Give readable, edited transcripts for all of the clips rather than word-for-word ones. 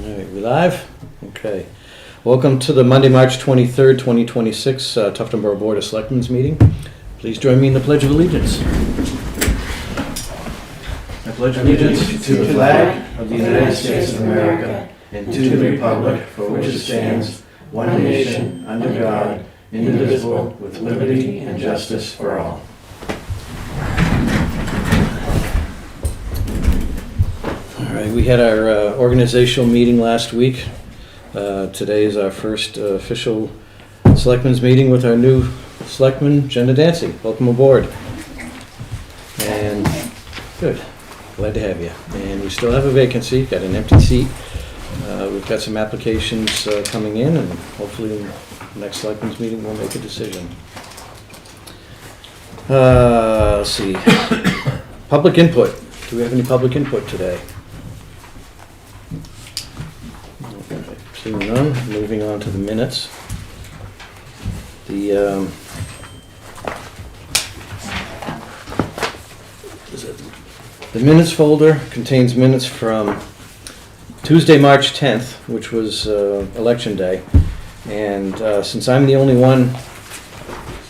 All right, we live? Okay. Welcome to the Monday, March 23rd, 2026 Tufton Borough Board of Selectmen's meeting. Please join me in the Pledge of Allegiance. I pledge allegiance to the flag of the United States of America and to the republic for which it stands, one nation, under God, indivisible, with liberty and justice for all. All right, we had our organizational meeting last week. Today is our first official Selectmen's meeting with our new Selectman, Jenna Dancy. Welcome aboard. And good, glad to have you. And we still have a vacancy, got an empty seat. We've got some applications coming in, and hopefully in the next Selectmen's meeting we'll make a decision. Let's see. Public input. Do we have any public input today? Seeing none, moving on to the minutes. The minutes folder contains minutes from Tuesday, March 10th, which was election day. And since I'm the only one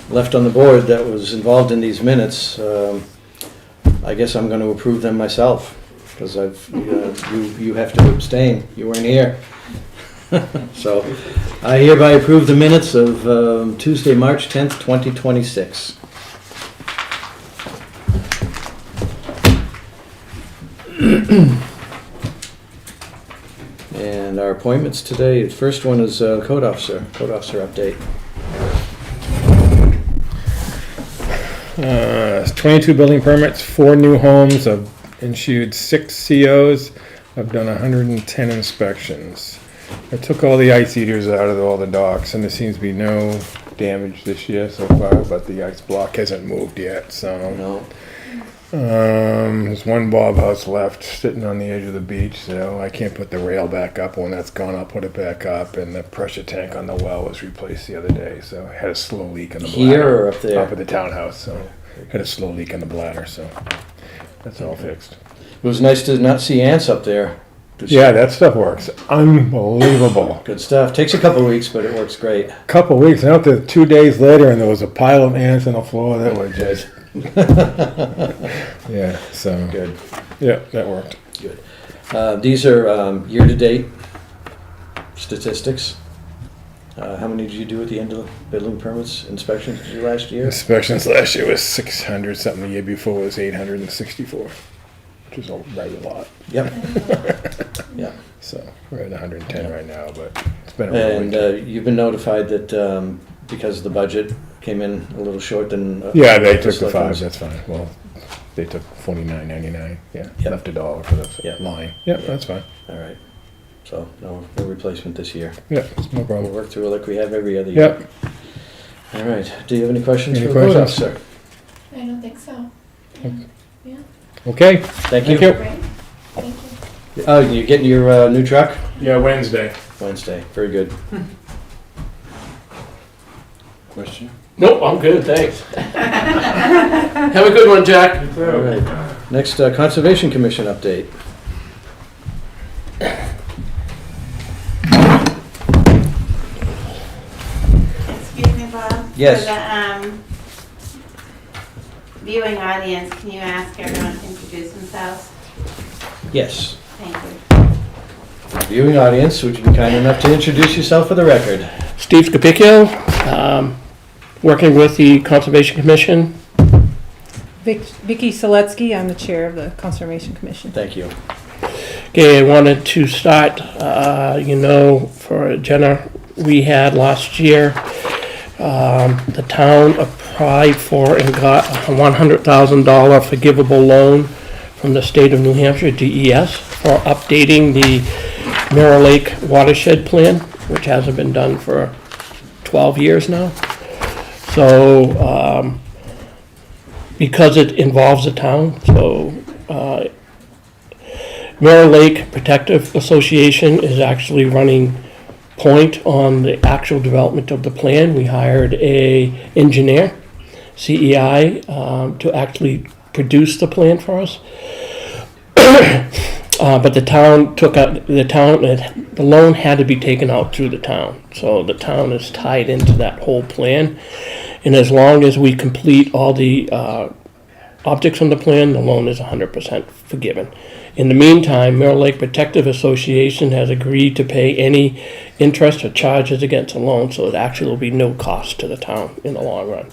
left on the board that was involved in these minutes, I guess I'm going to approve them myself, because you have to abstain. You weren't here. So I hereby approve the minutes of Tuesday, March 10th, 2026. And our appointments today, the first one is code officer update. 22 building permits, 4 new homes. I've issued 6 COs. I've done 110 inspections. I took all the ice eaters out of all the docks, and there seems to be no damage this year so far, but the ice block hasn't moved yet, so. No. There's one Bob house left sitting on the edge of the beach, so I can't put the rail back up. When that's gone, I'll put it back up, and the pressure tank on the well was replaced the other day, so I had a slow leak in the bladder. Here or up there? Up at the townhouse, so had a slow leak in the bladder, so that's all fixed. It was nice to not see ants up there. Yeah, that stuff works. Unbelievable. Good stuff. Takes a couple of weeks, but it works great. Couple weeks, and out there 2 days later, and there was a pile of ants on the floor that were just. Yeah, so. Good. Yeah, that worked. Good. These are year-to-date statistics. How many did you do at the end of the building permits inspections last year? Inspections last year was 600 something. The year before was 864, which is right a lot. Yep. Yeah. So we're at 110 right now, but it's been a while. And you've been notified that because the budget came in a little short than yeah, they took the 5. That's fine. Well, they took $49.99. Yeah, yep. Left $1 for the line. Yeah, that's fine. All right. So no replacement this year. Yeah, no problem. We'll work through it like we have every other year. Yep. All right. Do you have any questions Any for the code questions? officer? I don't think so. Yeah. Okay. Thank you. Great. Thank you. Oh, you're getting your new truck? Yeah, Wednesday. Wednesday. Very good. Question? Nope, I'm good, thanks. Have a good one, Jack. All right. Next, Conservation Commission update. Excuse me, Bob? Yes. For the viewing audience, can you ask everyone to introduce themselves? Yes. Thank you. Viewing audience, would you be kind enough to introduce yourself for the record? Steve Scapicchio, working with the Conservation Commission. Vicki Seletsky, I'm the chair of the Conservation Commission. Thank you. Okay, I wanted to start, for Jenna, we had last year, the town applied for and got a $100,000 forgivable loan from the state of New Hampshire, DES, for updating the Mirror Lake watershed plan, which hasn't been done for 12 years now. So, because it involves the town, so Mirror Lake Protective Association is actually running point on the actual development of the plan. We hired a engineer, CEI, to actually produce the plan for us. But the town took out, the loan had to be taken out through the town. So the town is tied into that whole plan. And as long as we complete all the objects on the plan, the loan is 100% forgiven. In the meantime, Mirror Lake Protective Association has agreed to pay any interest or charges against the loan, so it actually will be no cost to the town in the long run.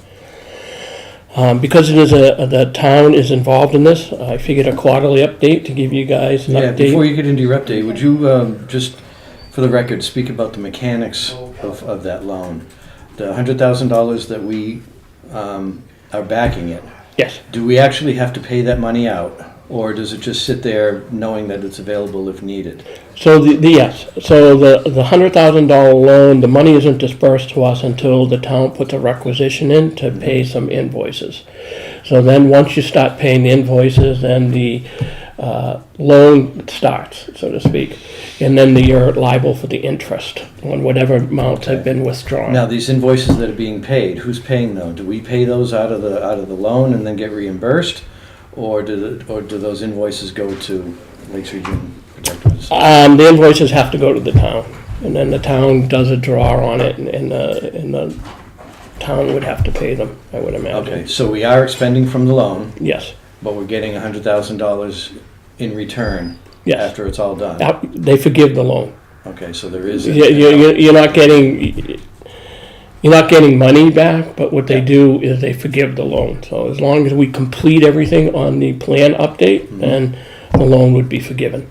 Because the town is involved in this, I figured a quarterly update to give you guys an Yeah, update. before you get into your update, would you just, for the record, speak about the mechanics of that loan? The $100,000 that we are backing it, Yes. do we actually have to pay that money out? Or does it just sit there knowing that it's available if needed? So yes, so the $100,000 loan, the money isn't dispersed to us until the town puts a requisition in to pay some invoices. So then, once you start paying the invoices, then the loan starts, so to speak. And then you're liable for the interest on whatever amounts have been withdrawn. Now, these invoices that are being paid, who's paying them? Do we pay those out of the loan and then get reimbursed? Or do those invoices go to Lakes Region Protective Association? The invoices have to go to the town, and then the town does a draw on it, and the town would have to pay them, I would imagine. Okay, so we are expending from the loan, Yes, but we're getting $100,000 in return yes. after it's all done. They forgive the loan. Okay, so there is. You're not getting money back, but what they do is they forgive the loan. So as long as we complete everything on the plan update, then the loan would be forgiven.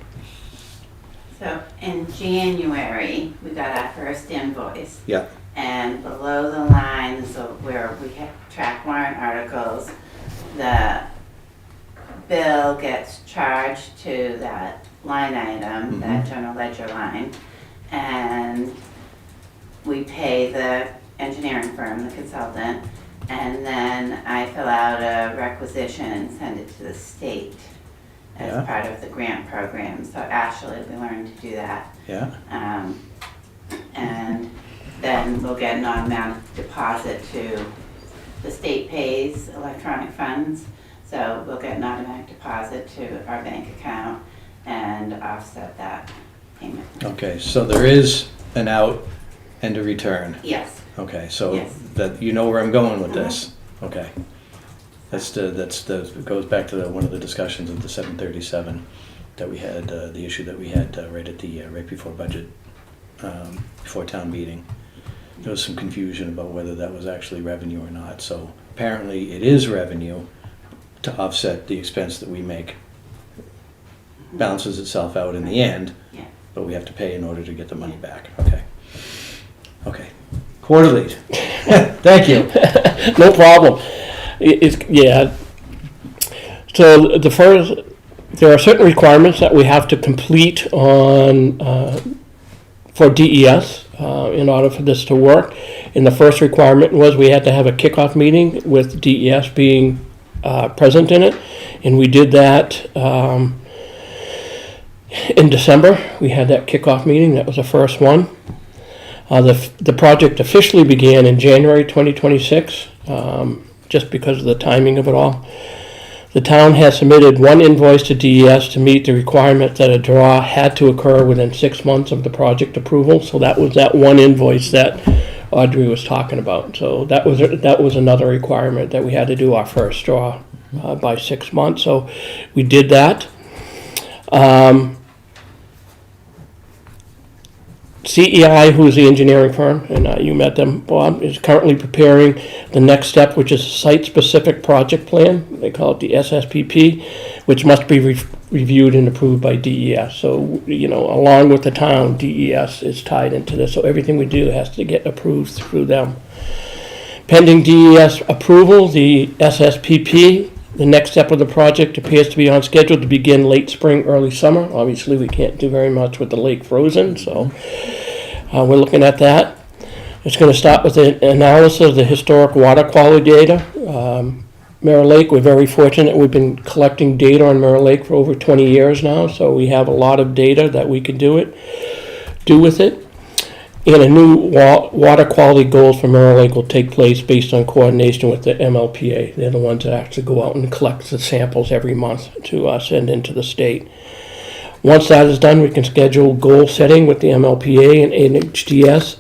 So in January, we got our first invoice. Yeah. And below the line, so where we have track warrant articles, the bill gets charged to that line item, that general ledger line, and we pay the engineering firm, the consultant, and then I fill out a requisition and send it to the state as Yeah. part of the grant program. So Ashley, we learned to do that. Yeah, And then we'll get an automatic deposit to, the state pays electronic funds, so we'll get an automatic deposit to our bank account and offset that payment. okay, so there is an out and a return. Yes. Okay, so Yes. that, you know where I'm going with this? Okay. It goes back to one of the discussions of the 737 that we had, the issue that we had right before budget, before town meeting. There was some confusion about whether that was actually revenue or not. So apparently it is revenue to offset the expense that we make. Balances itself out in the end, Yeah. but we have to pay in order to get the money back. Okay. Okay. Quarterly. Thank you. No problem. Yeah. So there are certain requirements that we have to complete on, for DES, in order for this to work. And the first requirement was we had to have a kickoff meeting with DES being present in it. And we did that in December. We had that kickoff meeting. That was the first one. The project officially began in January 2026, just because of the timing of it all. The town has submitted one invoice to DES to meet the requirement that a draw had to occur within 6 months of the project approval. So that was that one invoice that Audrey was talking about. So that was another requirement, that we had to do our first draw by 6 months. So we did that. CEI, who is the engineering firm, and you met them, Bob, is currently preparing the next step, which is a site-specific project plan. They call it the SSPP, which must be reviewed and approved by DES. So, along with the town, DES is tied into this. So everything we do has to get approved through them. Pending DES approval, the SSPP, the next step of the project, appears to be on schedule to begin late spring, early summer. Obviously, we can't do very much with the lake frozen, so we're looking at that. It's going to start with an analysis of the historic water quality data. Mirror Lake, we're very fortunate. We've been collecting data on Mirror Lake for over 20 years now, so we have a lot of data that we can do with it. And a new water quality goals for Mirror Lake will take place based on coordination with the MLPA. They're the ones that actually go out and collect the samples every month to send into the state. Once that is done, we can schedule goal setting with the MLPA and NHDS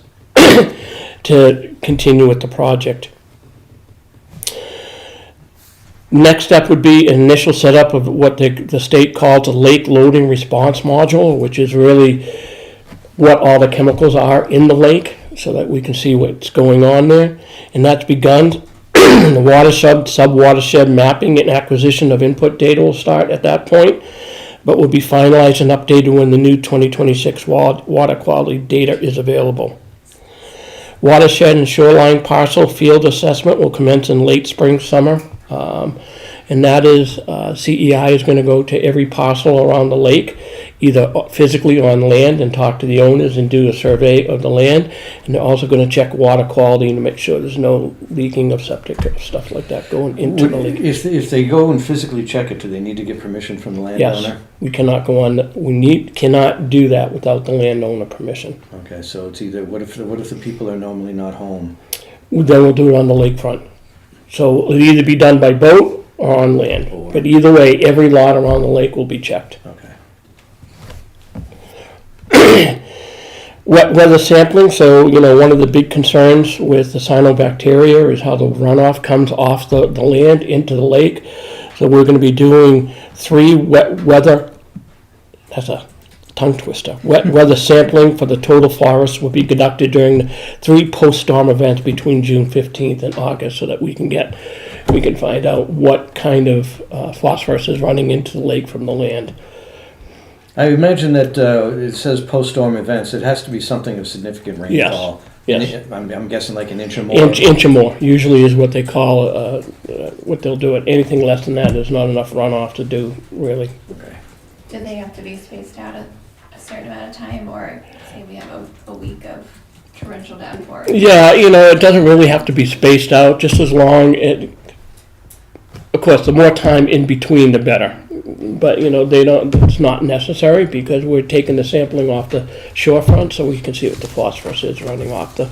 to continue with the project. Next step would be an initial setup of what the state calls a lake loading response module, which is really what all the chemicals are in the lake, so that we can see what's going on there. And that's begun. The watershed, sub-watershed mapping and acquisition of input data will start at that point, but will be finalized and updated when the new 2026 water quality data is available. Watershed and shoreline parcel field assessment will commence in late spring, summer. And that is, CEI is going to go to every parcel around the lake, either physically on land and talk to the owners and do a survey of the land. And they're also going to check water quality to make sure there's no leaking of septic or stuff like that going into the lake. If they go and physically check it, do they need to get permission from the landowner? Yes, we cannot go on, cannot do that without the landowner permission. Okay, so it's either, what if the people are normally not home? Then we'll do it on the lakefront. So it'll either be done by boat or on land. But either way, every lot around the lake will be checked. Okay. Wet weather sampling, so, one of the big concerns with the cyanobacteria is how the runoff comes off the land into the lake. So we're going to be doing 3 wet weather, that's a tongue twister, wet weather sampling for the total forest will be conducted during the 3 post-storm events between June 15th and August, so that we can find out what kind of phosphorus is running into the lake from the land. I imagine that it says post-storm events. It has to be something of significant rainfall. Yes. I'm guessing like an inch or more. Inch or more usually is what they call what they'll do it. Anything less than that is not enough runoff to do, really. Okay. Do they have to be spaced out a certain amount of time, or say we have a week of torrential downpour? Yeah, it doesn't really have to be spaced out, just as long of course, the more time in between, the better. But, it's not necessary because we're taking the sampling off the shorefront so we can see what the phosphorus is running off the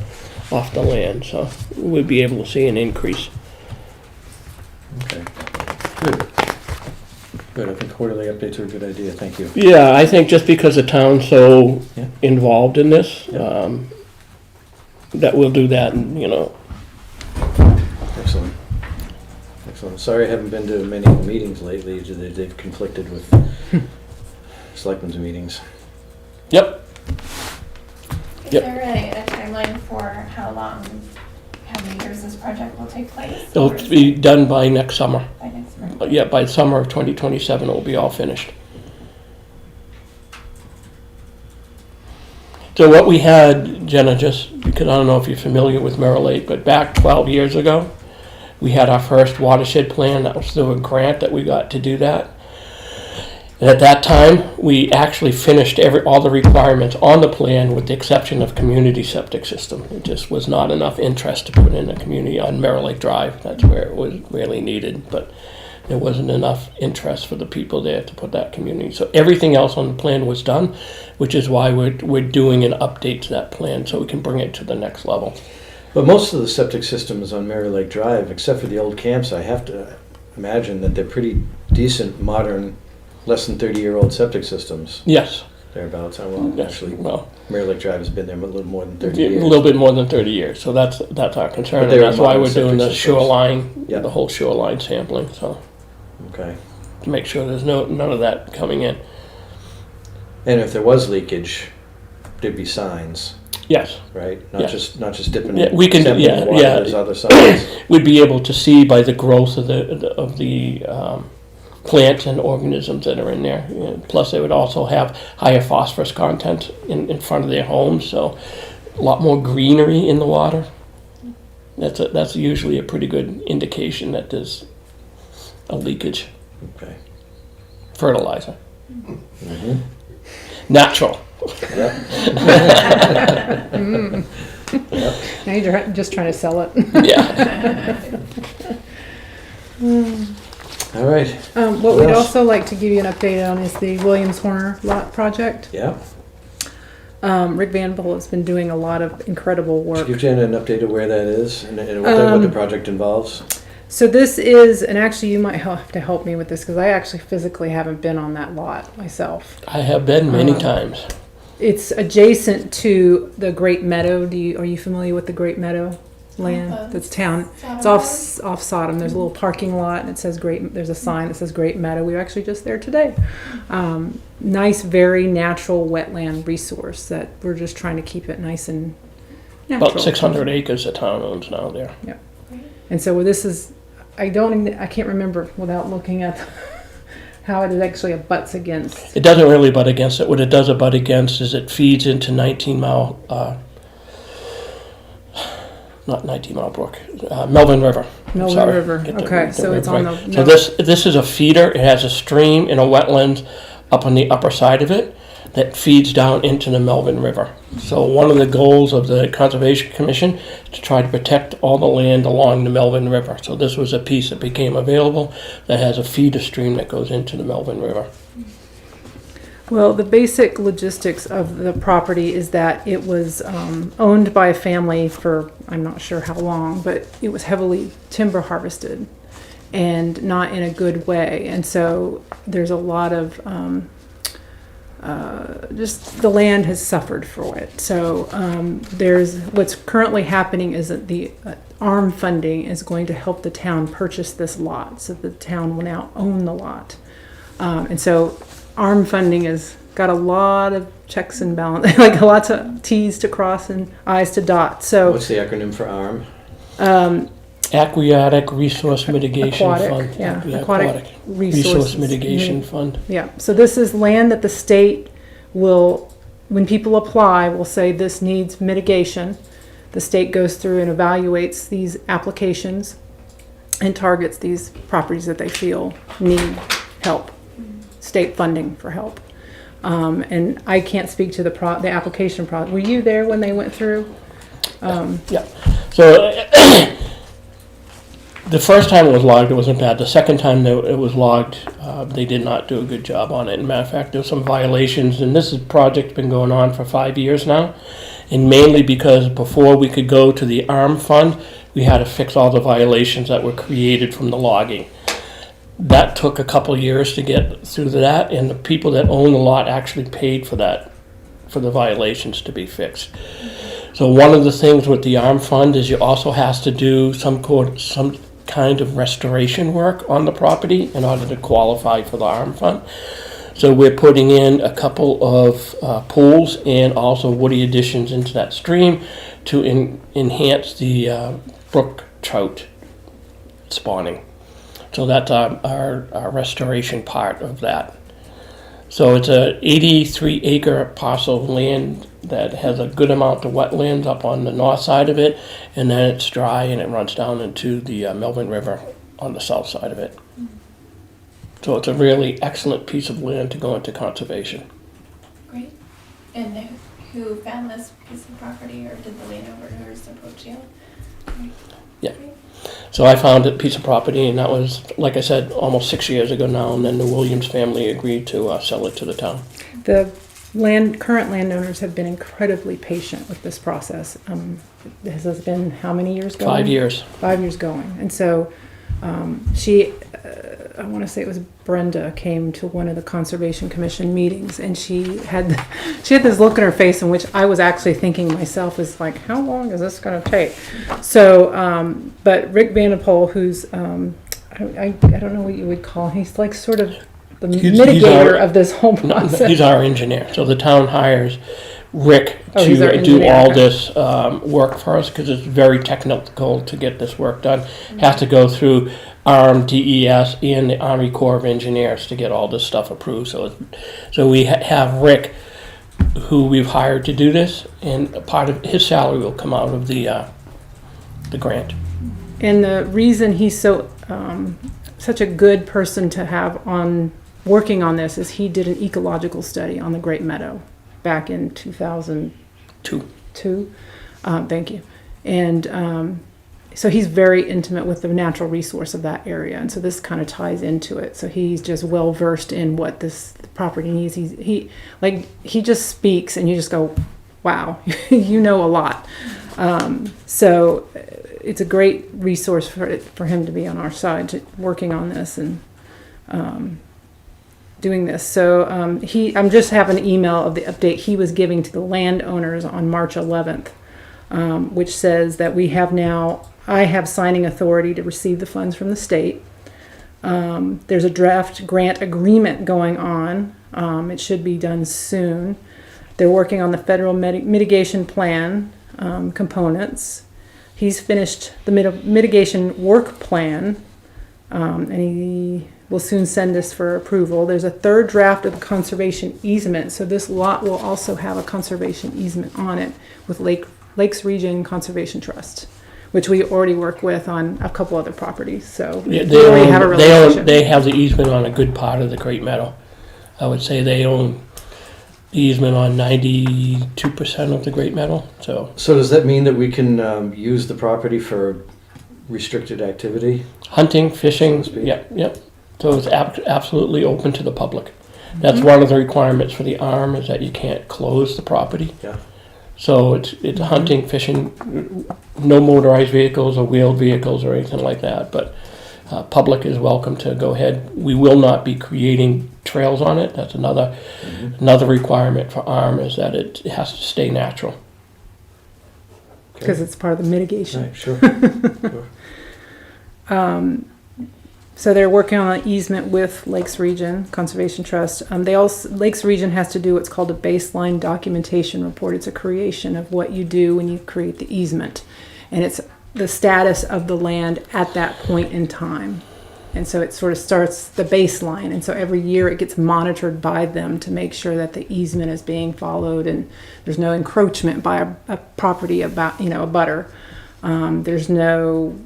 land. So we'll be able to see an increase. Okay. Good. Good. I think quarterly updates are a good idea. Thank you. Yeah, I think just because the town's so involved in this, that we'll do that and, Excellent. Excellent. Sorry I haven't been to many of the meetings lately. They've conflicted with Selectmen's meetings. Yep. Is there a timeline for how many years this project will take place? It'll be done by next summer. By next spring? Yeah, by summer of 2027 it will be all finished. So what we had, Jenna, just because I don't know if you're familiar with Mirror Lake, but back 12 years ago, we had our first watershed plan. That was through a grant that we got to do that. And at that time, we actually finished all the requirements on the plan with the exception of community septic system. It just was not enough interest to put in a community on Mirror Lake Drive. That's where it was really needed, but there wasn't enough interest for the people there to put that community. So everything else on the plan was done, which is why we're doing an update to that plan so we can bring it to the next level. But most of the septic systems on Mary Lake Drive, except for the old camps, I have to imagine that they're pretty decent, modern, less than 30-year-old septic systems. Yes. Thereabouts. Well, Yes. actually, Well, Mary Lake Drive has been there a little more than 30 years. a little bit more than 30 years. So that's our concern. But they And are that's why modern we're doing the septic systems. shoreline, Yeah. the whole shoreline sampling. So Okay. to make sure there's none of that coming in. And if there was leakage, there'd be signs, Yes. right? Yeah. Not just dipping Yeah, we can- sampling yeah, water, yeah. there's other signs. We'd be able to see by the growth of the plants and organisms that are in there. Plus, they would also have higher phosphorus content in front of their homes, so a lot more greenery in the water. That's usually a pretty good indication that there's a leakage. Okay. Fertilizer, Mhm. natural. Yep. Now you're just trying to sell it. Yeah. All right. What What we'd else? also like to give you an update on is the Williams Horner lot project. Yeah. Rick Vanville has been doing a lot of incredible work. Give Jen an update of where that is and what the project involves. So this is, and actually you might have to help me with this because I actually physically haven't been on that lot myself. I have been many times. It's adjacent to the Great Meadow. Are you familiar with the Great Meadow land? That's town. It's off Sodom. There's a little parking lot and it says there's a sign that says Great Meadow. We were actually just there today. Nice, very natural wetland resource that we're just trying to keep it nice and natural. About 600 acres the town owns now there. Yeah. And so this is, I can't remember without looking at how it actually abuts against. It doesn't really butt against it. What it does abut against is it feeds into 19 Mile, not 19 Mile Brook, Melvin River. Melvin River. Okay, so it's on the. So this is a feeder. It has a stream and a wetland up on the upper side of it that feeds down into the Melvin River. So one of the goals of the Conservation Commission is to try to protect all the land along the Melvin River. So this was a piece that became available that has a feeder stream that goes into the Melvin River. Well, the basic logistics of the property is that it was owned by a family for I'm not sure how long, but it was heavily timber harvested and not in a good way. And so there's a lot of just the land has suffered for it. So there's what's currently happening is that the ARM funding is going to help the town purchase this lot, so the town will now own the lot. And so ARM funding has got a lot of checks and balances, like lots of T's to cross and I's to dot. So What's the acronym for ARM? Aquatic Resource Mitigation Fund. Yeah, Aquatic Resource Mitigation Fund. Yeah, so this is land that the state will, when people apply, will say this needs mitigation. The state goes through and evaluates these applications and targets these properties that they feel need help, state funding for help. And I can't speak to the application process. Were you there when they went through? Yeah. So the first time it was logged, it wasn't bad. The second time that it was logged, they did not do a good job on it. As a matter of fact, there were some violations, and this project's been going on for 5 years now. And mainly because before we could go to the ARM fund, we had to fix all the violations that were created from the logging. That took a couple years to get through that, and the people that own the lot actually paid for that, for the violations to be fixed. So one of the things with the ARM fund is you also has to do some kind of restoration work on the property in order to qualify for the ARM fund. So we're putting in a couple of pools and also woody additions into that stream to enhance the brook trout spawning. So that's our restoration part of that. So it's a 83 acre parcel of land that has a good amount of wetlands up on the north side of it, and then it's dry and it runs down into the Melvin River on the south side of it. So it's a really excellent piece of land to go into conservation. Great. And who found this piece of property, or did the landowners approach you? Yeah. So I found a piece of property, and that was, like I said, almost 6 years ago now, and then the Williams family agreed to sell it to the town. The current landowners have been incredibly patient with this process. This has been how many years going? 5 years. 5 years going. And so I want to say it was Brenda, came to one of the Conservation Commission meetings, and she had this look in her face in which I was actually thinking myself is like, how long is this going to take? So, but Rick Vanderpool, who's I don't know what you would call him. He's like sort of the mitigator of this whole process. He's our engineer. So the town hires Rick he's our to do engineer, all okay. this work for us, because it's very technical to get this work done. Has to go through ARM, DES, and the Army Corps of Engineers to get all this stuff approved. So we have Rick, who we've hired to do this, and a part of his salary will come out of the grant. And the reason he's so such a good person to have on working on this is he did an ecological study on the Great Meadow back in 2002. Thank you. And so he's very intimate with the natural resource of that area, and so this kind of ties into it. So he's just well versed in what this property needs. He just speaks, and you just go, "Wow, you know a lot." So it's a great resource for him to be on our side, working on this and doing this. So I'm just having an email of the update he was giving to the landowners on March 11th, which says that I have signing authority to receive the funds from the state. There's a draft grant agreement going on. It should be done soon. They're working on the federal mitigation plan components. He's finished the mitigation work plan, and he will soon send this for approval. There's a third draft of the conservation easement, so this lot will also have a conservation easement on it with Lakes Region Conservation Trust, which we already work with on a couple other properties. So Yeah, we already have a relationship. They have the easement on a good part of the Great Meadow. I would say they own the easement on 92% of the Great Meadow, so. So does that mean that we can use the property for restricted activity? Hunting, fishing, So to speak. yep. So it's absolutely open to the public. That's one of the requirements for the ARM, is that you can't close the property. Yeah. So it's hunting, fishing, no motorized vehicles or wheeled vehicles or anything like that, but public is welcome to go ahead. We will not be creating trails on it. That's another requirement for ARM, is that it has to stay natural. Because it's part of the mitigation. Right, sure. So they're working on an easement with Lakes Region Conservation Trust. Lakes Region has to do what's called a baseline documentation report. It's a creation of what you do when you create the easement, and it's the status of the land at that point in time. And so it sort of starts the baseline, and so every year it gets monitored by them to make sure that the easement is being followed and there's no encroachment by a property about, a butter. There's no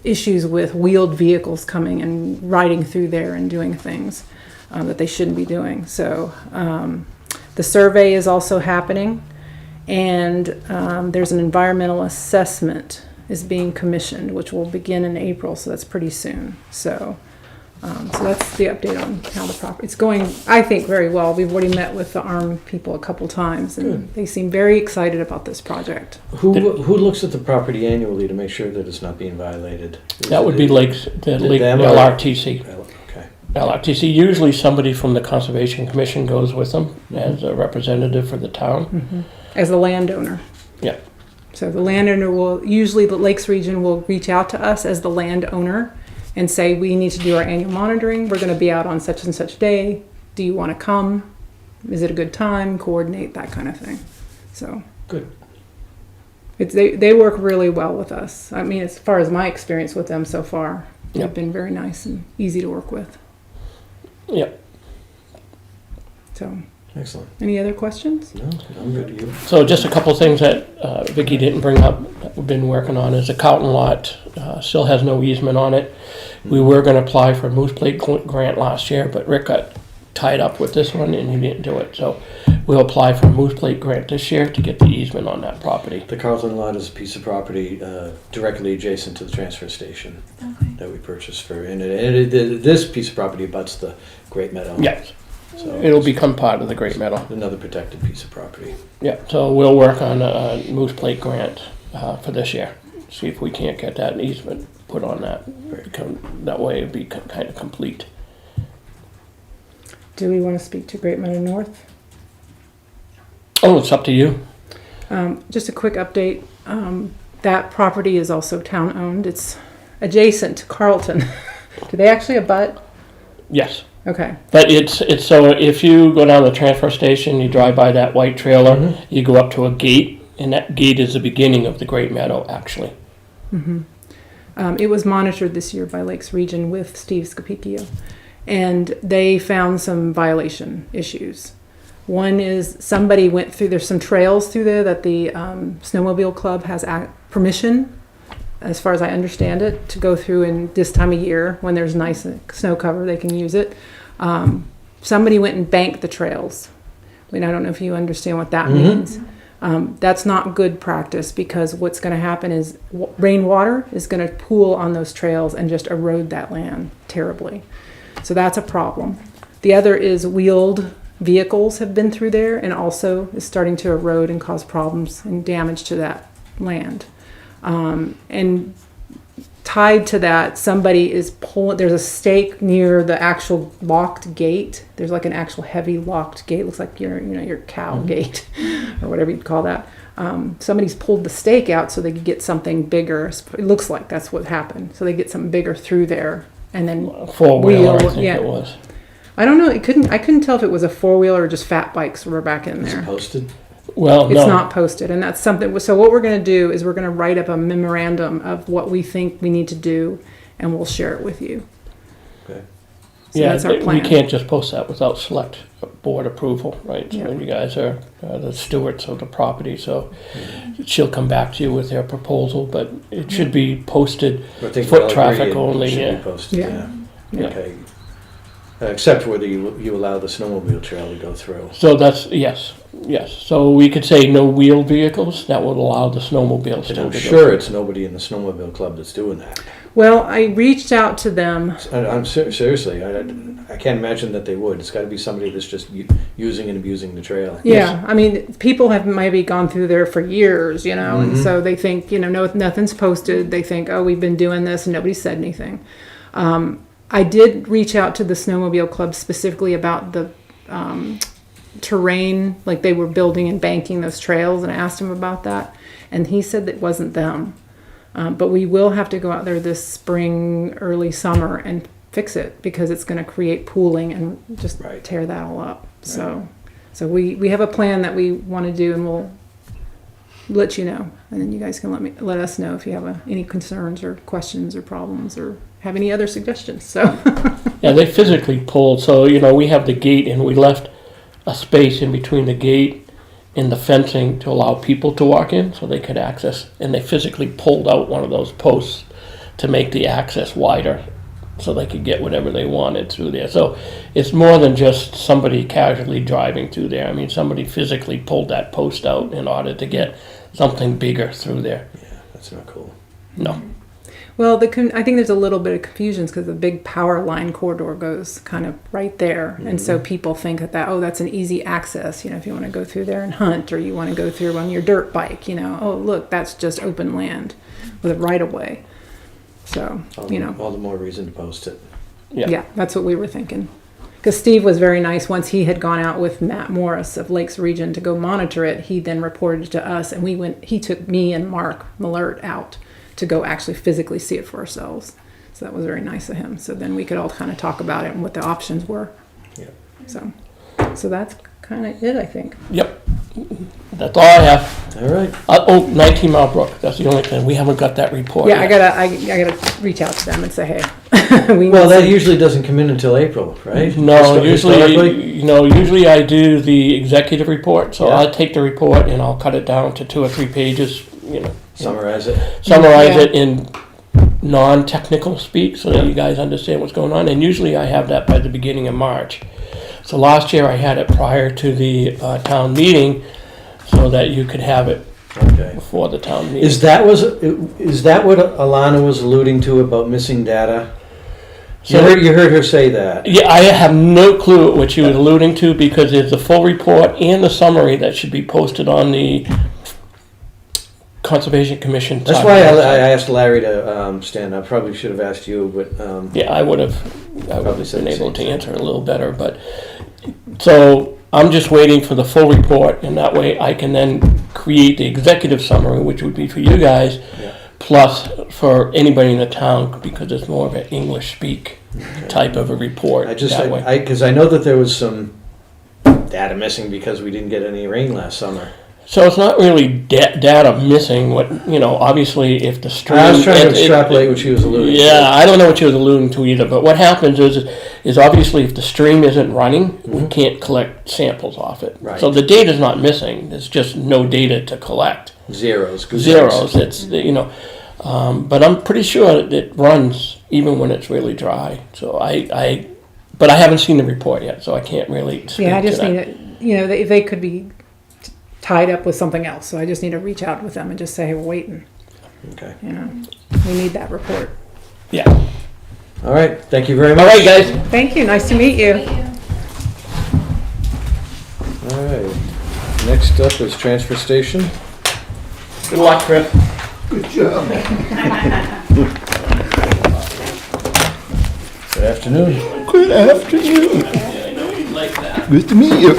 issues with wheeled vehicles coming and riding through there and doing things that they shouldn't be doing. So the survey is also happening, and there's an environmental assessment is being commissioned, which will begin in April, so that's pretty soon. So that's the update on how the property, it's going, I think, very well. We've already met with the ARM people a couple times, and they seem very excited about this project. Who looks at the property annually to make sure that it's not being violated? That would be Lake them or- LRTC. Okay. LRTC, usually somebody from the Conservation Commission goes with them as a representative for the town. As a landowner. Yeah. So the landowner usually the Lakes Region will reach out to us as the landowner and say, we need to do our annual monitoring. We're going to be out on such and such day. Do you want to come? Is it a good time? Coordinate, that kind of thing. So Good. they work really well with us. I mean, as far as my experience with them so far, they've Yep. been very nice and easy to work with. Yep. So Excellent. any other questions? No, I'm good. You? So just a couple of things that Vicki didn't bring up that we've been working on is the Carlton lot still has no easement on it. We were going to apply for a Moose Plate grant last year, but Rick got tied up with this one and he didn't do it. So we'll apply for a Moose Plate grant this year to get the easement on that property. The Carlton lot is a piece of property directly adjacent to the transfer station that we purchased for, and this piece of property abuts the Great Meadow. Yes, So it'll become part of the Great Meadow. another protected piece of property. Yeah, so we'll work on a Moose Plate grant for this year. See if we can't get that easement put on that. That way it'd be kind of complete. Do we want to speak to Great Meadow North? Oh, it's up to you. Just a quick update. That property is also town-owned. It's adjacent to Carlton. Do they actually abut? Yes. Okay. But it's so if you go down the transfer station, you drive by that white trailer, you go up to a gate, and that gate is the beginning of the Great Meadow, actually. It was monitored this year by Lakes Region with Steve Scapicchio, and they found some violation issues. One is somebody went through, there's some trails through there that the Snowmobile Club has permission, as far as I understand it, to go through in this time of year when there's nice snow cover, they can use it. Somebody went and banked the trails. I don't know if you understand what that means. That's not good practice, because what's going to happen is rainwater is going to pool on those trails and just erode that land terribly. So that's a problem. The other is wheeled vehicles have been through there and also is starting to erode and cause problems and damage to that land. And tied to that, somebody is pulling, there's a stake near the actual locked gate. There's like an actual heavy locked gate. Looks like your cow gate or whatever you'd call that. Somebody's pulled the stake out so they could get something bigger. It looks like that's what happened. So they get something bigger through there and then Four-wheeler, I think it was. I don't know. I couldn't tell if it was a four-wheeler or just fat bikes were back in Is there. it posted? Well, no. It's not posted, and that's something. So what we're going to do is we're going to write up a memorandum of what we think we need to do, and we'll share it with you. Okay. So Yeah, that's our plan. we can't just post that without select board approval, right? So Yeah. you guys are the stewards of the property, so she'll come back to you with their proposal, but it should be posted. I think Foot we all traffic agree it only, should yeah. be posted, Yeah. Yeah. Okay. Except whether you allow the snowmobile trail to go through. So that's, yes. So we could say no wheeled vehicles, that would allow the snowmobiles And to I'm go. sure it's nobody in the snowmobile club that's doing that. Well, I reached out to them. Seriously, I can't imagine that they would. It's got to be somebody that's just using and abusing the trail. Yeah, I mean, people have maybe gone through there for years, and so they think, no, nothing's posted. They think, oh, we've been doing this and nobody said anything. I did reach out to the snowmobile club specifically about the terrain, like they were building and banking those trails, and I asked him about that, and he said that it wasn't them. But we will have to go out there this spring, early summer, and fix it because it's going to create pooling and just Right. tear that all up. So we have a plan that we want to do, and we'll let you know, and then you guys can let us know if you have any concerns or questions or problems or have any other suggestions. So Yeah, they physically pulled, so, we have the gate and we left a space in between the gate and the fencing to allow people to walk in so they could access, and they physically pulled out one of those posts to make the access wider so they could get whatever they wanted through there. So it's more than just somebody casually driving through there. I mean, somebody physically pulled that post out in order to get something bigger through there. Yeah, that's not cool. No. well, I think there's a little bit of confusion because the big power line corridor goes kind of right there, and so people think that that's an easy access. If you want to go through there and hunt, or you want to go through on your dirt bike, oh look, that's just open land with a right of way. So All the more reason to post it. yeah, that's what we were thinking. Because Steve was very nice. Once he had gone out with Matt Morris of Lakes Region to go monitor it, he then reported to us, and he took me and Mark Millert out to go actually physically see it for ourselves. So that was very nice of him. So then we could all kind of talk about it and what the options were. Yeah. So that's kind of it, I think. Yep. That's all I have. All right. 19 Mile Brook, that's the only thing. We haven't got that report Yeah, yet. I gotta reach out to them and say, hey. we Well, need that some- usually doesn't come in until April, right? No, Historically? usually I do the executive report, so Yeah. I'll take the report and I'll cut it down to 2 or 3 pages, Summarize it. summarize Yeah. it in non-technical speak so that you guys understand what's going on, and usually I have that by the beginning of March. So last year I had it prior to the town meeting so that you could have it Okay. before the town meeting. Is that what Alana was alluding to about missing data? You heard her say that. Yeah, I have no clue what she was alluding to because there's the full report and the summary that should be posted on the Conservation Commission. That's why I asked Larry to stand up. Probably should have asked you, but Yeah, I would have Probably said been the able same to thing. answer a little better, but, so I'm just waiting for the full report, and that way I can then create the executive summary, which would be for you guys, Yeah. plus for anybody in the town, because it's more of an English speak type of a report that way. because I know that there was some data missing because we didn't get any rain last summer. So it's not really data missing, obviously if the stream... I was trying to extrapolate what she was alluding to. Yeah, I don't know what she was alluding to either, but what happens is obviously if the stream isn't running, we can't collect samples off it. Right. So the data's not missing, there's just no data to collect. Zeros. Zeros, it's, but I'm pretty sure that it runs even when it's really dry. So but I haven't seen the report yet, so I can't really speak Yeah, I to just that. need it, they could be tied up with something else, so I just need to reach out with them and just say, hey, we're waiting, Okay. we need that report. Yeah. All right. Thank you very much. All right, guys. Thank you, nice to meet you. All right. Next up is transfer station. Good luck, Chris. Good job. Good afternoon. Good afternoon. Good to meet you.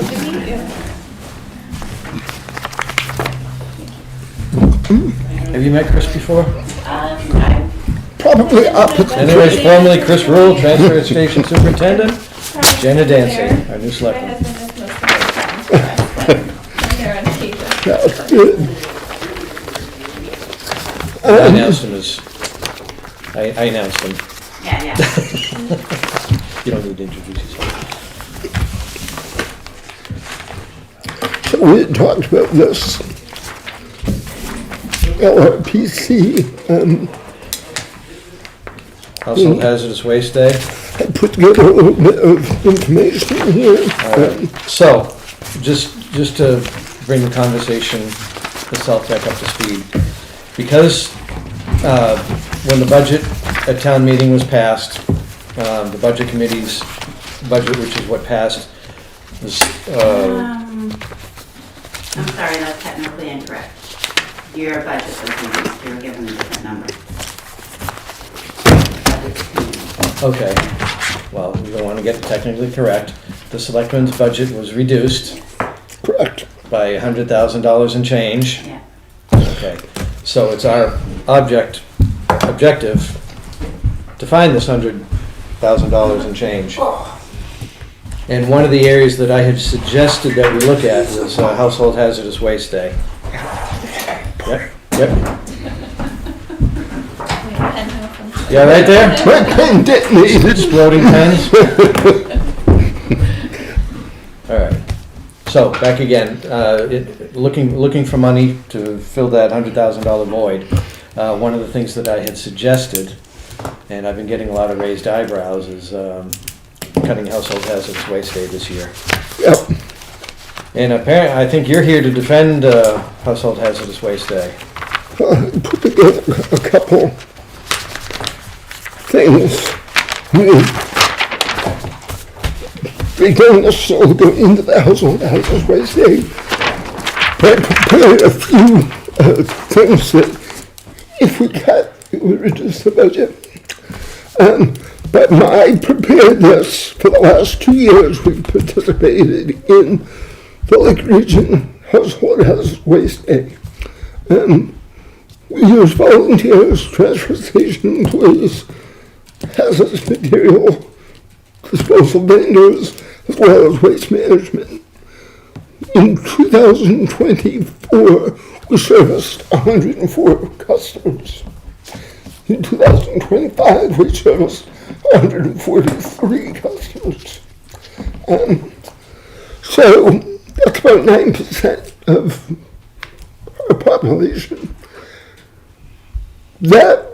Have you met Chris before? Probably up at Anyways, formerly Chris Rule, Transfer Station Superintendent. Jenna Dancy, our new My selectman. husband is most of the time, but they're on occasion. that's good. I announced him as, I announced him. Yeah, yeah. You don't need to introduce yourself. So we had talked about this LRPC. Household Hazardous Waste Day. I put together a little bit of information here. So, just to bring the conversation itself back up to speed, because when the budget at town meeting was passed, the budget committee's budget, which is what passed, was, I'm sorry, that's technically incorrect. Your budget was reduced, you were given a different number. okay, well, we don't want to get technically correct. The selectmen's budget was reduced Correct. by $100,000 and change. Yeah. Okay, so it's our objective to find this $100,000 and change. And one of the areas that I had suggested that we look at was Household Hazardous Waste Day. Yep, yep. Yeah, right there? My pen detonated. Exploding pens. All right. So back again, looking for money to fill that $100,000 void. One of the things that I had suggested, and I've been getting a lot of raised eyebrows, is cutting Household Hazardous Waste Day this year. Yep. And apparently, I think you're here to defend Household Hazardous Waste Day. I put together a couple things. We don't necessarily go into the household hazardous waste day, but I prepared a few things that if we cut, it would reduce the budget. But my preparedness for the last 2 years, we participated in the Lake Region Household Hazardous Waste Day. We use volunteers, transfer station employees, hazardous material disposal vendors, as well as waste management. In 2024, we serviced 104 customers. In 2025, we serviced 143 customers. So that's about 9% of our population. That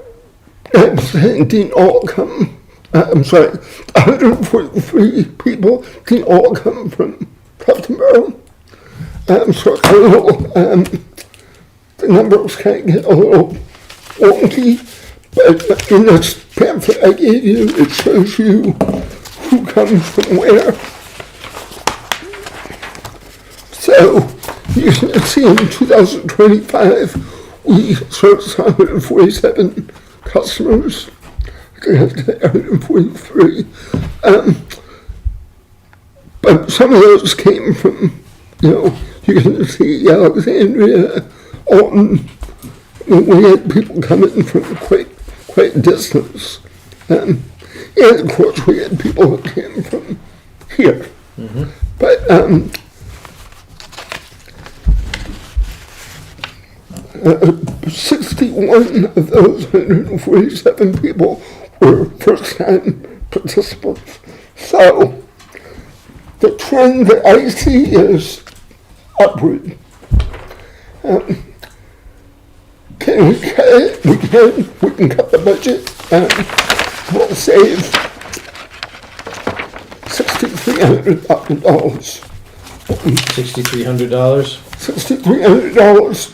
9% didn't all come, 143 people didn't all come from Tuftonboro. So it's a little, the numbers kind of get a little wonky, but in this pamphlet I gave you, it shows you who comes from where. So you can see in 2025, we serviced 147 customers. I have to 143. But some of those came from, you can see Alexandria, Alton. We had people coming from quite a distance. And of course we had people who came from here. Mm-hmm. But 61 of those 147 people were first-time participants. So the trend that I see is upward. Can we cut it? We can cut the budget. We'll save $6,300. $6,300? $6,300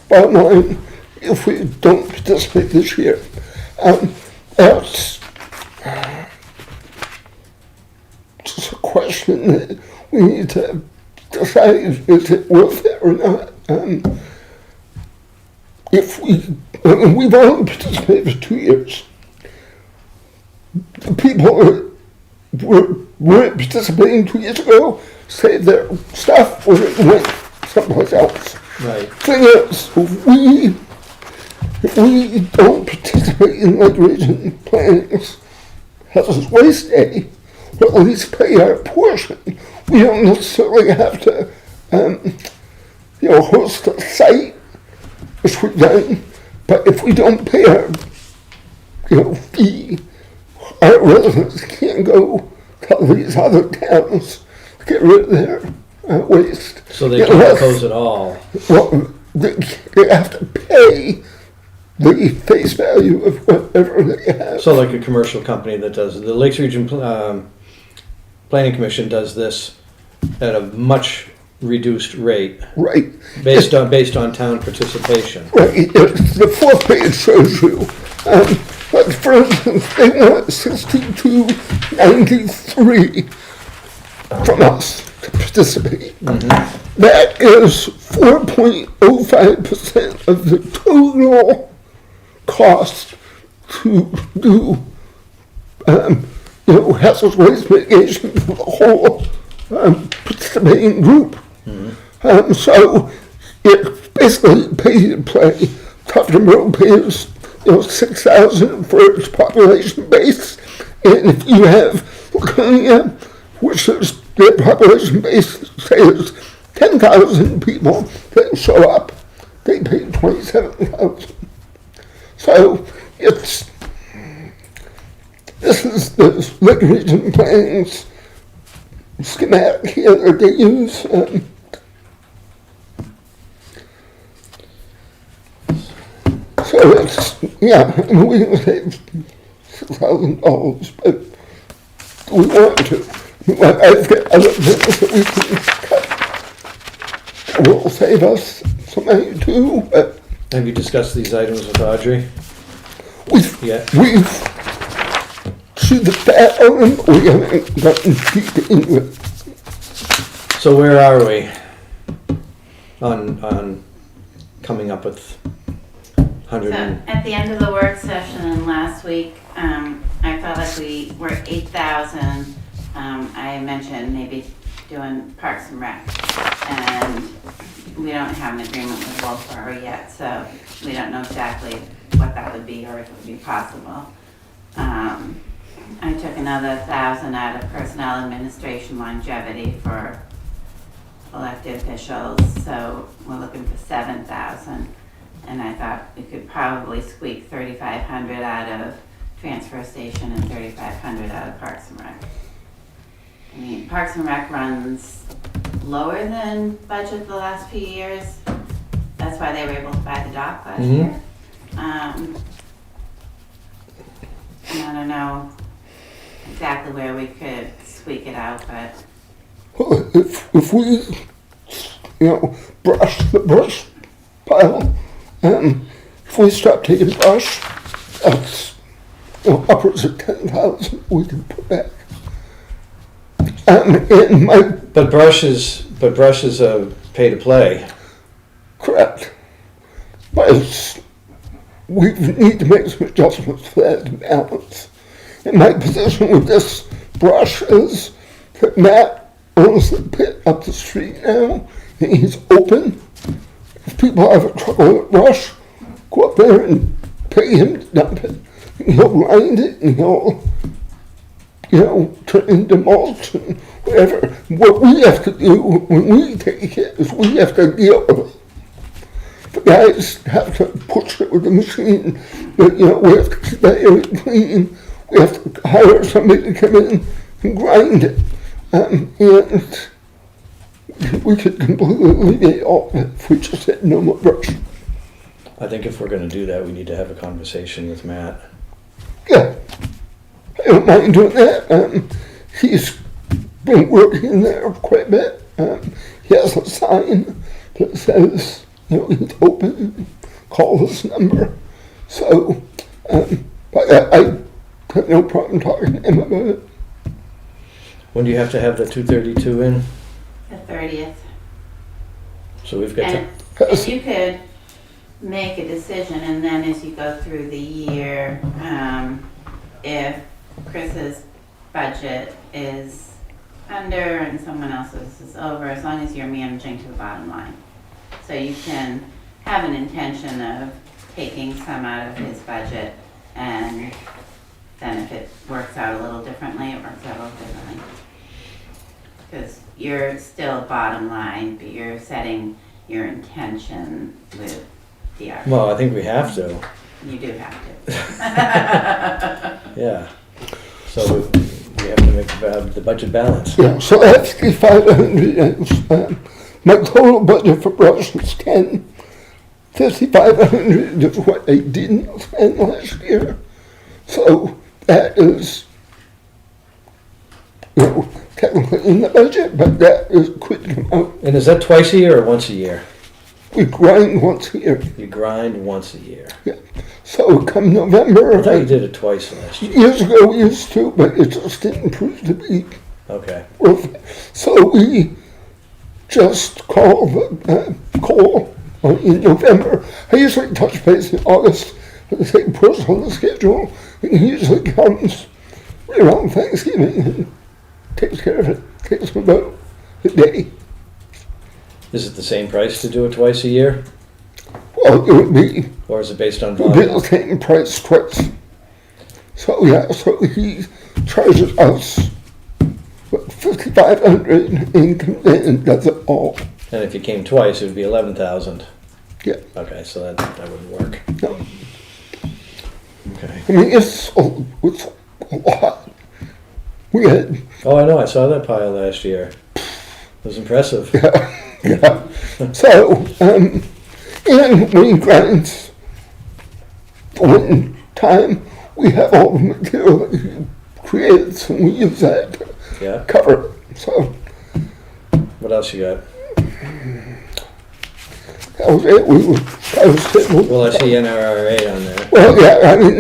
bottom line if we don't participate this year. That's just a question that we need to decide, is it worth it or not? if we've only participated for 2 years. The people that weren't participating 2 years ago say their stuff or it went someplace else. Right. Thing is, if we don't participate in Lake Region Planning's Hazardous Waste Day, or at least pay our portion, we don't necessarily have to, host a site, which we've done, but if we don't pay our, fee, our residents can't go to these other towns to get rid of their waste. So they can't oppose at all. Well, they have to pay the face value of whatever they have. So like a commercial company that does, the Lakes Region Planning Commission does this at a much reduced rate Right. based on town participation. Right. The fourth page shows you. But for instance, they want 6293 from us to participate. That is 4.05% of the total cost to do, hazardous waste mitigation for the whole participating group. So it's basically pay to play. Tufton Road pays 6,000 for its population base, and if you have Laconia, which is their population base, say is 10,000 people that show up, they pay 27,000. So this is the Lake Region Planning's schematic here that they use. So it's, we can save $6,000, but we want to. I've got other things that we can cut. Will save us some money too, but Have you discussed these items with Audrey? we've chewed the fat on them, but we haven't gotten deep into it. So where are we on coming up with 100 So and, at the end of the work session last week, I felt like we were 8,000. I mentioned maybe doing Parks and Rec, and we don't have an agreement with Wolfboro yet, so we don't know exactly what that would be or if it would be possible. I took another 1,000 out of personnel administration longevity for elected officials, so we're looking for 7,000. And I thought we could probably squeak 3,500 out of transfer station and 3,500 out of Parks and Rec. I mean, Parks and Rec runs lower than budget the last few years. That's why they were able to buy the dock last year. And I don't know exactly where we could squeak it out, but Well, if we, brush the brush pile, if we stop taking brush, that's upwards of 10,000 we can put back. And my but brush is a pay to play. correct, but we need to make some adjustments for that to balance. And my position with this brush is that Matt owns the pit up the street now, and he's open. If people have a trouble with brush, go up there and pay him to dump it. And he'll grind it and he'll, turn it into mulch and whatever. What we have to do when we take it is we have to deal with it. The guys have to push it with the machine, but we have to keep that area clean. We have to hire somebody to come in and grind it. And we could completely alleviate all of it if we just had no more brush. I think if we're going to do that, we need to have a conversation with Matt. Yeah, I don't mind doing that. He's been working there quite a bit. He has a sign that says, he's open, call this number. So, but I have no problem talking to him about it. When do you have to have the 232 in? the 30th. So we've got And to, and you could make a decision, and then as you go through the year, if Chris's budget is under and someone else's is over, as long as you're managing to the bottom line. So you can have an intention of taking some out of his budget, and then if it works out a little differently, it works out a little differently. Because you're still bottom line, but you're setting your intention with the art. Well, I think we have to, You do have to. yeah. So we have to make the budget balance. Yeah, so that's the 500. My total budget for brush is 10. 5,500 is what I didn't spend last year. So that is, technically in the budget, but that is a quick amount. And is that twice a year or once a year? We grind once a year. You grind once a year. So come November, I thought you did it twice last year. years ago we used to, but it just didn't prove to be Okay. worth it. So we just call Cole in November. I usually touch base in August, but they push on the schedule, and he usually comes right around Thanksgiving and takes care of it. Takes him about a day. Is it the same price to do it twice a year? Well, it would be Or is it based on the volume? same price twice. So yeah, so he charges us 5,500 and comes in and does it all. And if you came twice, it would be 11,000. Yeah. Okay, so that wouldn't work. No. Okay. I mean, it's a lot. We had, Oh, I know. I saw that pile last year. It was impressive. yeah. So, and we grind one time, we have all the material that he creates, and we use that to Yeah. cover it. So What else you got? that was it. I was sitting. Well, I see NRRA on there. Well, yeah, I mean,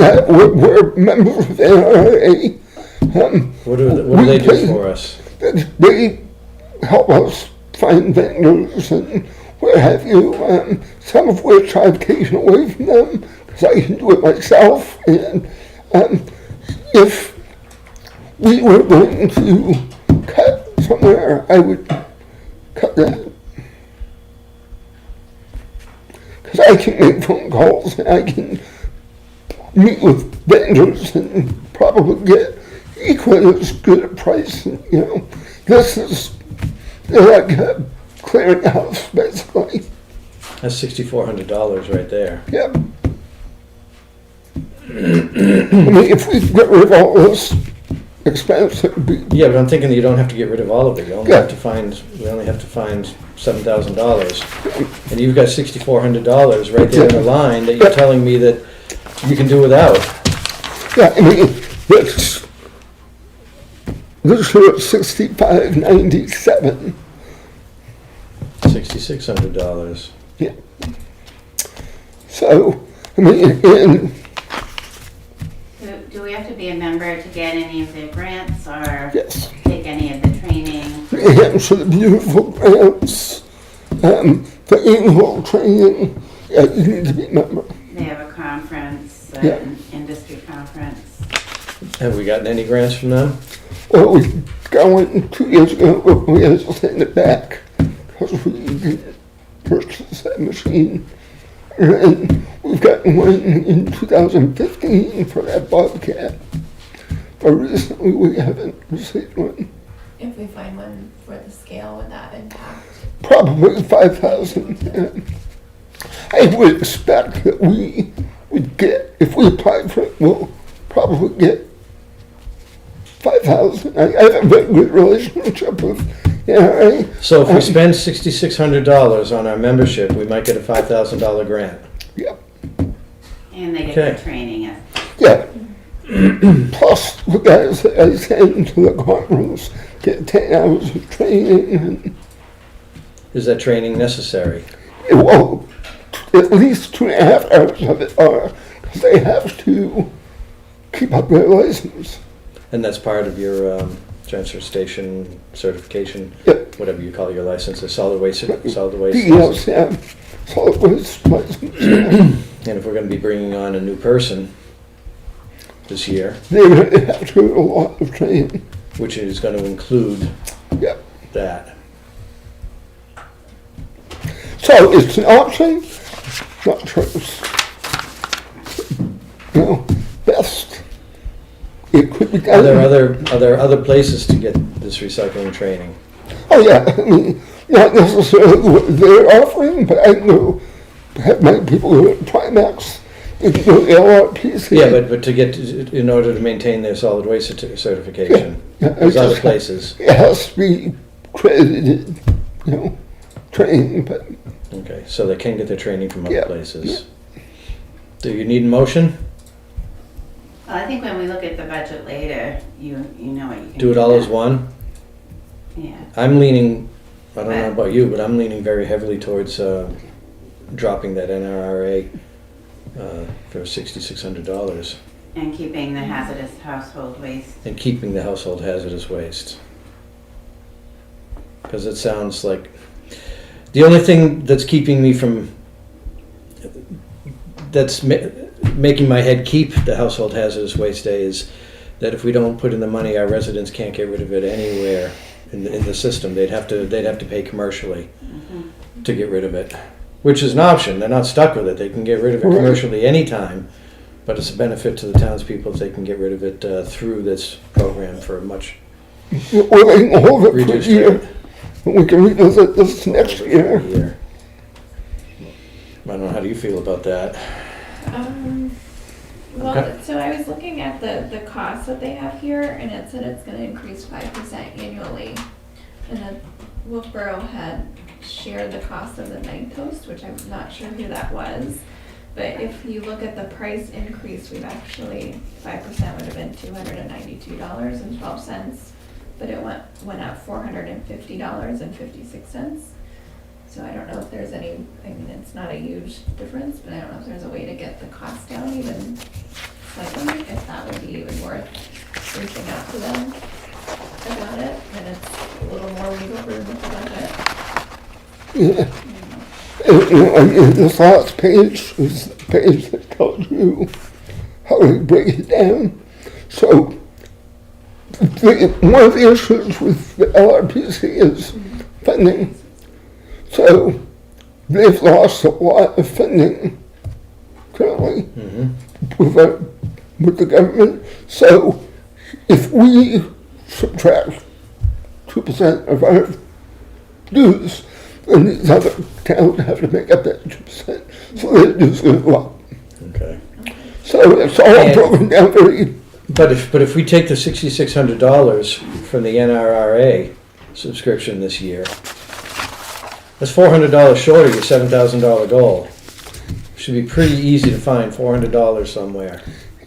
we're members of the NRA. What do they do for us? They help us find vendors and what have you, some of which I've taken away from them because I can do it myself. And if we were going to cut somewhere, I would cut that. Because I can make phone calls and I can meet with vendors and probably get equally as good a price. And, this is like a clearinghouse, basically. That's $6,400 right there. Yep. I mean, if we get rid of all this expense, it would be, Yeah, but I'm thinking that you don't have to get rid of all of it. You only Yeah. have to find. We only have to find $7,000, and you've got $6,400 right there in the line that you're Yeah. telling me that you can do without. yeah, I mean, this year it's 65.97. $6,600. So, I mean, and Do we have to be a member to get any of the grants or yes, take any of the training? and so the beautiful grants, the annual training, yeah, you need to be a member. They have a conference, Yeah. an industry conference. Have we gotten any grants from them? Well, we got one 2 years ago, but we had to send it back because we didn't purchase that machine. And we've gotten one in 2015 for that Bobcat. But recently we haven't received one. If we find one for the scale, would that impact? Probably 5,000. Yeah. I would expect that we would get, if we apply for it, we'll probably get 5,000. I have a very good relationship with NRA. So if we spend $6,600 on our membership, we might get a $5,000 grant. Yep. And they get Okay. the training. Yeah. Plus, the guys that I send to the conference get 10 hours of training. And, Is that training necessary? well, at least 2.5 hours of it are, because they have to keep up their license. And that's part of your transfer station certification, Yep. whatever you call your license, a solid waste. DES, yeah. solid waste license. And if we're gonna be bringing on a new person this year, They're gonna have to do a lot of training. which is gonna include Yep. that. So it's an option, not choice. You know, best. It could be Are done. there other places to get this recycling training? Oh yeah, I mean, not necessarily what they're offering, but I know, have many people who are at Primax, you can go to LRPC. Yeah, but to get, in order to maintain their solid waste certification, Yeah, there's it's other just- places. It has to be credited, you know, training, but Okay, so they can get their training from other Yeah, places. Do you need a motion? Well, I think when we look at the budget later, you know what you can Do it all as now. one? Yeah, I'm leaning, I don't know about you, but I'm leaning very heavily towards dropping that NRRA for $6,600 and keeping the hazardous household waste. and keeping the household hazardous waste. Because it sounds like, the only thing that's keeping me from, making my head keep the household hazardous waste day is that if we don't put in the money, our residents can't get rid of it anywhere in the system. They'd have to pay commercially to get rid of it, which is an option. They're not stuck with it. They can get rid of it Right. commercially anytime, but it's a benefit to the townspeople if they can get rid of it through this program for a much or they can hold it for a reduced year. rate. We can revisit this next over year. a year. I don't know, how do you feel about that? Well, Okay. so I was looking at the cost that they have here, and it said it's gonna increase 5% annually. And then Wolfboro had shared the cost of the night post, which I'm not sure who that was. But if you look at the price increase, we've actually, 5% would have been $292.12. But it went up $450.56. So I don't know if there's any, I mean, it's not a huge difference, but I don't know if there's a way to get the cost down even slightly, if that would be even worth reaching out to them about it, and it's a little more wiggle room with the budget. Yeah. I mean, this last page is the page that tells you how to break it down. So, one of the issues with the LRPC is funding. So, they've lost a lot of funding currently with the government. So, if we subtract 2% of our dues, then these other towns have to make up that 2%. So their dues go up. Okay. So it's all And- broken down very, But if we take the $6,600 from the NRRA subscription this year, that's $400 short of your $7,000 goal. Should be pretty easy to find $400 somewhere.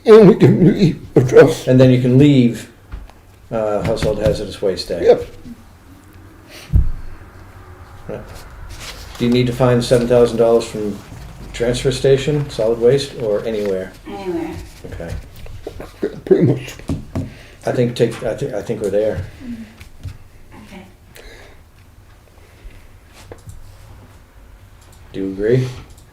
and we can readdress. And then you can leave household hazardous waste day. Yep. Do you need to find $7,000 from transfer station, solid waste, or anywhere? Anywhere. Okay. Pretty much. I think we're there. Okay. Do you agree?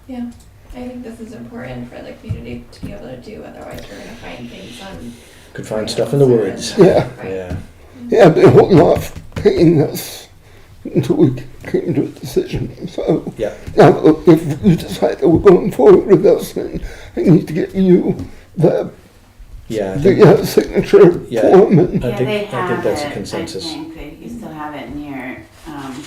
Yeah, I think this is important for the community to be able to do, otherwise we're gonna find things on. Could find stuff in the woods. Yeah. Right. Yeah. Yeah, they're holding off paying us until we came to a decision. So Yeah. now, if you decide that we're going forward with this, then I need to get you the Yeah. I think, signature Yeah. form. And, I Yeah, think- they I think have that's a it. consensus. I think that you still have it in your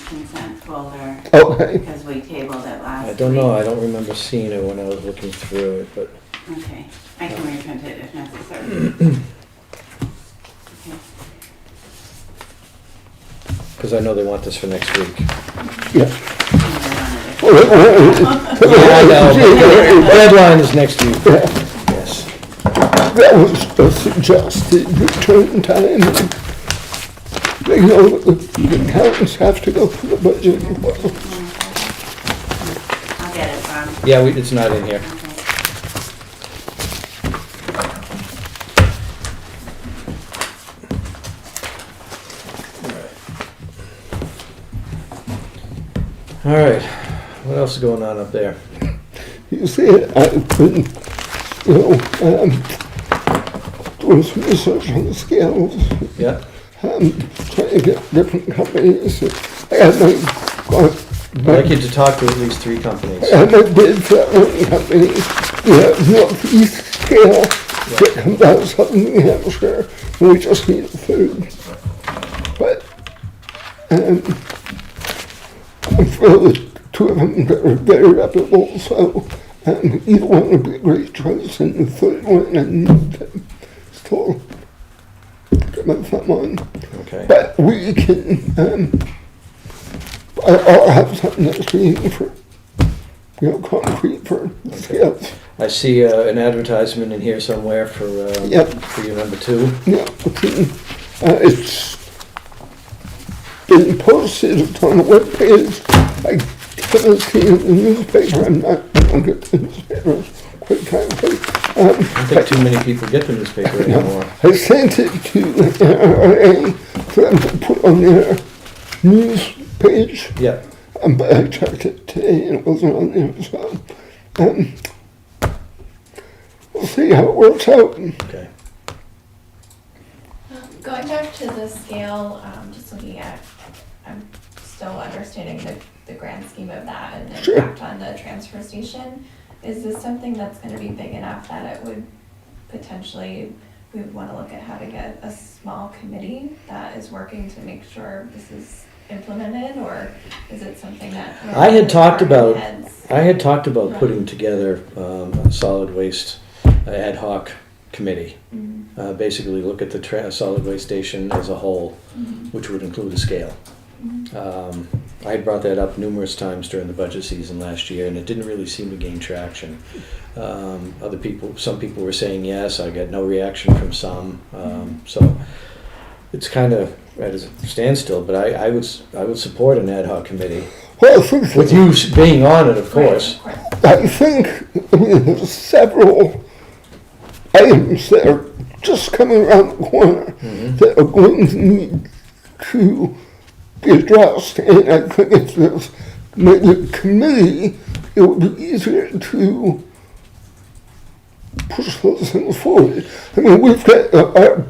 consent folder okay. because we tabled it last I week. don't know. I don't remember seeing it when I was looking through it, but Okay, I can reprint it if necessary. Okay. because I know they want this for next week. Yeah. And then on it. Yeah, I know. but the deadline is next week. Yes. That was a suggested return time. You know, the accountants have to go through the budget. I'll get it from. Yeah, it's not in here. Okay. All right. What else is going on up there? You see, I've been, doing some research on the scales, Yeah, trying to get different companies. I had I'd like you to talk to at least 3 companies. I had my bid for that one company, Northeast Scale, that comes out of southern New Hampshire, and we just need a third. But, I feel that 2 of them are very reputable, so either one would be a great choice, and the third one I need to still get my thumb on. Okay. But we can, I'll have something next meeting for, concrete for scales. I see an advertisement in here somewhere for Yep. for your number 2. Yeah, it's been posted, it's on the webpage. I haven't seen it in the newspaper, I don't get the newspapers quite frankly. I don't think too many people get the newspaper anymore. I sent it to the NRA for them to put on their news page, Yeah, but I checked it today and it wasn't on there, so we'll see how it works out. okay. Going back to the scale, just looking at, I'm still understanding the grand scheme of that and the Sure. impact on the transfer station. Is this something that's gonna be big enough that it would potentially, we would wanna look at how to get a small committee that is working to make sure this is implemented, or is it something that? I had talked about- department heads- I had talked about putting together a solid waste ad hoc committee. Basically look at the solid waste station as a whole, which would include a scale. I had brought that up numerous times during the budget season last year, and it didn't really seem to gain traction. Some people were saying yes, I got no reaction from some. So it's kind of at a standstill, but I would support an ad hoc committee. Well, I think With you being on it, of course. Right, of course. I think there's several items that are just coming around the corner that are going to need to be addressed. And I think if there's maybe a committee, it would be easier to push those things forward. I mean, we've got our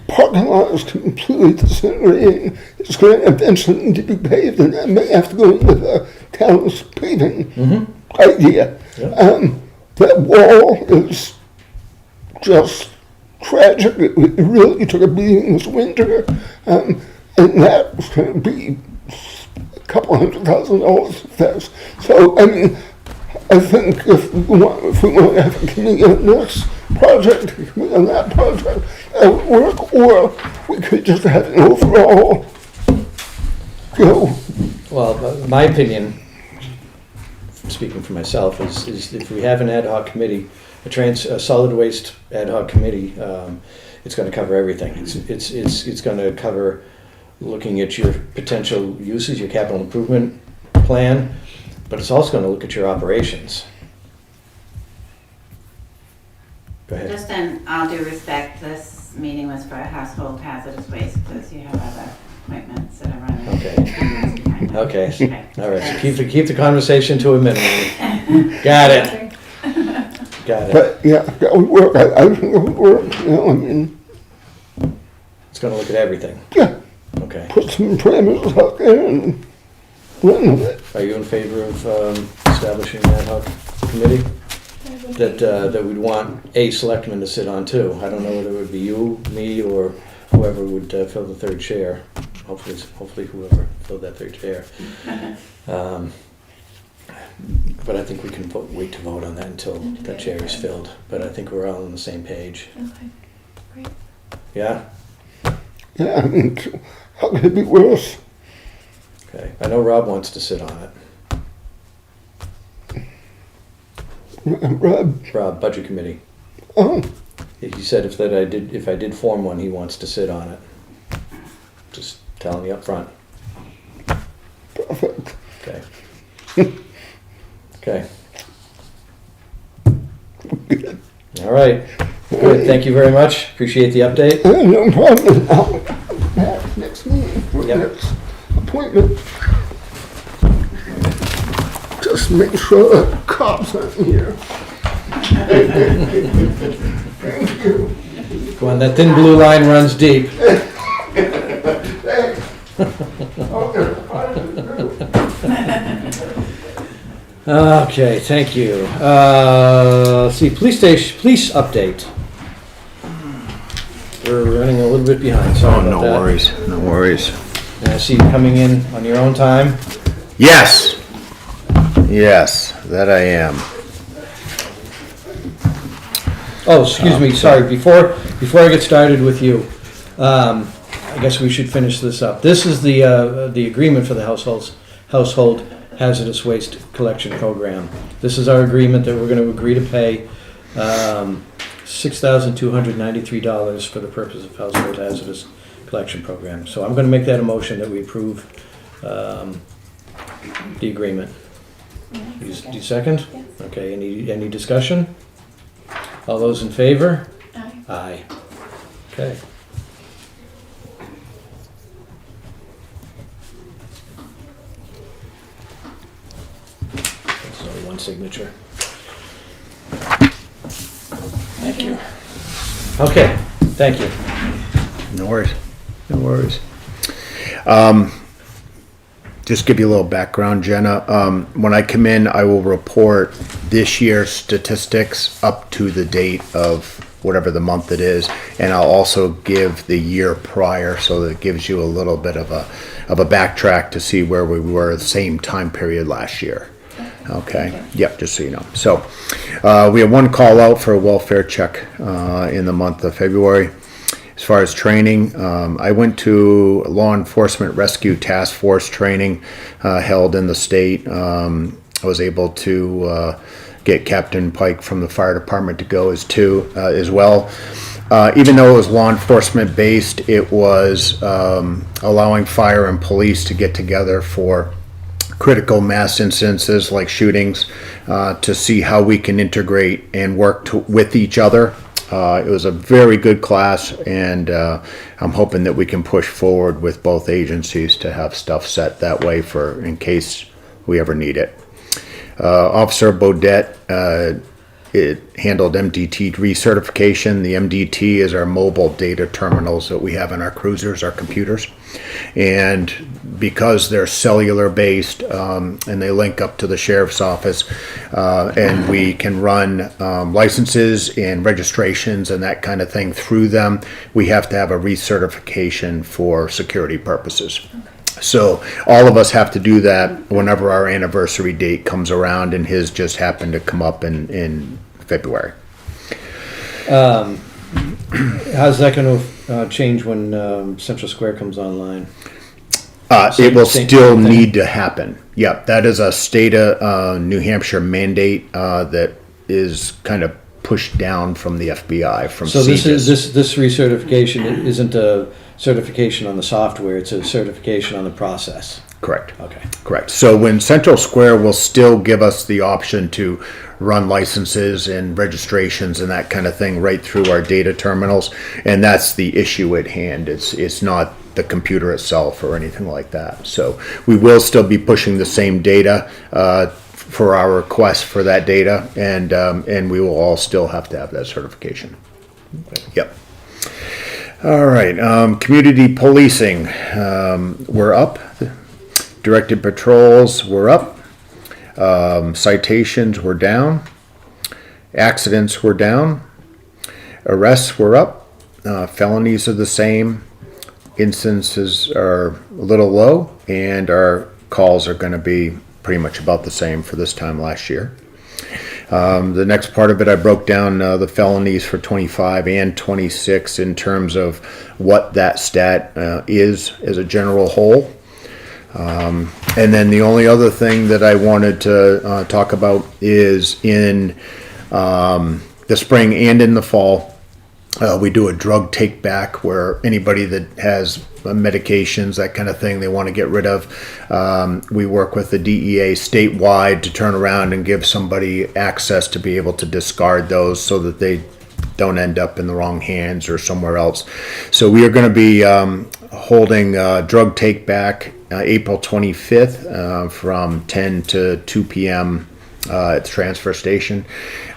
parking lot is completely disintegrating. It's going to eventually need to be paved, and that may have to go into the town's paving idea. Yeah. That wall is just tragic. It really took a beating this winter, and that's going to be a couple $100,000 to fix. So, I mean, I think if we want to have a committee on this project, a committee on that project, that would work, or we could just have an overall, Well, my opinion, speaking for myself, is if we have an ad hoc committee, a solid waste ad hoc committee, it's going to cover everything. It's going to cover looking at your potential uses, your capital improvement plan, but it's also going to look at your operations. Go ahead. Just in all due respect, this meeting was for household hazardous waste because you have other appointments that are running. Okay. Okay. Okay. All right. So keep the conversation to a minimum. Got it. Got it. but yeah, that would work. I think it would work, I mean, It's going to look at everything. yeah, Okay. put some parameters out there and run with it. Are you in favor of establishing an ad hoc committee that we'd want a selectman to sit on too? I don't know whether it would be you, me, or whoever would fill the third chair. Hopefully whoever filled that third chair. But I think we can wait to vote on that until that chair is filled. But I think we're all on the same page. Okay, great. Yeah? Yeah, I mean, how could it be worse? Okay. I know Rob wants to sit on it. Rob, Budget Committee. Oh, He said if I did form one, he wants to sit on it. Just telling you up front. perfect. Okay. Okay. All right. Good. Thank you very much. Appreciate the update. No problem. I'll next meeting, for Yep. next appointment. just make sure that the cops aren't here. Thank you. Come on, that thin blue line runs deep. Okay, thank you. Let's see, police update. We're running a little bit behind, sorry about that. No worries. And I see you coming in on your own time. Yes, that I am. Oh, excuse me, sorry, before I get started with you, I guess we should finish this up. This is the agreement for the household hazardous waste collection program. This is our agreement that we're gonna agree to pay, $6,293 for the purpose of household hazardous collection program. So I'm gonna make that a motion that we approve, the agreement. Do you second? Yes. Okay, any discussion? All those in favor? Aye. Aye. Okay. That's only one signature. Thank you. Okay, thank you. No worries. Just give you a little background, Jenna. When I come in, I will report this year's statistics up to the date of whatever the month it is, and I'll also give the year prior, so that it gives you a little bit of a backtrack to see where we were the same time period last year. Okay. Yep, just so you know. So we have one call out for a welfare check in the month of February. As far as training, I went to Law Enforcement Rescue Task Force training held in the state. I was able to get Captain Pike from the fire department to go as well. Even though it was law enforcement based, it was allowing fire and police to get together for critical mass incidences like shootings, to see how we can integrate and work with each other. It was a very good class, and I'm hoping that we can push forward with both agencies to have stuff set that way for in case we ever need it. Officer Bodette, it handled MDT recertification. The MDT is our mobile data terminals that we have in our cruisers, our computers. And because they're cellular based, and they link up to the sheriff's office, and we can run licenses and registrations and that kind of thing through them, we have to have a recertification for security purposes. So all of us have to do that whenever our anniversary date comes around, and his just happened to come up in February. How's that gonna change when Central Square comes online? It will still need to happen. Yep, that is a state of New Hampshire mandate that is kind of pushed down from the FBI, from So this CJIS. is this recertification isn't a certification on the software, it's a certification on the process. Correct. Okay. Correct. So when Central Square will still give us the option to run licenses and registrations and that kind of thing right through our data terminals, and that's the issue at hand. It's not the computer itself or anything like that. So we will still be pushing the same data for our request for that data, and we will all still have to have that certification. Okay. Yep. All right. Community policing, we're up. Directed patrols were up. Citations were down. Accidents were down. Arrests were up. Felonies are the same. Instances are a little low, and our calls are going to be pretty much about the same for this time last year. The next part of it, I broke down the felonies for 25 and 26 in terms of what that stat is as a general whole. And then the only other thing that I wanted to talk about is in the spring and in the fall, we do a drug take back where anybody that has medications, that kind of thing, they want to get rid of. We work with the DEA statewide to turn around and give somebody access to be able to discard those so that they don't end up in the wrong hands or somewhere else. So we are going to be holding drug take back April 25th, from 10 to 2 p.m. At the transfer station.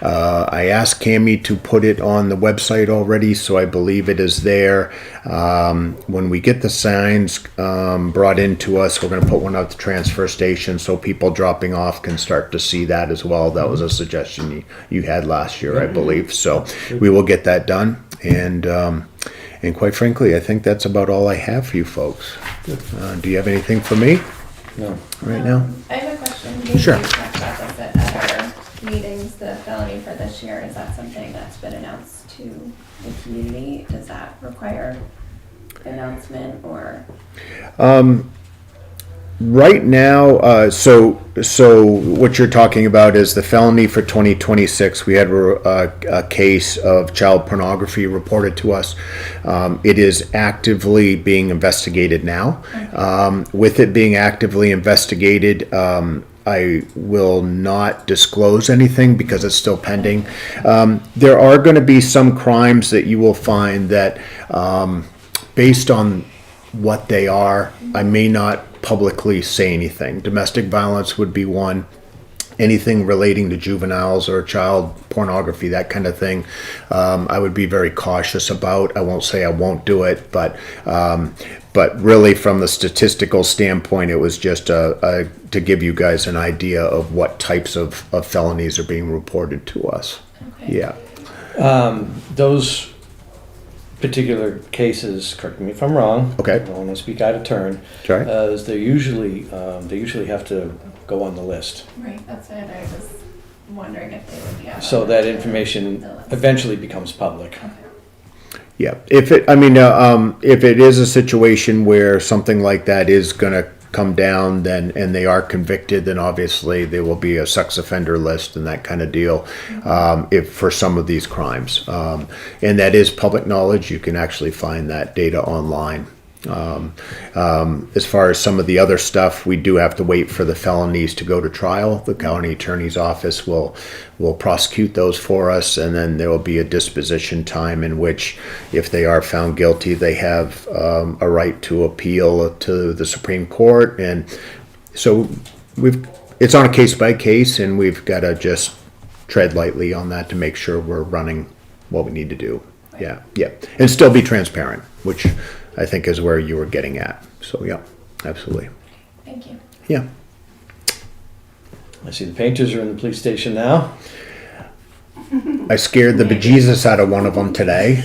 I asked Cammie to put it on the website already, so I believe it is there. When we get the signs brought into us, we're going to put one at the transfer station so people dropping off can start to see that as well. That was a suggestion you had last year, I believe. So we will get that done. And quite frankly, I think that's about all I have for you folks. Do you have anything for me? No. Right now? I have a question. Maybe Sure. we've talked about this at other meetings, the felony for this year. Is that something that's been announced to the community? Does that require announcement or? Right now, so what you're talking about is the felony for 2026. We had a case of child pornography reported to us. It is actively being investigated now. With it being actively investigated, I will not disclose anything because it's still pending. There are going to be some crimes that you will find that, based on what they are, I may not publicly say anything. Domestic violence would be one. Anything relating to juveniles or child pornography, that kind of thing, I would be very cautious about. I won't say I won't do it, but really from the statistical standpoint, it was just to give you guys an idea of what types of felonies are being reported to us. Okay. Yeah. Those particular cases, correct me if I'm wrong. Okay. I don't want to speak out of turn. Sorry. Is they usually have to go on the list. Right, that's it. I was wondering if they would be out. So that information The list. eventually becomes public. Okay. Yeah, if it is a situation where something like that is gonna come down, then, and they are convicted, then obviously there will be a sex offender list and that kind of deal, if, for some of these crimes. And that is public knowledge, you can actually find that data online. As far as some of the other stuff, we do have to wait for the felonies to go to trial. The county attorney's office will prosecute those for us, and then there will be a disposition time in which, if they are found guilty, they have a right to appeal to the Supreme Court. And so it's on a case by case, and we've got to just tread lightly on that to make sure we're running what we need to do. Yeah, and still be transparent, which I think is where you were getting at. So yeah, absolutely. Thank you. Yeah. I see the painters are in the police station now. I scared the bejesus out of one of them today.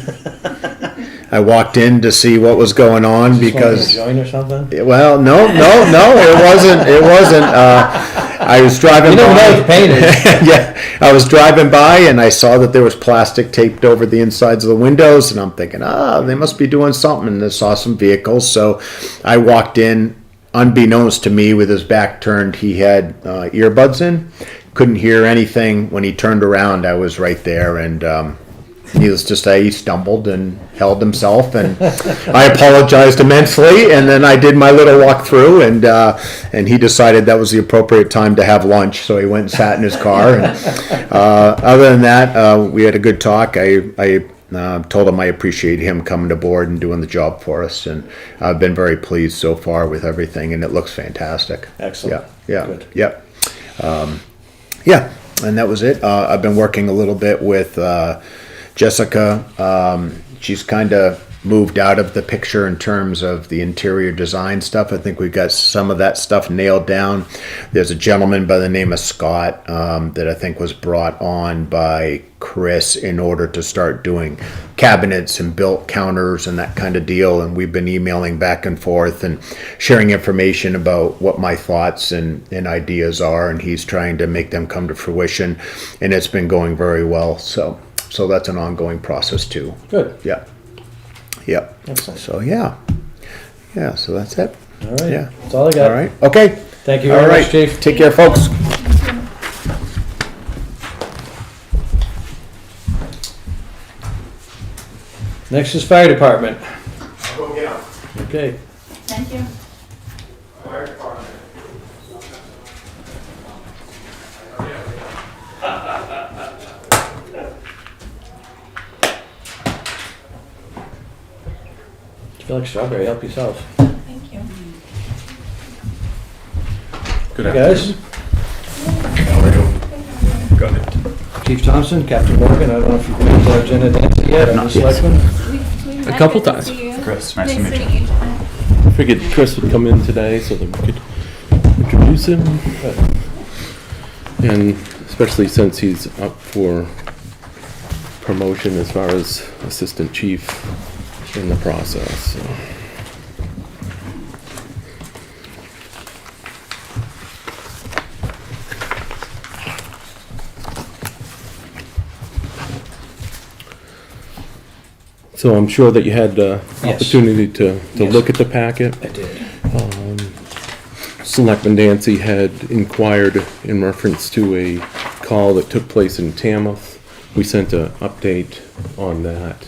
I walked in to see what was going on because, join or something. well, no, it wasn't. I was driving You never know with by. painters. Yeah, I was driving by and I saw that there was plastic taped over the insides of the windows, and I'm thinking, they must be doing something. And I saw some vehicles, so I walked in. Unbeknownst to me, with his back turned, he had earbuds in. Couldn't hear anything. When he turned around, I was right there, and needless to say, he stumbled and held himself, and I apologized immensely, and then I did my little walk through, and he decided that was the appropriate time to have lunch, so he went and sat in his car. And other than that, we had a good talk. I told him I appreciate him coming aboard and doing the job for us, and I've been very pleased so far with everything, and it looks fantastic. Excellent. Yeah. Good. Yep. Yeah, and that was it. I've been working a little bit with Jessica. She's kind of moved out of the picture in terms of the interior design stuff. I think we've got some of that stuff nailed down. There's a gentleman by the name of Scott that I think was brought on by Chris in order to start doing cabinets and built counters and that kind of deal. And we've been emailing back and forth and sharing information about what my thoughts and ideas are. And he's trying to make them come to fruition. And it's been going very well. So that's an ongoing process too. Good. Yeah. Yep. Excellent. So yeah, so that's it. All right. Yeah. That's all I got. All right. Okay. Thank you All very right. much, Chief. Take care, folks. Next is Fire Department. Okay. Thank you. If you like strawberry, help yourself. Thank you. Guys, Chief Thompson, Captain Morgan, I don't know if you've met Jenna Dancy yet, on the selectmen. A couple times. Chris, nice to meet you. Figured Chris would come in today so that we could introduce him. And especially since he's up for promotion as far as assistant chief in the process. So. So I'm sure that you had Yes. opportunity to Yes. look at the packet. I did. Selectman Dancy had inquired in reference to a call that took place in Tamworth. We sent an update on that.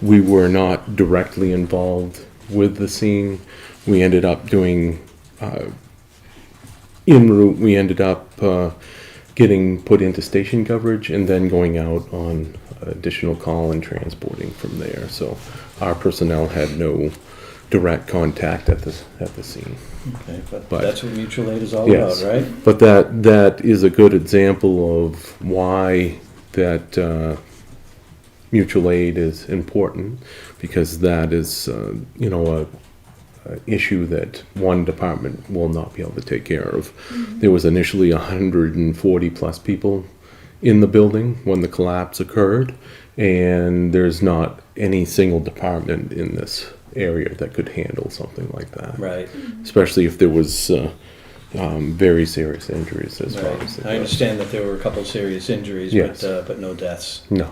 We were not directly involved with the scene. We ended up doing, en route, we ended up getting put into station coverage and then going out on additional call and transporting from there. So our personnel had no direct contact at the scene. Okay, but But- that's what mutual aid is all Yes. about, right? But that is a good example of why that mutual aid is important, because that is, a issue that one department will not be able to take care of. There was initially 140 plus people in the building when the collapse occurred, and there's not any single department in this area that could handle something like that. Right, Especially if there was very serious injuries as far right. as I understand that there were a couple of serious injuries, Yes. but no deaths. No,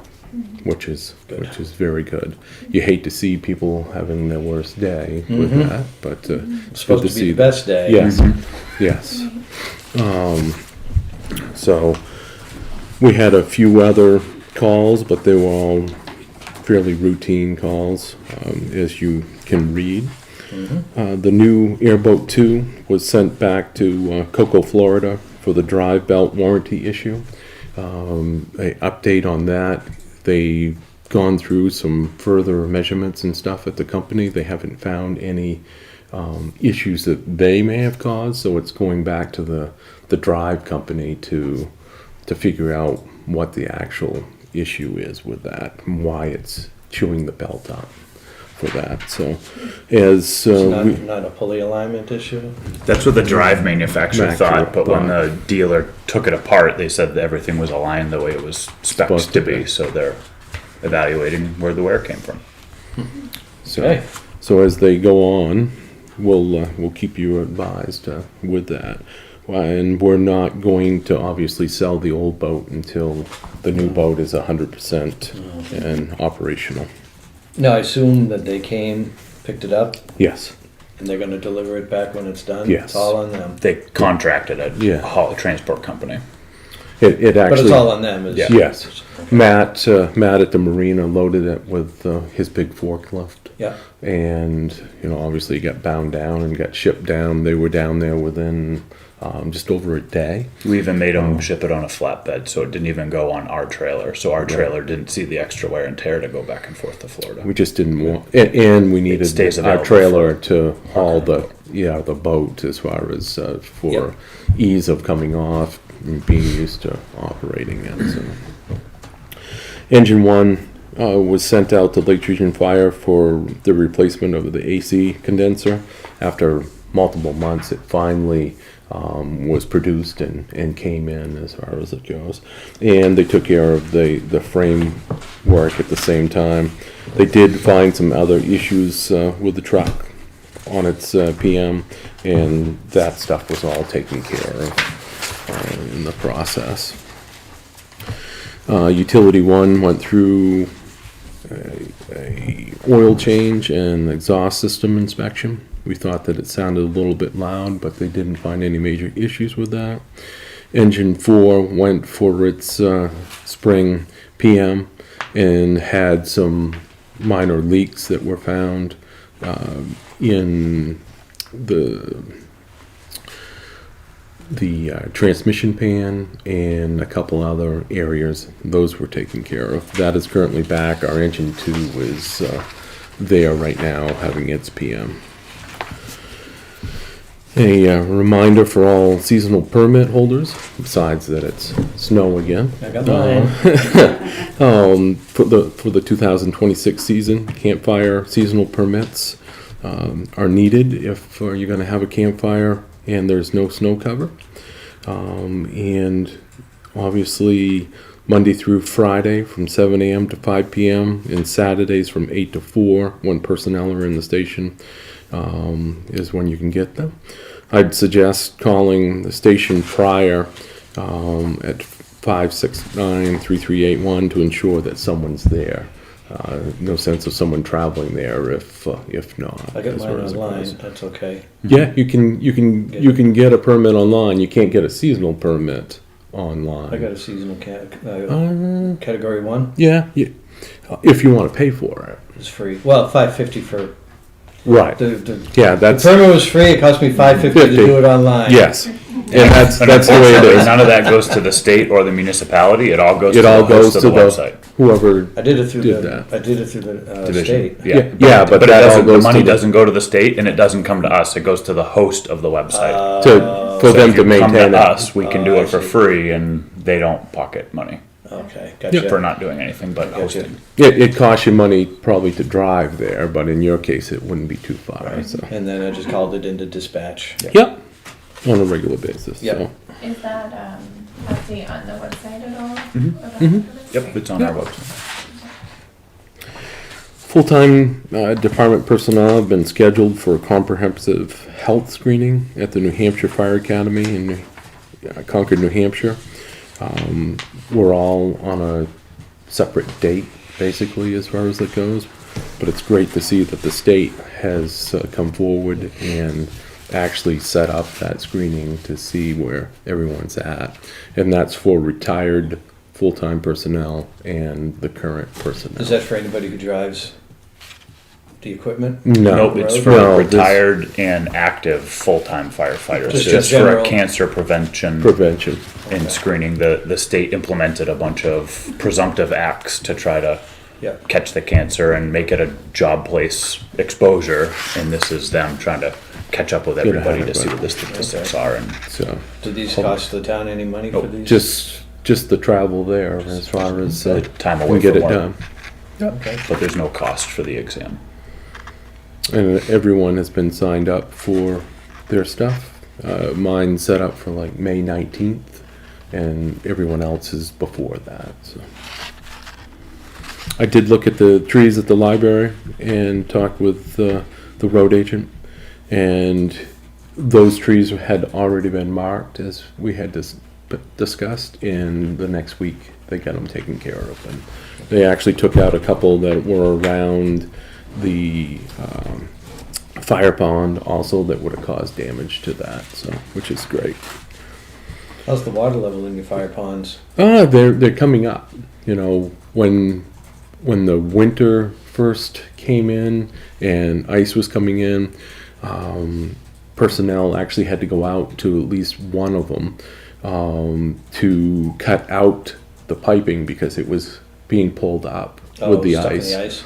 which is Good. very good. You hate to see people having their worst day with Mhm. that, but It's good supposed to to be see the best day. Yes, yes. So we had a few other calls, but they were all fairly routine calls, as you can read. The new Airboat 2 was sent back to Cocoa, Florida for the drive belt warranty issue. An update on that, they've gone through some further measurements and stuff at the company. They haven't found any issues that they may have caused, so it's going back to the drive company to figure out what the actual issue is with that, and why it's chewing the belt up for that. So as It's not a pulley alignment issue? That's what the drive manufacturer thought, but when thought. the dealer took it apart, they said that everything was aligned the way it was spec'd Supposed to to be. be, so they're evaluating where the wear came from. Okay. So as they go on, we'll keep you advised with that. And we're not going to obviously sell the old boat until the new boat is 100% and operational. No, I assume that they came, picked it up, Yes, and they're gonna deliver it back when it's done? Yes. It's all on them. They contracted a Yeah. haul transport company. it actually. But it's all on them, is? Yeah. Yes. Matt at the marina loaded it with his big forklift. Yeah, And, obviously it got bound down and got shipped down. They were down there within just over a day. We even made them ship it on a flatbed, so it didn't even go on our trailer. So our trailer didn't see the extra wear and tear to go back and forth to Florida. We just didn't want, and we needed stays our available trailer to haul the boat as far as for Yep. ease of coming off and being used to operating it. So. Engine 1 was sent out to Lake Region Fire for the replacement of the AC condenser. After multiple months, it finally was produced and came in as far as it goes. And they took care of the frame work at the same time. They did find some other issues with the truck on its PM, and that stuff was all taken care of in the process. Utility 1 went through a oil change and exhaust system inspection. We thought that it sounded a little bit loud, but they didn't find any major issues with that. Engine 4 went for its spring PM and had some minor leaks that were found in the transmission pan and a couple other areas. Those were taken care of. That is currently back. Our engine 2 is there right now having its PM. A reminder for all seasonal permit holders, besides that it's snow again. I got mine. For the 2026 season, campfire seasonal permits are needed if you're going to have a campfire and there's no snow cover. And obviously Monday through Friday from 7 a.m. to 5 p.m. and Saturdays from 8 to 4 when personnel are in the station is when you can get them. I'd suggest calling the station prior at 569-3381 to ensure that someone's there. No sense of someone traveling there if not. I got as mine far as it online, goes. that's okay. Yeah, you can get a permit online. You can't get a seasonal permit online. I got a seasonal category 1. Yeah, if you want to pay for it. It's free. Well, $5.50 for Right. the Yeah, the that's permit was free. It cost me $5.50 to do it online. yes, and that's the way it Unfortunately, is. none of that goes to the state or the municipality. It all goes It to all the goes host of to the the website. whoever. I did it through Did the that. Division. state. Yeah, but But it that all doesn't, the goes money to the, doesn't go to the state and it doesn't come to us. It goes to the host of the website. for So them if to you maintain come to it. us, we can do I it for see. free and they don't pocket money Okay, gotcha. for not doing anything but Gotcha. hosting. It costs you money probably to drive there, but in your case, it wouldn't be too far. So. And then I just called it into dispatch. Yep, on a regular basis. Yep. So. Is that, update on the website at all? Yep, it's on our website. Full-time department personnel have been scheduled for a comprehensive health screening at the New Hampshire Fire Academy in Concord, New Hampshire. We're all on a separate date, basically, as far as it goes. But it's great to see that the state has come forward and actually set up that screening to see where everyone's at. And that's for retired full-time personnel and the current personnel. Is that for anybody who drives the equipment? No. Nope, it's for No, this- retired and active full-time firefighters. Just Just in for a general. cancer prevention Prevention. and screening. The state implemented a bunch of presumptive acts to try to Yeah. catch the cancer and make it a job place exposure. And this is them trying to catch up with everybody to see what the statistics are. And So Do these cost the town any money for these? just the travel there as far as the time we away get from it work. done. Okay. But there's no cost for the exam. And everyone has been signed up for their stuff. Mine's set up for like May 19th, and everyone else is before that. So. I did look at the trees at the library and talked with the road agent, and those trees had already been marked as we had discussed, and the next week they got them taken care of. And they actually took out a couple that were around the fire pond also that would have caused damage to that, so which is great. How's the water level in your fire ponds? They're coming up. You know, when the winter first came in and ice was coming in, personnel actually had to go out to at least one of them to cut out the piping because it was being pulled up with the stuck in ice. the ice?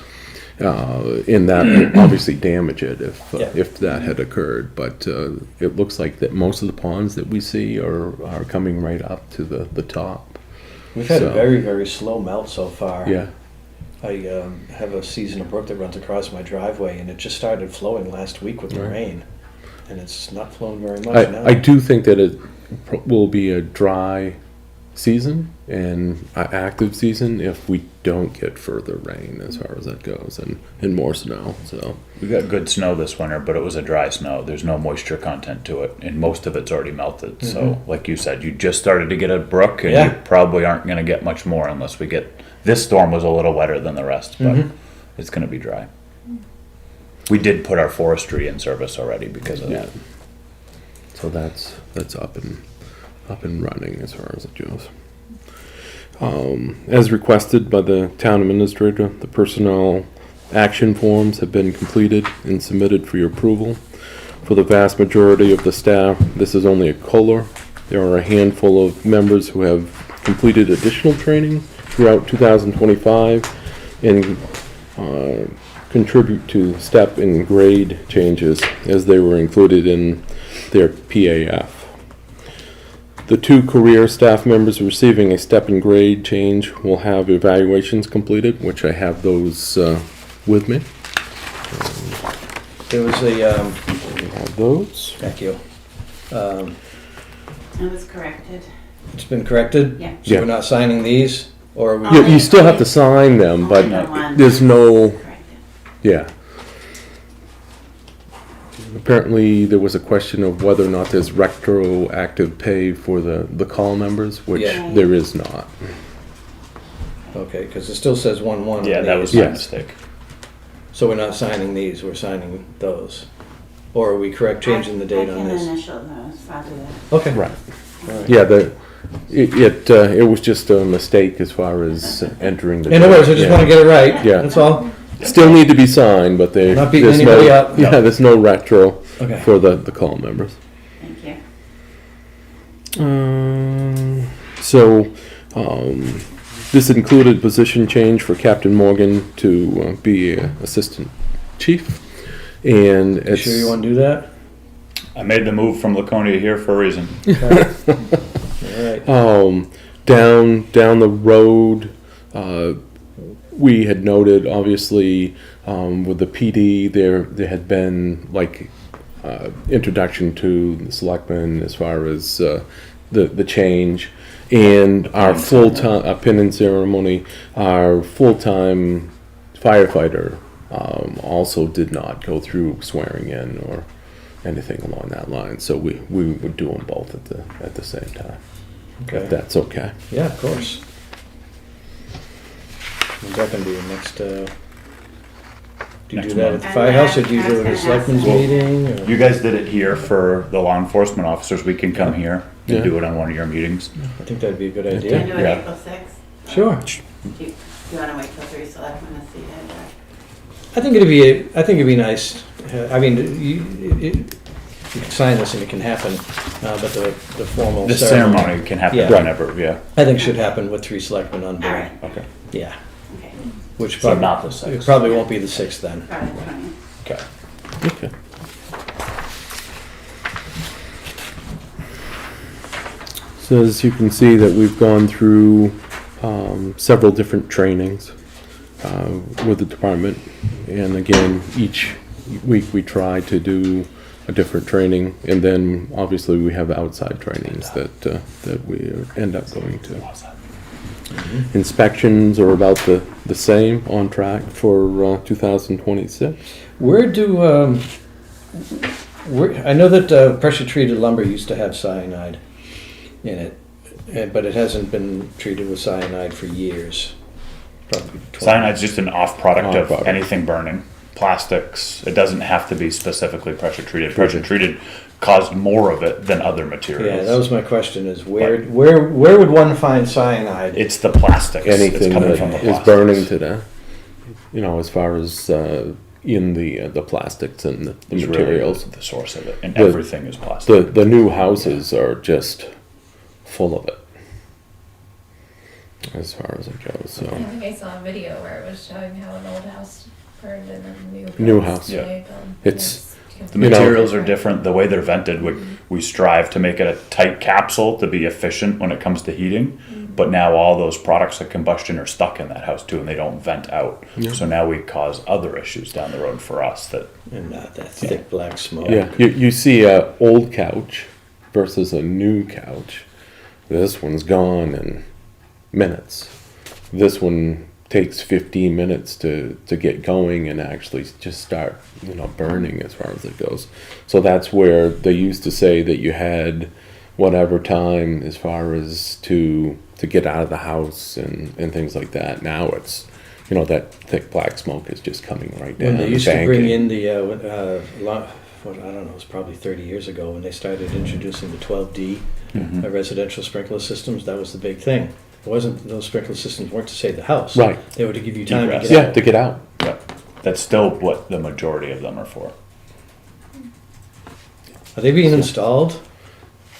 And that would obviously damage it Yeah. if that had occurred. But it looks like that most of the ponds that we see are coming right up to the top. We've had a So- very, very slow melt so far. Yeah. I have a seasonal brook that runs across my driveway, and it just started flowing last week with the Right. rain. And it's not flowing very much now. I do think that it will be a dry season and an active season if we don't get further rain as far as that goes and more snow. So we got good snow this winter, but it was a dry snow. There's no moisture content to it, and most of it's already melted. So, like you said, you just started to get a brook, and Yeah. you probably aren't going to get much more unless we get. This storm was a little wetter than the rest, but it's going to be dry. We did put our forestry in service already because of that. so that's up and running as far as it goes. As requested by the town administrator, the personnel action forms have been completed and submitted for your approval. For the vast majority of the staff, this is only a COLA. There are a handful of members who have completed additional training throughout 2025, and contribute to step and grade changes as they were included in their PAF. The 2 career staff members receiving a step and grade change will have evaluations completed, which I have those with me. There was We have those. thank you. It was corrected. It's been corrected? Yeah. So we're not signing these, or are we? You still have to sign them, but Only the one there's no, corrected. yeah. Apparently, there was a question of whether or not there's retroactive pay for the call members, which Yeah. there is not. Okay, because it still says 1/1. Yeah, on that these. was my Yes. mistake. So we're not signing these, we're signing those. Or are we correct, changing the date on I this? can initial those, I'll do that. Okay. Right. All right. Yeah, it was just a mistake as far as entering the. In other words, I just Yeah. want to get it right. Yeah. That's all. Still need to be signed, but Not beating there's no, anybody up. yeah, there's no retro Okay. for the call members. Thank you. So, this included position change for Captain Morgan to be assistant chief, and You it's. sure you want to do that? I made the move from Laconia here for a reason. All right. Down the road, we had noted, obviously, with the PD, there had been like introduction to the selectmen as far as the change, and our full-time pin and ceremony, our full-time firefighter also did not go through swearing in or anything along that line. So we would do them both at the same time, if Okay. that's okay. Yeah, of course. When's that going to be your next, do you Next do that at month. the firehouse, or do you I do was it at a gonna selectmen's ask you. meeting? or- You guys did it here for the law enforcement officers. We can come here and Yeah. do it on one of your meetings. I think that'd be a good Can you idea. do it Yeah. April 6th? Sure. Do you wanna wait till 3 selectmen to see that? I think it'd be nice. I mean, you can sign this and it can happen, but the formal The ceremony can happen Yeah. whenever, yeah. I think should happen with 3 selectmen on board. All right, Okay. Yeah, okay, which So probably, not the 6th. it probably won't be the 6th then. probably 20. Okay. Okay. So as you can see that we've gone through several different trainings with the department. And again, each week we try to do a different training. And then obviously we have outside trainings that we end up going to. Inspections are about the same, on track for 2026. Where do, I know that pressure treated lumber used to have cyanide in it, but it hasn't been treated with cyanide for years. Probably 20. Cyanide's just an off-product of Off-product. anything burning. Plastics, it doesn't have to be specifically pressure treated. Pressure treated caused more of it than other materials. Yeah, that was my question, is where would one find cyanide? It's the plastics. It's Anything coming that from the is plastics. burning today, as far as in the plastics and the Is really materials. the source of it, and The- everything is plastic. The new houses are just full of it, as far as it goes. I So think I saw a video where it was showing how an old house burned and a new New house. house. Yeah. like, It's- The You know- materials are different. The way they're vented, we strive to make it a tight capsule to be efficient when it comes to heating. But now all those products of combustion are stuck in that house too, and they don't vent out. So now we cause other issues down the road for us that And not that thick black smoke. yeah, you see a old couch versus a new couch. This one's gone in minutes. This one takes 15 minutes to get going and actually just start, burning as far as it goes. So that's where they used to say that you had whatever time as far as to get out of the house and things like that. Now it's, that thick black smoke is just coming right down. When they the used to bring banking. in the, I don't know, it was probably 30 years ago when they started introducing the 12D residential sprinkler systems, that was the big thing. It wasn't, those sprinkler systems weren't to save the house. Right. They were to give you time to Egress. get Yeah, out. to get out. that's still what the majority of them are for. Are they being installed?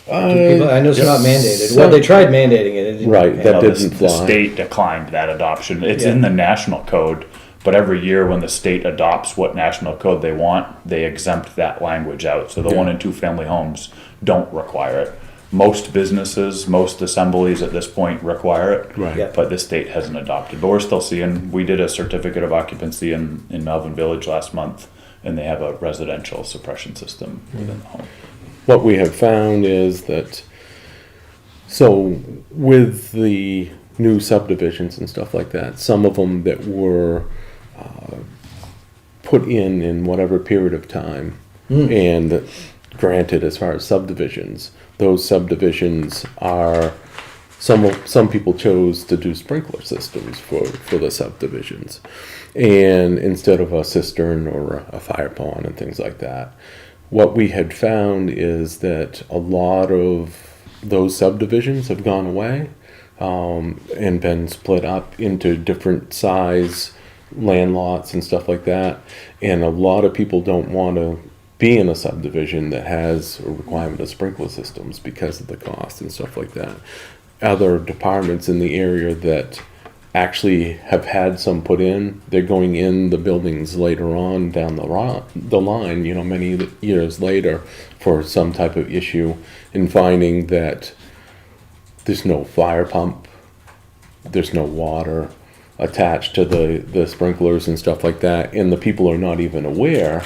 Do people- I know it's not mandated. so- Well, they tried mandating it. It didn't Right, pan that out. didn't The fly. state declined that adoption. It's Yeah. in the national code, But every year when the state adopts what national code they want, they exempt that language out. So the 1 and 2 family homes don't require it. Most businesses, most assemblies at this point require it. Right. Yeah. But the state hasn't adopted. But we're still seeing, we did a certificate of occupancy in Melvin Village last month, and they have a residential suppression system within the home. What we have found is that, so with the new subdivisions and stuff like that, some of them that were put in whatever period of time and granted as far as subdivisions, those subdivisions are, some people chose to do sprinkler systems for the subdivisions, and instead of a cistern or a fire pond and things like that. What we had found is that a lot of those subdivisions have gone away and been split up into different size land lots and stuff like that. And a lot of people don't want to be in a subdivision that has a requirement of sprinkler systems because of the cost and stuff like that. Other departments in the area that actually have had some put in, they're going in the buildings later on down the line, you know, many years later for some type of issue, and finding that there's no fire pump, there's no water attached to the sprinklers and stuff like that, and the people are not even aware.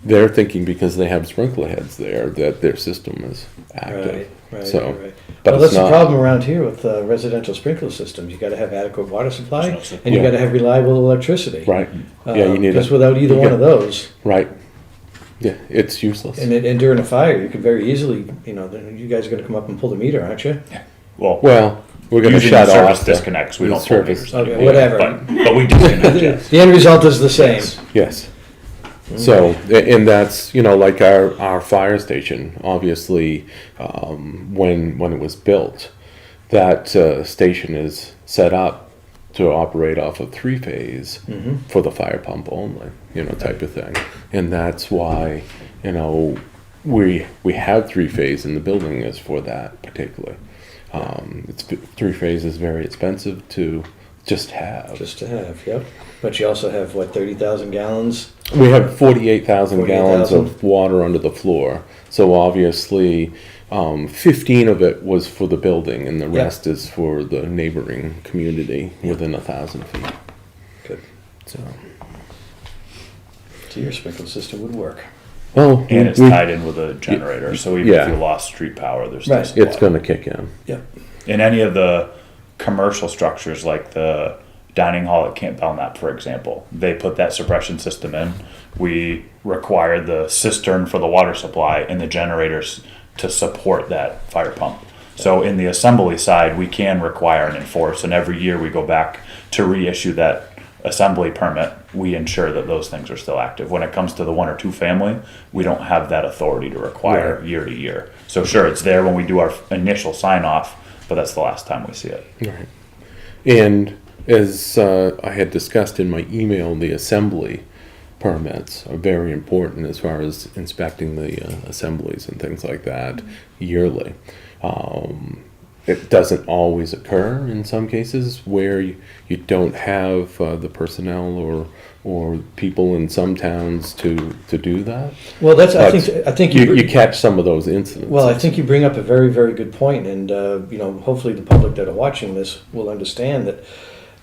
They're thinking because they have sprinkler heads there that their system is active. Right, So, right. but Well, it's that's the not. problem around here with residential sprinkler systems. You gotta have adequate water supply, There's no and you Yeah. gotta have reliable electricity. Right. Yeah, you need Because it. without either you one get- of those, Right. Yeah, it's useless. and during a fire, you could very easily, you know, you guys are gonna come up and pull the meter, aren't you? Well, Well, we're going to using shut the service off the disconnects, we the don't pull service. meters Okay, anymore. whatever. But we disconnect, yes. The end result is the same. Yes. Yes. So, and that's, you know, like our fire station, obviously, when it was built, that station is set up to operate off of 3-phase for the fire pump only, you know, type of thing. And that's why, you know, we have 3-phase in the building is for that particularly. It's 3-phase is very expensive to just have. Just to have, yep. But you also have, what, 30,000 gallons? We have 48,000 gallons 48,000. of water under the floor. So obviously, 15 of it was for the building, and the Yeah. rest is for the neighboring community within 1,000 feet. Good. So, So your sprinkler system would work. well, And it's we- tied in with a generator, so even Yeah. if you lost street power, there's still Right. supply. it's going to kick in. Yep. In any of the commercial structures, like the dining hall at Camp Belknap, for example, they put that suppression system in. We require the cistern for the water supply and the generators to support that fire pump. So in the assembly side, we can require and enforce, and every year we go back to reissue that assembly permit. We ensure that those things are still active. When it comes to the 1 or 2 family, we don't have that authority to require Right. year to year. So sure, it's there when we do our initial sign off, but that's the last time we see it. Right. And as I had discussed in my email, the assembly permits are very important as far as inspecting the assemblies and things like that yearly. It doesn't always occur in some cases where you don't have the personnel or people in some towns to do that. Well, that's, I But think you catch some of those incidents. Well, I think you bring up a very, very good point, and you know, hopefully the public that are watching this will understand that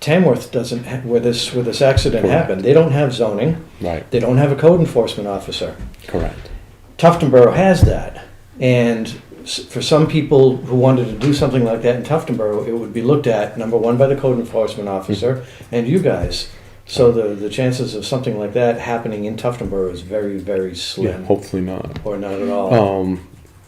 Tamworth doesn't, where this accident Correct. happened, they don't have zoning, Right, they don't have a code enforcement officer. correct. Tuftonboro has that, and for some people who wanted to do something like that in Tuftonboro, it would be looked at, number one, by the code enforcement officer and you guys. So the chances of something like that happening in Tuftonboro is very, very Yeah, slim, hopefully not. or not at all.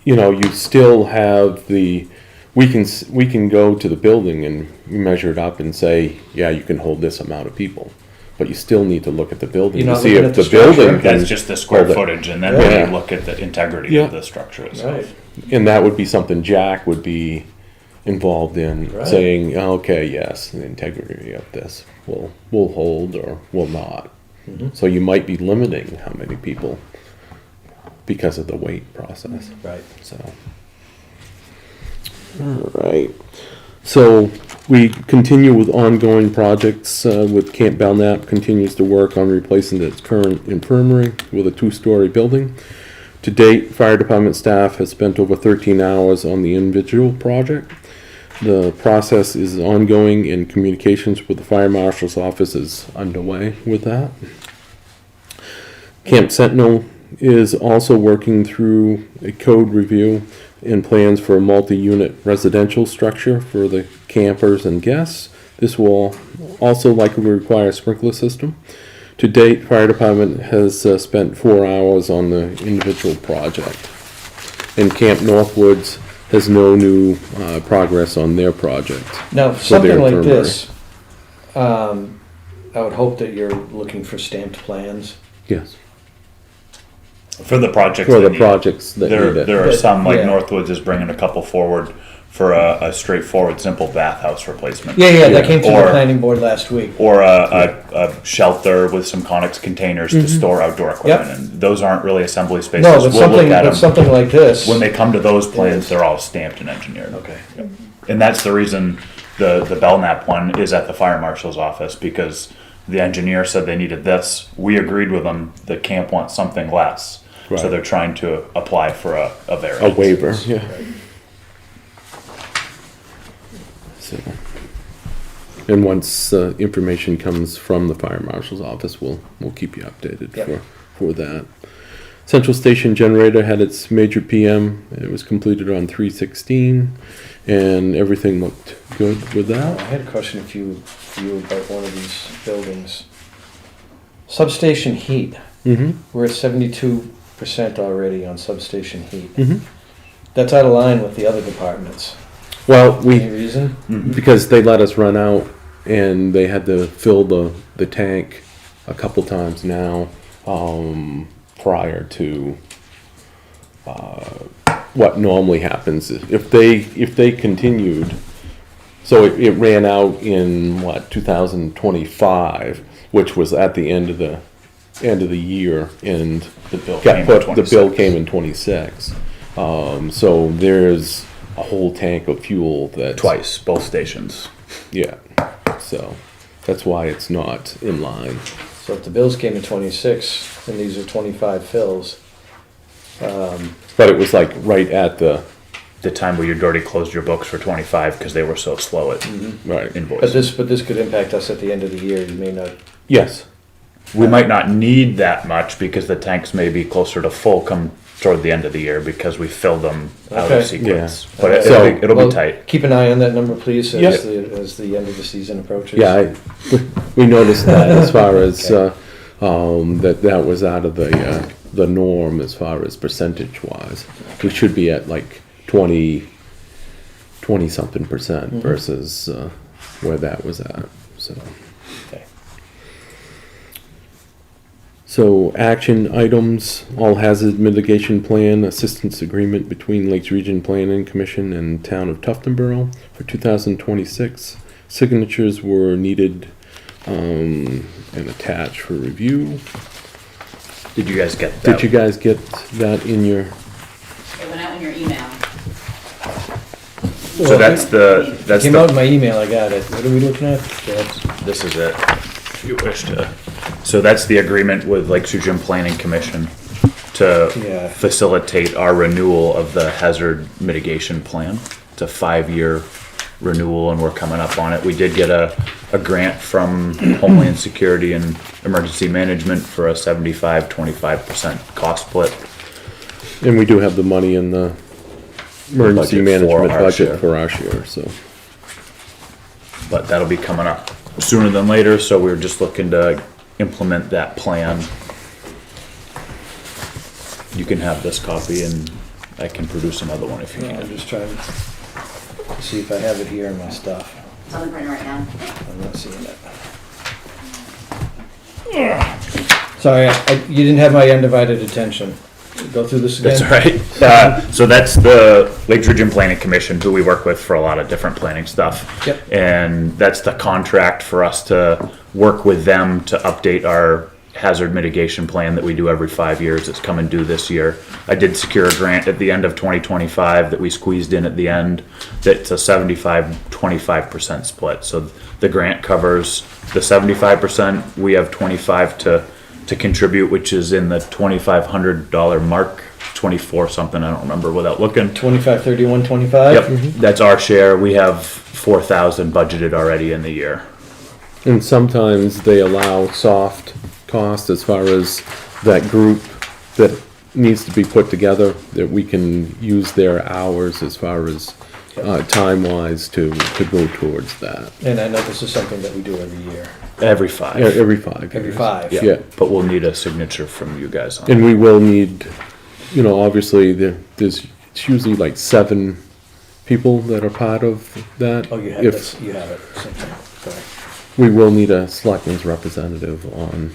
You know, you still have we can go to the building and measure it up and say, yeah, you can hold this amount of people, but you still need to look at the building You're to not see looking if at the the building structure. can. That's just the square hold it. footage, and then Yeah. we look at the integrity Yeah. of the structure itself. Right. And that would be something Jack would be involved in, Right. saying, okay, yes, the integrity of this will hold or will not. Mhm. So you might be limiting how many people because of the weight process. Right. So, all right. So we continue with ongoing projects, with Camp Belknap continues to work on replacing its current infirmary with a 2-story building. To date, fire department staff has spent over 13 hours on the individual project. The process is ongoing and communications with the fire marshal's office is underway with that. Camp Sentinel is also working through a code review and plans for a multi-unit residential structure for the campers and guests. This will also likely require a sprinkler system. To date, fire department has spent 4 hours on the individual project. And Camp Northwoods has no new progress on their project. Now, So something they're like infirmary. this, I would hope that you're looking for stamped plans. Yes, For the projects. for that the need it. projects that There, need it. there are But, some, like yeah. Northwoods is bringing a couple forward for a straightforward, simple bathhouse replacement. Yeah, that came to the Or- planning board last week. Or a shelter with some Conex containers to store outdoor equipment, and those aren't really assembly spaces. No, but We'll something, look at but 'em. something like this. When they come to those plans, Is- they're all stamped and engineered. Okay. And that's the reason the Belknap one is at the fire marshal's office, because the engineer said they needed this. We agreed with them, the camp wants something less. So Right. they're trying to apply for a A variance. waiver, yeah. So, and once information comes from the fire marshal's office, we'll keep you updated Yep. for that. Central Station generator had its major PM. It was completed on 3/16, and everything looked good with I that. had a question for you about one of these buildings. Substation heat, Mm-hmm. we're at 72% already on substation heat. Mm-hmm. That's out of line with the other departments. Well, Any reason? because they let us run out, and they had to fill the tank a couple times now, prior to what normally happens. If they continued, so it ran out in 2025, which was at the end of the year, and The bill got came in put, the bill 26. came in 26. So there's a whole tank of fuel that Twice, both stations. yeah, so that's why it's not in line. So if the bills came in 26, and these are 25 fills, But it was like right at the, The time where you'd already closed your books for 25 because they were so slow at right, invoice. but this could impact us at the end of the year. You may not. yes, We might not need that much because the tanks may be closer to full come toward the end of the year because we filled them out Okay. of sequence. Yeah. But So- it'll Well, be tight. Keep an eye on that number, please, Yep. as the end of the season approaches. yeah, we noticed that as far as, that was out of the norm as far as percentage wise. We should be at like 20 something percent versus, where that was at, so. Okay. So action items, all hazard mitigation plan, assistance agreement between Lakes Region Planning Commission and Town of Tuftonboro for 2026. Signatures were needed, and attached for review. Did you guys get that? Did you guys get that in your, It went out in your email. So that's Came out in my email, I got it. What are we looking at? this is it. If you wish to. So that's the agreement with Lakes Region Planning Commission to Yeah. facilitate our renewal of the hazard mitigation plan. It's a 5-year renewal and we're coming up on it. We did get a grant from Homeland Security and Emergency Management for a 75-25% cost split. and we do have the money in the emergency Budget for management our budget share. for our share, so. But that'll be coming up sooner than later, so we're just looking to implement that plan. You can have this copy and I can produce another one if you I'm need. just trying to see if I have it here in my stuff. It's on the printer right now. I'm not seeing it. Sorry, you didn't have my undivided attention. Go through this again? That's all right. So that's the Lakes Region Planning Commission, who we work with for a lot of different planning stuff. Yep. And that's the contract for us to work with them to update our hazard mitigation plan that we do every 5 years. It's coming due this year. I did secure a grant at the end of 2025 that we squeezed in at the end. That's a 75-25% split. So the grant covers the 75%. We have 25 to contribute, which is in the $2,500 mark, 24 something, I don't remember without looking. 25, 31, 25? Yep, that's our share. We have 4,000 budgeted already in the year. And sometimes they allow soft cost as far as that group that needs to be put together, that we can use their hours as far as time-wise to go towards that. And I know this is something that we do every year. Every 5. Yeah, every 5 years. Every 5. Yeah, Yeah. but we'll need a signature from you guys on it. And we will need, obviously, it's usually like 7 people that are part of that. Oh, you have If- this, you have it. Sorry. We will need a selectman's representative on.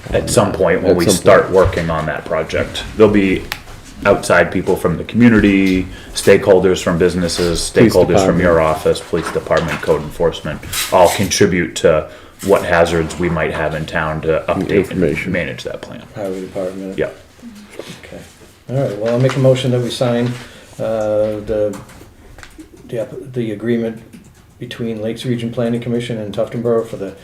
At some point when At we some start working on that project. There'll be outside people from the community, stakeholders from businesses, Police stakeholders from your department. office, police department, code enforcement, all contribute to what hazards we might have in town to update and Information. manage that plan. Highway Department. Yeah. Okay. All right, well, I'll make a motion that we sign the agreement between Lakes Region Planning Commission and Tufton Borough for the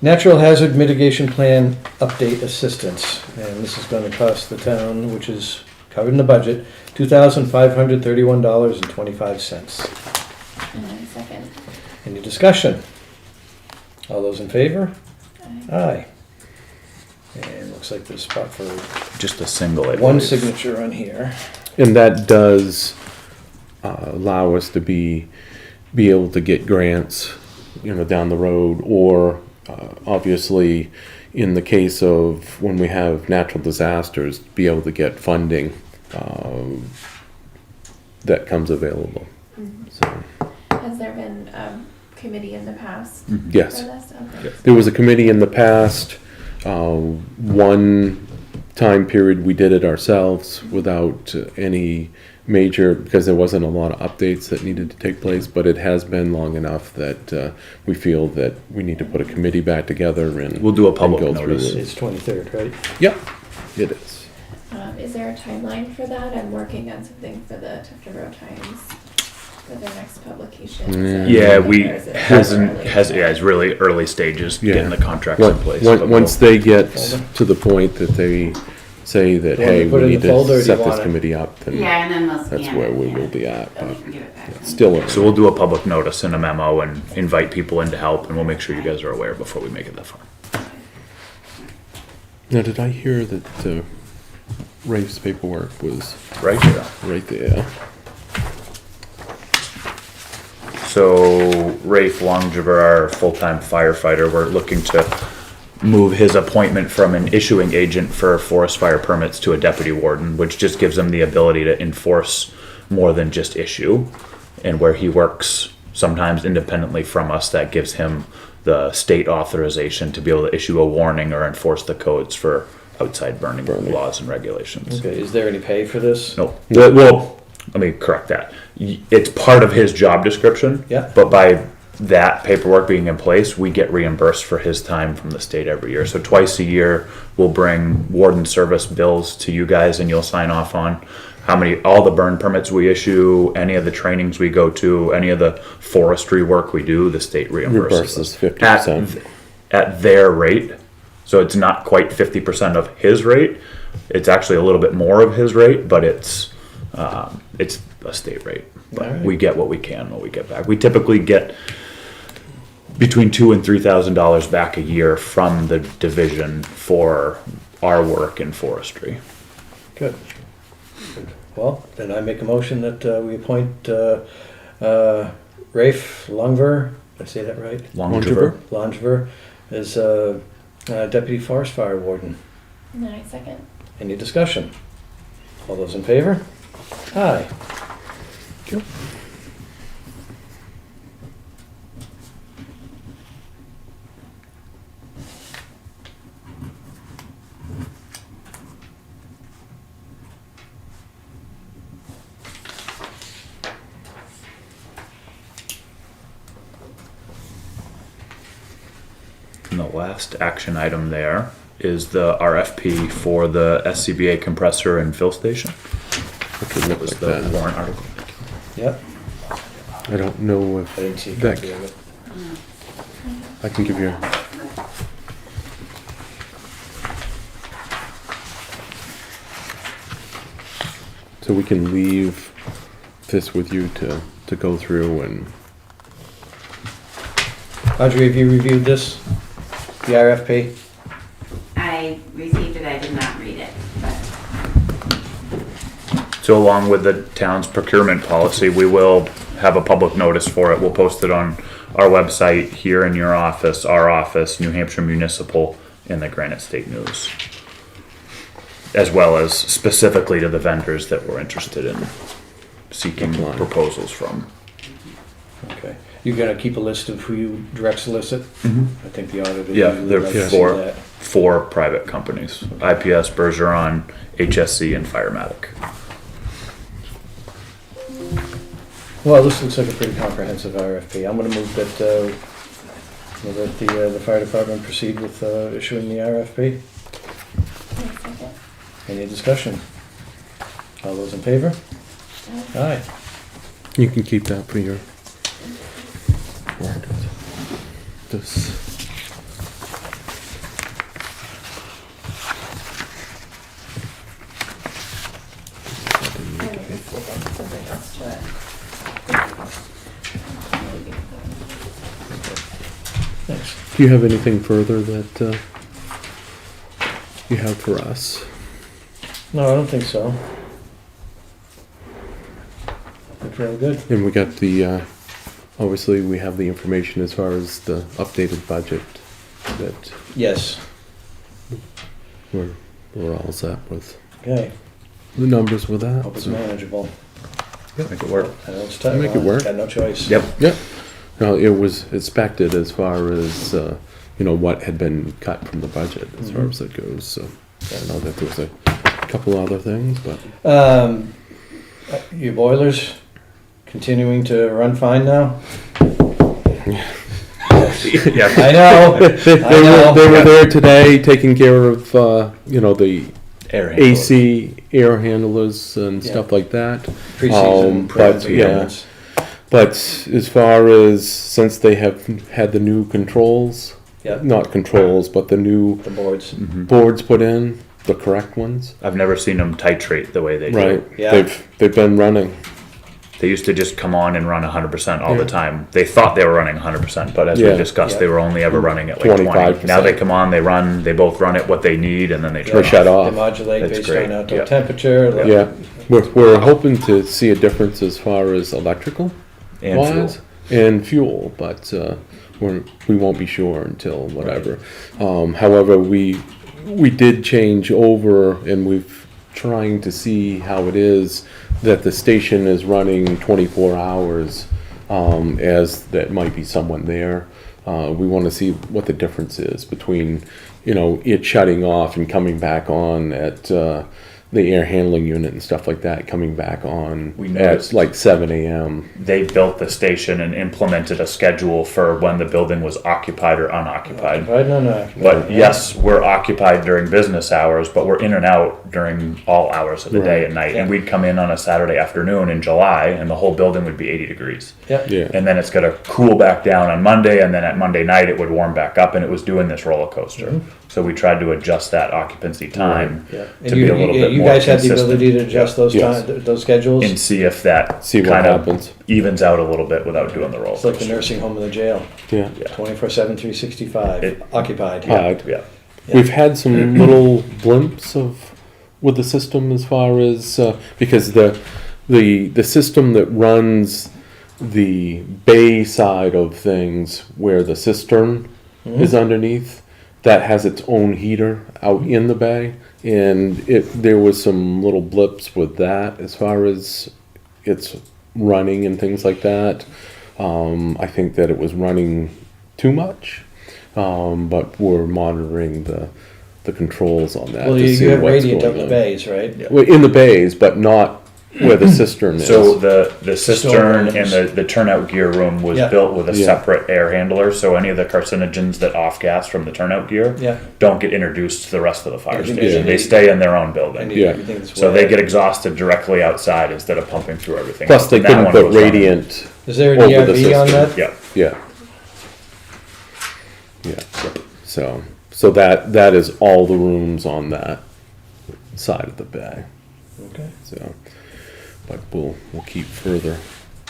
Natural Hazard Mitigation Plan Update Assistance. And this is going to cost the town, which is covered in the budget, $2,531.25. And then second. Any discussion? All those in favor? Aye. And looks like there's a spot for Just a single, I one believe. signature on here. And that does allow us to be able to get grants, down the road, or obviously, in the case of when we have natural disasters, be able to get funding that comes available. So, Has there been a committee in the past for yes. this? Okay. There was a committee in the past, one time period we did it ourselves without any major, because there wasn't a lot of updates that needed to take place, but it has been long enough that we feel that we need to put a committee back together and We'll do a and public go through notice. it. It's 23rd, right? Yep, it is. Is there a timeline for that? I'm working on something for the Tufton Borough Times for their next publication. Mm. Yeah, we Or is it early? it's really early stages, Yeah. getting the contracts in place. but Once they get to the point that they say that, Do you want me hey, to put we it in need the folder, or to do you set this want it- committee up, then Yeah, and then we'll scan it. that's where we yeah. will be at, And but we can give it back. still. So we'll do a public notice and a memo and invite people in to help, and we'll make sure you guys are aware before we make it that far. Now, did I hear that Rafe's paperwork was Right here. right there? So Rafe Longiver, our full-time firefighter, we're looking to move his appointment from an issuing agent for forest fire permits to a deputy warden, which just gives him the ability to enforce more than just issue. And where he works sometimes independently from us, that gives him the state authorization to be able to issue a warning or enforce the codes for outside burning laws and regulations. Okay, is there any pay for this? No, well, let me correct that. It's part of his job description. Yeah. But by that paperwork being in place, we get reimbursed for his time from the state every year. So twice a year, we'll bring warden service bills to you guys and you'll sign off on all the burn permits we issue, any of the trainings we go to, any of the forestry work we do, the state reimburses us. 50%. At their rate. So it's not quite 50% of his rate. It's actually a little bit more of his rate, but it's a state rate. But Alright. we get what we can when we get back. We typically get between $2,000 and $3,000 back a year from the division for our work in forestry. Good. Good. Well, then I make a motion that we appoint Rafe Longver, did I say that right? Longiver. Longiver as Deputy Forest Fire Warden. And then I second. Any discussion? All those in favor? Aye. And the last action item there is the RFP for the SCBA compressor and fill station. Okay, That look was like the that. warrant article. Yep, I don't know I if didn't see a that, copy of it. I can give you. So we can leave this with you to go through and, Audrey, have you reviewed this, the RFP? I received it, I did not read it, but So along with the town's procurement policy, we will have a public notice for it. We'll post it on our website, here in your office, our office, New Hampshire Municipal, and the Granite State News. As well as specifically to the vendors that we're interested in seeking Applying. proposals from. Okay. You're gonna keep a list of who you direct solicit? I think the auditor. Yeah, usually there likes are to see that. four private companies, IPS, Bergeron, HSC, and Firematic. Well, this looks like a pretty comprehensive RFP. I'm gonna move that, the fire department proceed with issuing the RFP. Any discussion? All those in favor? Aye. you can keep that for your records. This. Thanks. Do you have anything further that you have for us? No, I don't think so. Look real good. And we got the, obviously, we have the information as far as the updated budget that Yes. we're all set with Okay. the numbers with that. Hope it's so- manageable. Make it work. I know it's tough. Make it work. Got no choice. Yep. Yeah, no, it was expected as far as, what had been cut from the budget as far as it goes, so. I know that there was a couple other things, but Your boilers continuing to run fine now? Yeah, I know. I know. they were there today taking care of, the air handlers. AC air handlers and stuff like that. Preseason but, preventive yeah. maintenance. But as far as, since they have had the new controls, Yep. not controls, but the new The boards. boards put in, the correct ones, I've never seen them titrate the way they right? do. Yeah. They've been running. They used to just come on and run 100% all Yeah. the time. They thought they were running 100%, but as Yeah. we discussed, Yeah. they were only ever running at like 20. 25%. Now they come on, they run, they both run at what they need, and then they They turn shut off. They off. modulate That's based great. on outdoor Yeah. temperature. Yeah, we're hoping to see a difference as far as electrical And wise fuel. and fuel, but we won't be sure until whatever. However, we did change over, and we've trying to see how it is that the station is running 24 hours, as that might be someone there. We want to see what the difference is between, it shutting off and coming back on at the air handling unit and stuff like that, coming back on We at noticed. like 7 a.m. They built the station and implemented a schedule for when the building was occupied or unoccupied. Right, no. But yes, we're occupied during business hours, but we're in and out during all hours of the day and night. And we'd come in on a Saturday afternoon in July, and the whole building would be 80 degrees. Yep. Yeah. And then it's gonna cool back down on Monday, and then at Monday night it would warm back up, and it was doing this roller coaster. So we tried to adjust that occupancy time Yeah. to And be a little bit you more guys had the consistent. ability to adjust those Yes. those schedules? And see if that See what kind of happens. evens out a little bit without doing the roller It's like the coaster. nursing home and the jail, Yeah. 24/7, 365, It- occupied. Yeah. We've had some little blimps with the system as far as, because the system that runs the bay side of things where the cistern is underneath, that has its own heater out in the bay. And there was some little blips with that as far as it's running and things like that. I think that it was running too much. But we're monitoring the controls on that Well, to see you have what's radiant going up the on. bays, right? Yeah. Well, in the bays, but not where the cistern is. So the cistern and Storerooms. the turnout gear room was Yeah. built with a Yeah. separate air handler, so any of the carcinogens that off gas from the turnout gear Yeah. don't get introduced to the rest of the fire Yeah. station. Yeah. They stay in their own I building. need Yeah. everything that's So they wet. get exhausted directly outside instead of pumping through everything. Plus, else. they And that couldn't one put was running. radiant. Is there an over the ERV on system. that? Yeah. Yeah. Yeah. So that is all the rooms on that side of the bay. Okay. So, but we'll keep further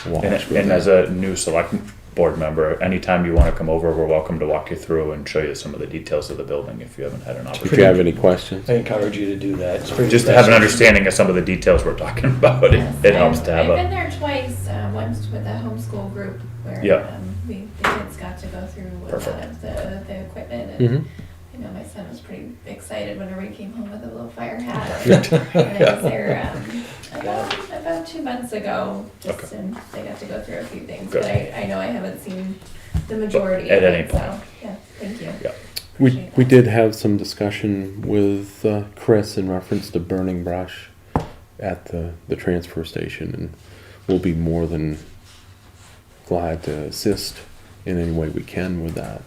watch. And, with and that. as a new select board member, anytime you want to come over, we're welcome to walk you through and show you some of the details of the building if you haven't had an If opportunity. you have any questions, I encourage you to do that. It's pretty Just to have an impressive. understanding of some of the details we're talking about, it helps to have I've been a, there twice, once with a homeschool group where, Yeah. the kids got to go through a lot Perfect. of the equipment and, Mhm. you know, my son was pretty excited whenever he came home with a little fire hat. And I was there, about 2 months ago, Okay. and they got to go through a few things, Good. but I know I haven't seen the majority at of any it, so, point. yeah, thank you. Yeah. we Appreciate we that. did have some discussion with Chris in reference to burning brush at the transfer station, and we'll be more than glad to assist in any way we can with that.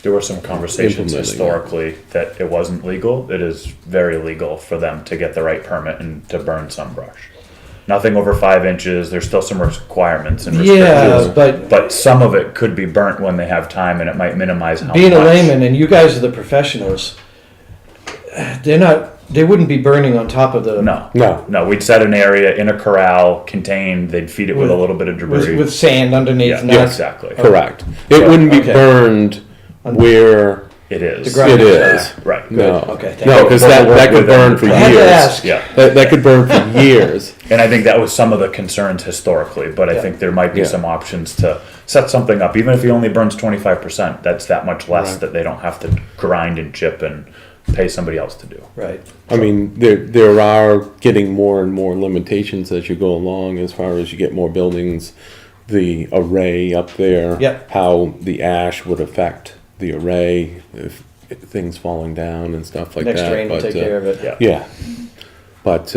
there were some conversations Implementing it. historically that it wasn't legal. It is very legal for them to get the right permit and to burn some brush. Nothing over 5 inches, there's still some requirements and Yeah, restrictions. but But some of it could be burnt when they have time and it might minimize how much. being a layman, and you guys are the professionals, they wouldn't be burning on top of the. No, we'd set an area in a corral, contained, they'd feed it with a With- little bit of debris. With sand underneath. Yeah, not- exactly. Correct. It So- wouldn't be okay. burned where It is. The ground it is. Right. No, Okay, thank no, you. because But we'll that work could with them burn for to I had to years. ask. Yeah. That could burn for years. And I think that was some of the concerns historically, but I Yeah. think there might be Yeah. some options to set something up, even if he only burns 25%, that's that much less Right. that they don't have to grind and chip and pay somebody else to do. Right. I mean, there are getting more and more limitations as you go along, as far as you get more buildings, the array up there. Yep. How the ash would affect the array, if things falling down and stuff like Next that. rain will but, take care of it. Yeah. Yeah, but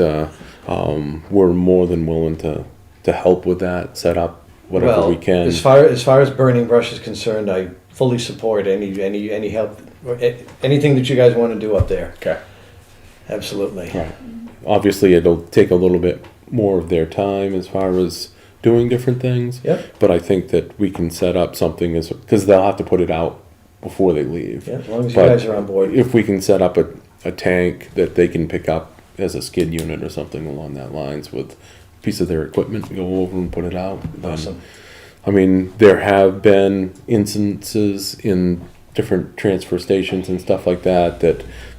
we're more than willing to help with that, set up whatever Well, we can. As far as burning brush is concerned, I fully support any help, or anything that you guys want to do up there. Okay. Absolutely. Right. Obviously, it'll take a little bit more of their time as far as doing different things. Yep. But I think that we can set up something because they'll have to put it out before they leave. Yeah, as long as you But guys are on board. If we can set up a tank that they can pick up as a skid unit or something along that lines with a piece of their equipment, and go over and put it out. then- Awesome. I mean, there have been instances in different transfer stations and stuff like that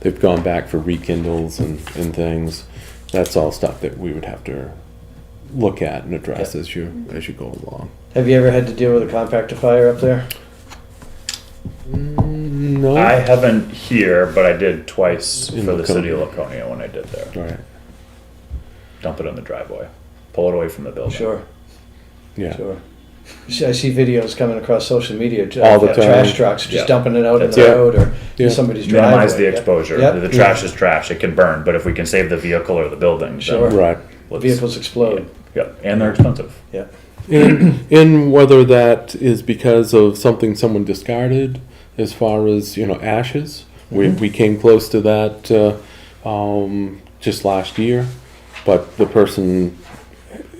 they've gone back for rekindles and things. That's all stuff that we would have to look at and address as you go along. Have you ever had to deal with a compactor fire up there? No. I haven't here, but I did twice In for the city of Laconia. Laconia when I did there. All right. Dump it in the driveway, pull it away from the building. Sure, Yeah. sure. I see videos coming across social media, All the trash time. trucks just Yeah. dumping it out in That's the it. road or Yeah. in somebody's driveway. Minimize the Yeah. exposure. Yep. The trash is trash, it can burn, but if we can save the vehicle or the building, Sure. then Right. let's. Vehicles explode. Yeah, and they're expensive. Yeah. In whether that is because of something someone discarded, as far as ashes, we came close to that just last year, but the person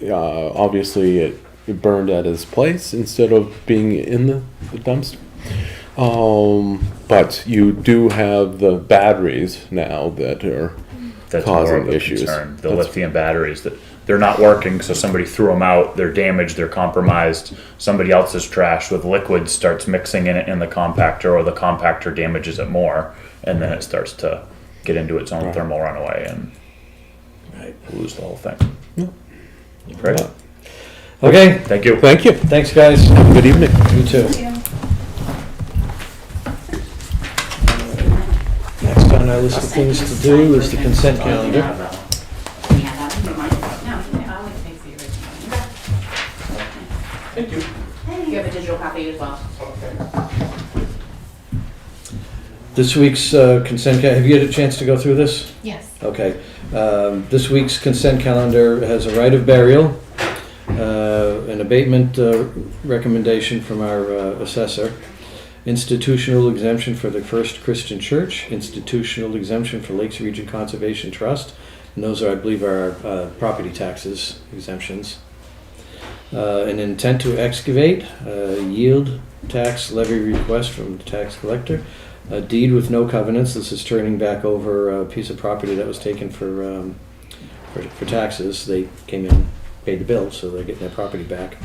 obviously it burned at his place instead of being in the dumpster. But you do have the batteries now that are That's more causing of a issues. concern. The That's- lithium batteries that they're not working, so somebody threw them out. They're damaged. They're compromised. Somebody else's trash with liquid starts mixing in it in the compactor, or the compactor damages it more, and then it starts to get into its own Right. thermal runaway and Right. lose the whole thing. Great. Okay, Thank you. Thank you. thanks, guys. Good evening. You too. Yeah. Next on our list of things to do is the consent calendar. Thank you. You have a digital copy as well. This week's consent, have you had a chance to go through this? Yes. Okay. This week's consent calendar has a right of burial, an abatement recommendation from our assessor, institutional exemption for the First Christian Church, institutional exemption for Lakes Region Conservation Trust, and those are, I believe, our property taxes exemptions. An intent to excavate, yield tax levy request from the tax collector, a deed with no covenants. This is turning back over a piece of property that was taken for taxes. They came in, paid the bill, so they're getting their property back.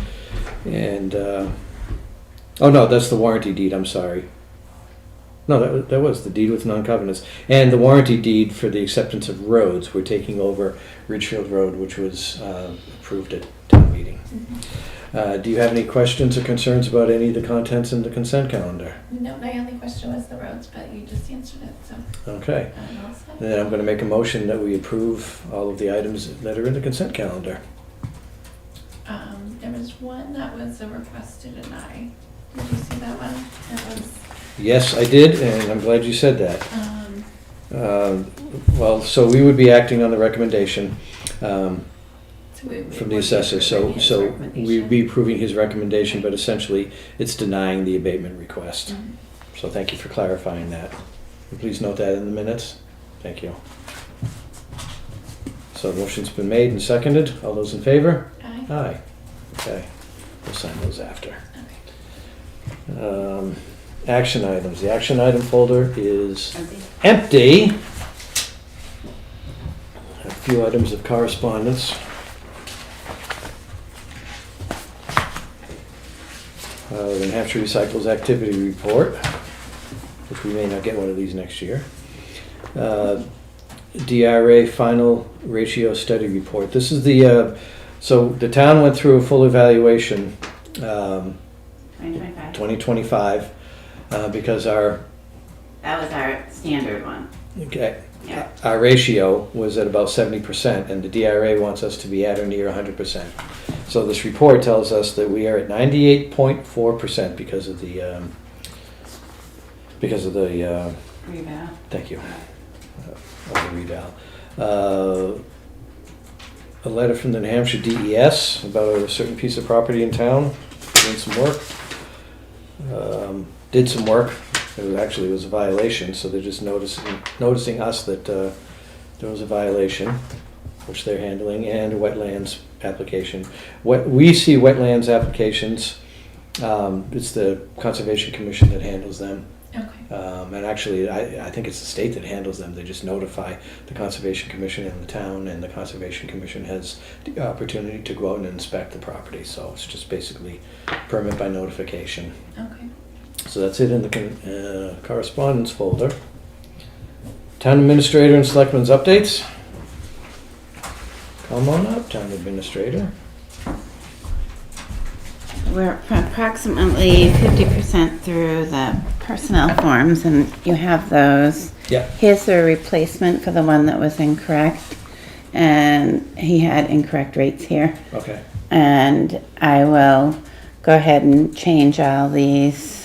And oh no, that's the warranty deed. I'm sorry. No, that was the deed with non-covenants, and the warranty deed for the acceptance of roads. We're taking over Ridgefield Road, which was approved at town meeting. Do you have any questions or concerns about any of the contents in the consent calendar? No, my only question was the roads, but you just answered it, so Okay. I'm all set. Then I'm going to make a motion that we approve all of the items that are in the consent calendar. There was one that was a request to deny. Did you see that one? It was, Yes, I did, and I'm glad you said that. Well, so we would be acting on the recommendation so we from the would be assessor. approving his So recommendation. we'd be approving his recommendation, but essentially it's denying the abatement request. Mhm. So thank you for clarifying that. And please note that in the minutes. Thank you. So the motion's been made and seconded. All those in favor? Aye. Aye. Okay, we'll sign those after. Okay. Action items. The action item folder is empty. A few items of correspondence. The New Hampshire Recycles Activity Report, which we may not get one of these next year. DRA Final Ratio Study Report. This is the, so the town went through a full evaluation, 2025. 2025, because our, That was our standard one. okay, Yeah. our ratio was at about 70%, and the DRA wants us to be at or near 100%. So this report tells us that we are at 98.4% because of the, Reval. thank you, of the reval. A letter from the New Hampshire DES about a certain piece of property in town, doing some work. Did some work. It was a violation, so they're just noticing us that there was a violation, which they're handling, and a wetlands application. What we see wetlands applications, it's the Conservation Commission that handles them. Okay. And actually, I think it's the state that handles them. They just notify the Conservation Commission in the town, and the Conservation Commission has the opportunity to go out and inspect the property. So it's just basically permit by notification. Okay. So that's it in the correspondence folder. Town Administrator and Selectmen's updates. Come on up, Town Administrator. We're approximately 50% through the personnel forms, and you have those. Yeah. Here's the replacement for the one that was incorrect, and he had incorrect rates here. Okay. And I will go ahead and change all these.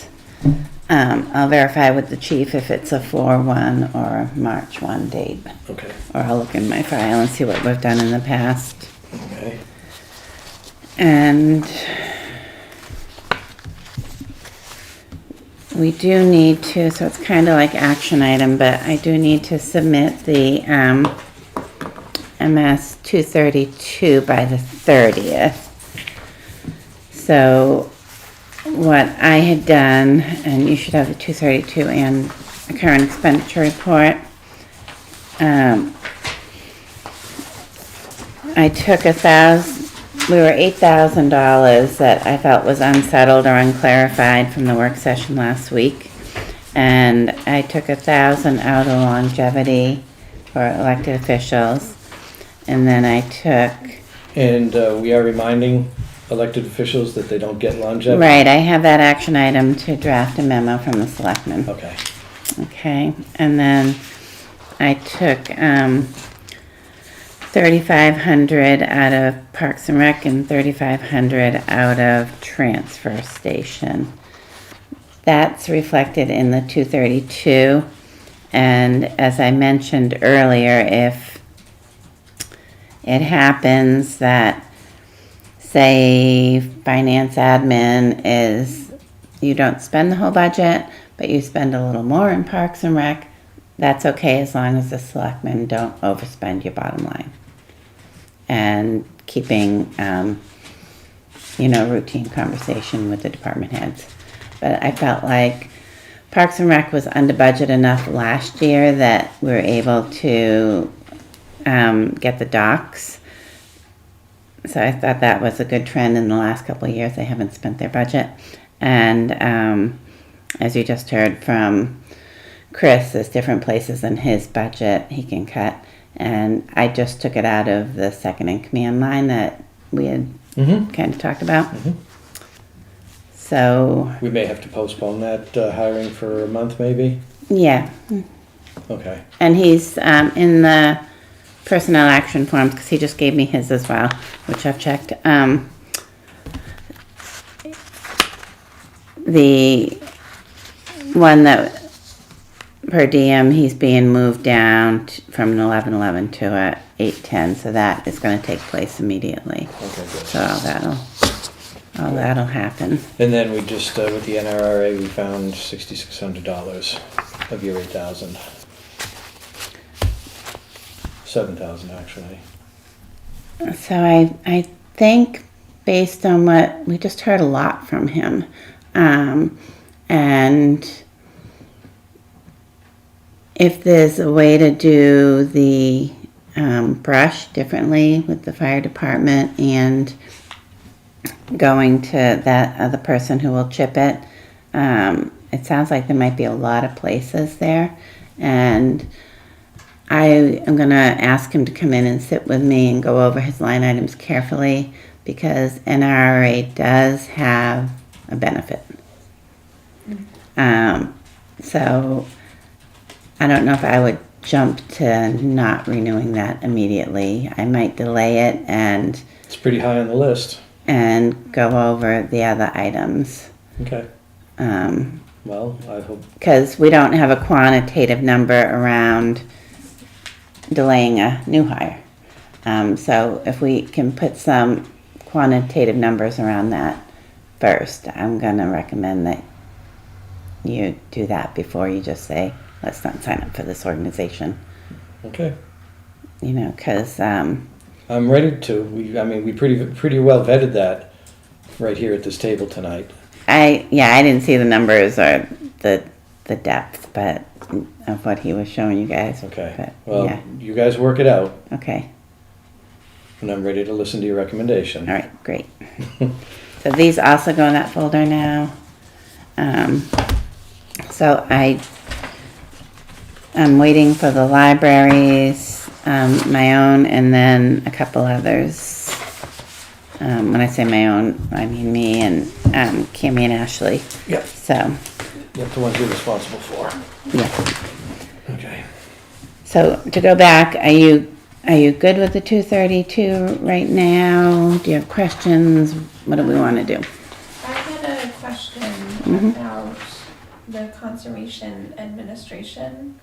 I'll verify with the chief if it's a 4/1 or a March 1 date. Okay. Or I'll look in my file and see what we've done in the past. Okay. And we do need to, so it's kind of like action item, but I do need to submit the MS 232 by the 30th. So what I had done, and you should have the 232 and a current expenditure report. I took we were $8,000 that I felt was unsettled or unclarified from the work session last week. And I took 1,000 out of longevity for elected officials. And then I took, And we are reminding elected officials that they don't get longevity. right, I have that action item to draft a memo from the selectmen. Okay. Okay, and then I took 3,500 out of Parks and Rec and 3,500 out of Transfer Station. That's reflected in the 232. And as I mentioned earlier, if it happens that, say, finance admin is, you don't spend the whole budget, but you spend a little more in Parks and Rec, that's okay as long as the selectmen don't overspend your bottom line. And keeping, routine conversation with the department heads. But I felt like Parks and Rec was under budget enough last year that we were able to get the docks. So I thought that was a good trend in the last couple of years. They haven't spent their budget. And as you just heard from Chris, there's different places in his budget he can cut. And I just took it out of the second in command line that we had kind of talked about. So, We may have to postpone that hiring for a month, maybe? yeah. Okay. And he's in the personnel action forms, because he just gave me his as well, which I've checked. The one that per diem, he's being moved down from an 11:11 to a 8:10, so that is going to take place immediately. Okay, good. So all that'll happen. And then we just, with the NRRA, we found $6,600 of your 8,000. 7,000 actually. So I think based on what, we just heard a lot from him. And if there's a way to do the brush differently with the fire department and going to that other person who will chip it, it sounds like there might be a lot of places there. And I am going to ask him to come in and sit with me and go over his line items carefully, because NRA does have a benefit. So I don't know if I would jump to not renewing that immediately. I might delay it and It's pretty high on the list. go over the other items. Okay. Well, I hope, Because we don't have a quantitative number around delaying a new hire. So if we can put some quantitative numbers around that first, I'm going to recommend that you do that before you just say, let's not sign up for this organization. okay. Because I'm ready to. We pretty well vetted that right here at this table tonight. I didn't see the numbers or the depth, but of what he was showing you guys. Okay. But, Well, yeah. you guys work it out, Okay. and I'm ready to listen to your recommendation. All right. Great. So these also go in that folder now. So I'm waiting for the libraries, my own, and then a couple others. When I say my own, I mean me and Cammie and Ashley. Yep. So, Yep, the ones you're responsible for. yeah. Okay. So to go back, are you good with the 232 right now? Do you have questions? What do we want to do? I had a question Mhm. about the conservation administration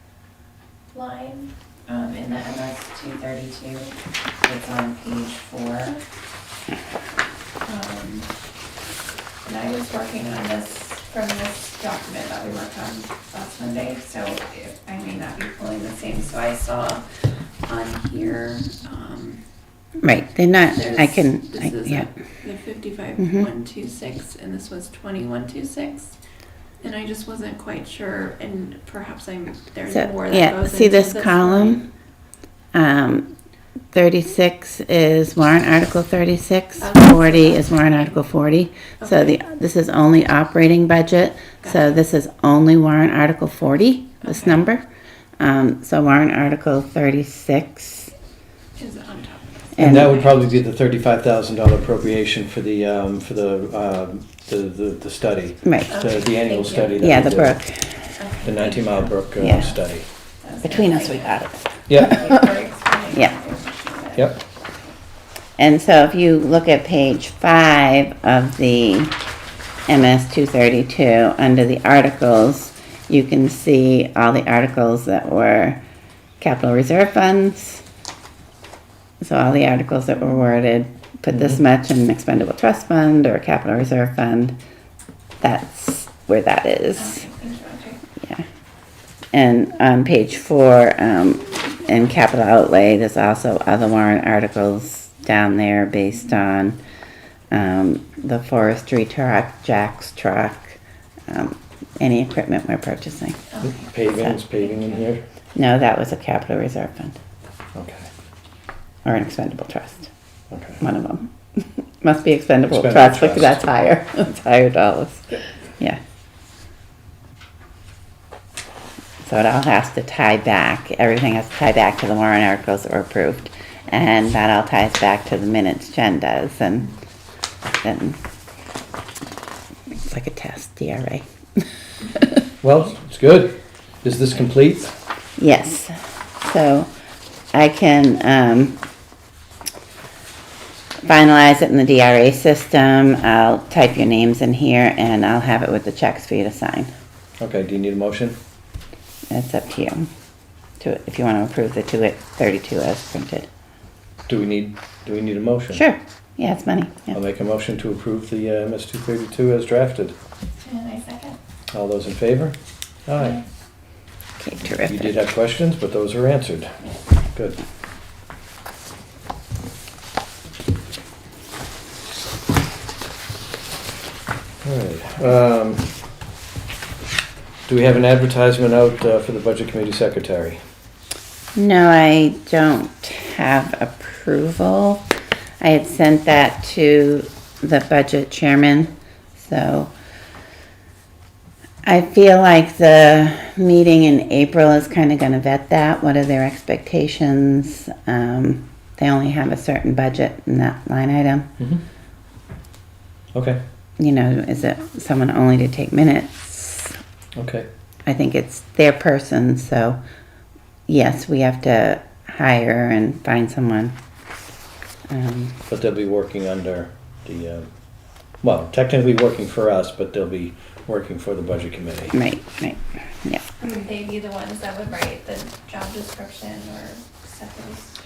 line in the MS 232. It's on page 4. And I was working on this from this document that we worked on last Monday, so I may not be pulling the same. So I saw on here, Right, they're not, this is yeah. the 55,126, and this was 20,126. And I just wasn't quite sure, and perhaps there's So, more that yeah, goes see into this column? 36 is warrant article 36, Okay. 40 is warrant article 40. So Okay. this is only operating budget, so Gotcha. this is only warrant article 40, this Okay. number. So warrant article 36. Is on top of this. And that would probably be the $35,000 appropriation for the study, Right, the annual Thank you. study. that yeah, we the do. brook. The 90 Mile Brook Yeah. study. Between us, we got it. Yep, Thank you for explaining Yeah. that. I appreciate it. yep. And so if you look at page 5 of the MS 232, under the articles, you can see all the articles that were capital reserve funds, So all the articles that were worded, put this much in expendable trust fund or capital reserve fund, that's where that is. Thank you, Audrey. Yeah. And on page 4, in capital outlay, there's also other warrant articles down there based on the forestry truck, Jack's truck, any equipment we're purchasing. Is paving in here? No, that was a capital reserve fund Okay, or an expendable trust. okay. One of them. Must be expendable Expendable trust because trust. that's higher. It's higher dollars. Yeah. So it all has to tie back. Everything has to tie back to the warrant articles that were approved. And that all ties back to the minutes Jen does. And then it's like a test, DRA. Well, it's good. Is this complete? Yes. So I can finalize it in the DRA system. I'll type your names in here and I'll have it with the checks for you to sign. Okay, do you need a motion? It's up to you. If you want to approve the 232 as printed. Do we need a motion? Sure. Yeah, it's money. I'll Yeah. make a motion to approve the MS 232 as drafted. And I second. All those in favor? Aye. Okay, You did terrific. have questions, but those are answered. Good. All right. Do we have an advertisement out for the Budget Committee Secretary? No, I don't have approval. I had sent that to the budget chairman, so I feel like the meeting in April is kind of going to vet that. What are their expectations? They only have a certain budget in that line item. Okay, You know, is it someone only to take minutes? okay. I think it's their person, so yes, we have to hire and find someone. But they'll be working under the, well, technically working for us, but they'll be working for the Budget Committee. Right, yeah. Would they be the ones that would write the job description or set those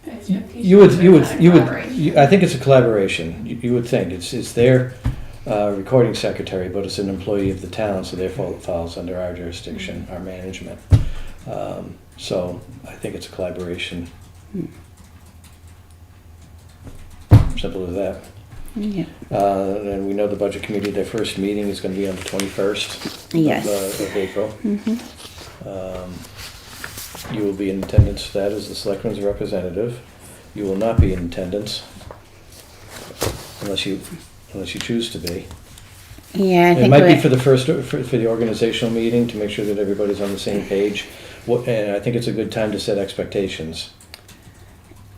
expectations? You would, Collaboration. I think it's a collaboration. You would think. It's their recording secretary, but it's an employee of the town, so therefore it falls under our jurisdiction, our management. So I think it's a collaboration. Simple as that. Yeah. And we know the Budget Committee, their first meeting is going to be on the 21st Yes. of April. You will be in attendance for that as the Selectmen's representative. You will not be in attendance unless you choose to be. Yeah, I It think might be for the first, for the organizational meeting, to make sure that everybody's on the same page. And I think it's a good time to set expectations.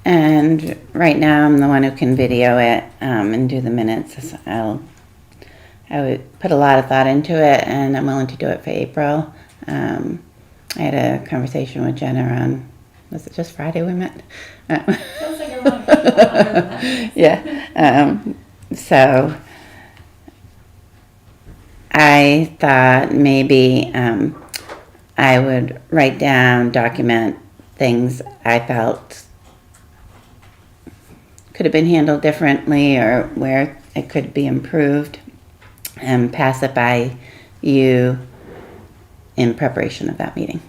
and right now I'm the one who can video it and do the minutes. I would put a lot of thought into it, and I'm willing to do it for April. I had a conversation with Jenna on, was it just Friday we met? Feels like a long time, longer than that. Yeah. So I thought maybe I would write down, document things I felt could have been handled differently or where it could be improved, and pass it by you in preparation of that meeting.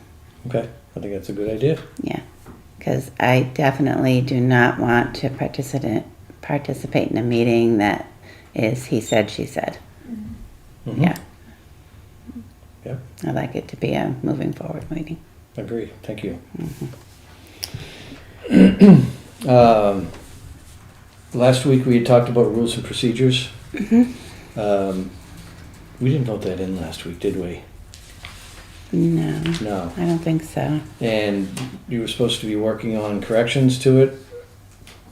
Okay, I think that's a good idea. Yeah, because I definitely do not want to participate in a meeting that is he said, she said. Mhm. Yeah. Yeah, I like it to be a moving forward meeting. agree, thank you. Last week we had talked about rules and procedures. We didn't vote that in last week, did we? No, No. I don't think so. And you were supposed to be working on corrections to it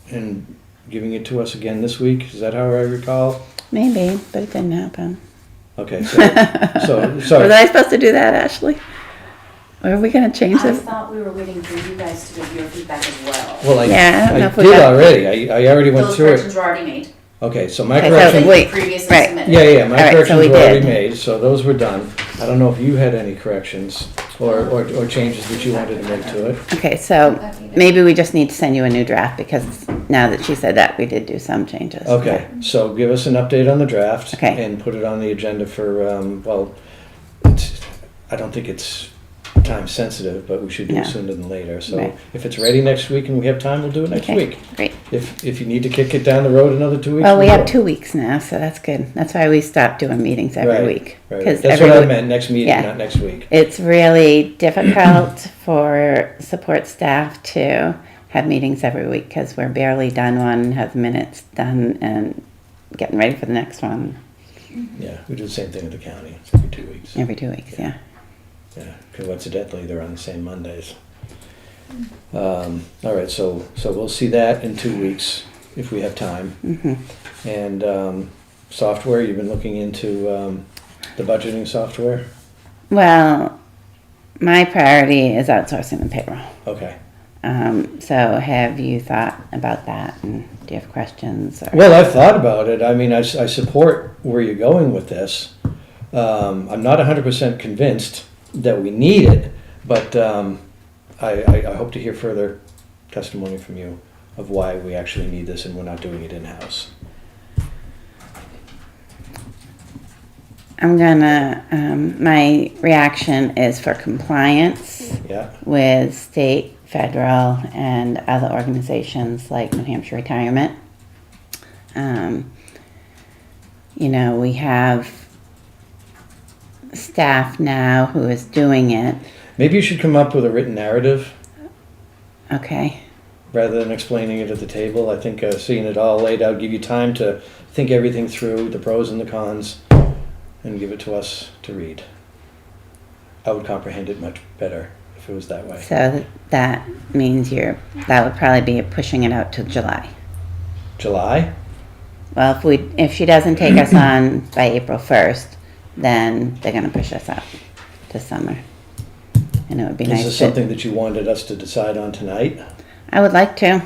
and giving it to us again this week, is that how I recall? Maybe, but it didn't happen. Okay, so Was sorry. I supposed to do that, Ashley? Or are we going to change I it? thought we were waiting for you guys to give your feedback as well. Well, Yeah, I don't know I if we did got- already, I already went Those through corrections it. were already made. Okay, so my Okay, correction. so Wait, previously right. submitted. Yeah, my All right, so corrections we were already did. made, so those were done. I don't know if you had any corrections or changes that you wanted to make to it. Okay, so maybe we just need to send you a new draft because now that she said that, we did do some changes. Okay, so give us an update on the draft. Okay. And put it on the agenda for, I don't think it's time sensitive, but we should do No. it sooner than later. So Right. if it's ready next week and we have time, we'll do it next Okay, week. great. If you need to kick it down the road another 2 weeks. Well, we we'll have do it. 2 weeks now, so that's good. That's why we stopped doing meetings every Right, week. Right, 'Cause that's every what I week- meant, next meeting, Yeah. not next week. It's really difficult for support staff to have meetings every week because we're barely done one, have minutes done, and getting ready for the next one Yeah, we do the same thing at the county, it's every 2 weeks. every 2 weeks, yeah. Yeah, coincidentally, they're on the same Mondays. All right, so we'll see that in 2 weeks if we have time. Hmm. And software, you've been looking into the budgeting software? Well, my priority is outsourcing the payroll. Okay. So have you thought about that and do you have questions? Or? Well, I've thought about it. I mean, I support where you're going with this. I'm not 100% convinced that we need it, but I hope to hear further testimony from you of why we actually need this and we're not doing it in-house. I'm gonna, my reaction is for compliance Yeah? with state, federal, and other organizations like New Hampshire Retirement. We have staff now who is doing it. Maybe you should come up with a written narrative Okay, rather than explaining it at the table. I think seeing it all laid out, give you time to think everything through, the pros and the cons, and give it to us to read. I would comprehend it much better if it was that way. so that means that would probably be pushing it out to July. July? Well, if she doesn't take us on by April 1st, then they're gonna push us out to summer. And it would be Is nice this to, something that you wanted us to decide on tonight? I would like to.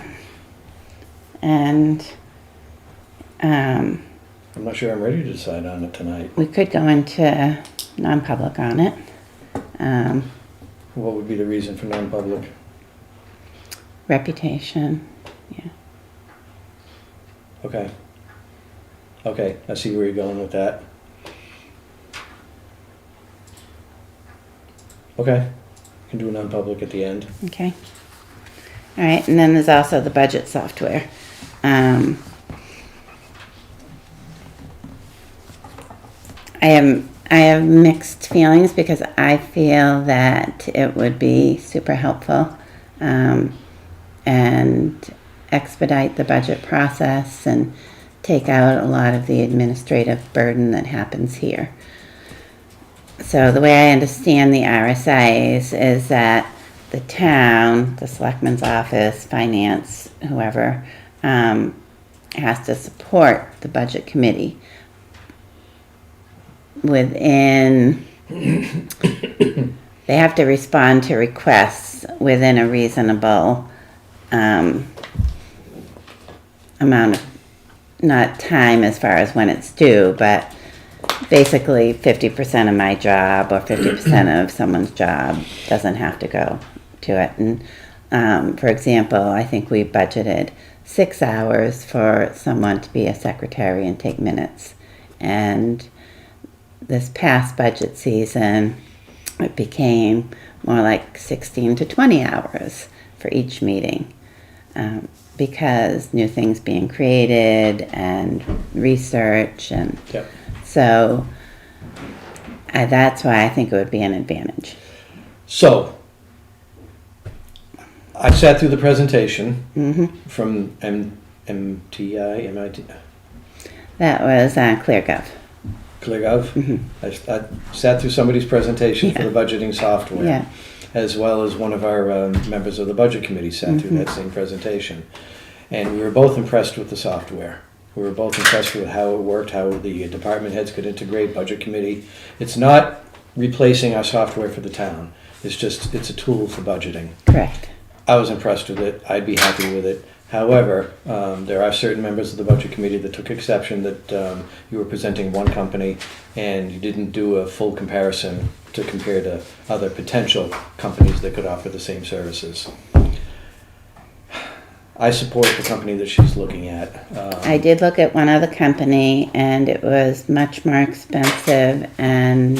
And, I'm not sure I'm ready to decide on it tonight. we could go into non-public on it. What would be the reason for non-public? Reputation, yeah. Okay. Okay, I see where you're going with that. Okay, can do a non-public at the end. Okay. All right, and then there's also the budget software. I have mixed feelings because I feel that it would be super helpful and expedite the budget process and take out a lot of the administrative burden that happens here. So the way I understand the RSAs is that the town, the selectman's office, finance, whoever, has to support the budget committee within, they have to respond to requests within a reasonable amount of, not time as far as when it's due, but basically 50% of my job or 50% of someone's job doesn't have to go to it. And for example, I think we budgeted 6 hours for someone to be a secretary and take minutes. And this past budget season, it became more like 16 to 20 hours for each meeting. Because new things being created and research, and Yep. so that's why I think it would be an advantage. So, I sat through the presentation from MIT, That was ClearGov. ClearGov. I sat through somebody's presentation for the budgeting software. Yeah. As well as one of our members of the budget committee sat through that same presentation. And we were both impressed with the software. We were both impressed with how it worked, how the department heads could integrate budget committee. It's not replacing our software for the town. It's a tool for budgeting. Correct. I was impressed with it. I'd be happy with it. However, there are certain members of the budget committee that took exception that you were presenting one company and you didn't do a full comparison to compare to other potential companies that could offer the same services. I support the company that she's looking at. I did look at one other company and it was much more expensive, and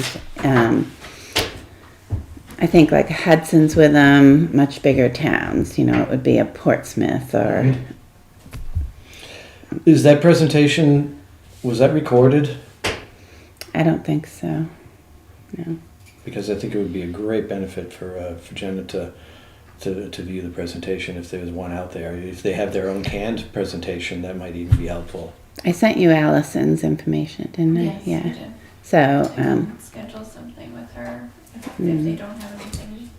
I think like Hudson's with them, much bigger towns, you know, it would be a Portsmouth or, Is that presentation, was that recorded? I don't think so. No. Because I think it would be a great benefit for Jenna to view the presentation if there was one out there. If they have their own canned presentation, that might even be helpful. I sent you Allison's information, didn't I? Yes, you Yeah. did. So, I can schedule something with her if they don't have anything.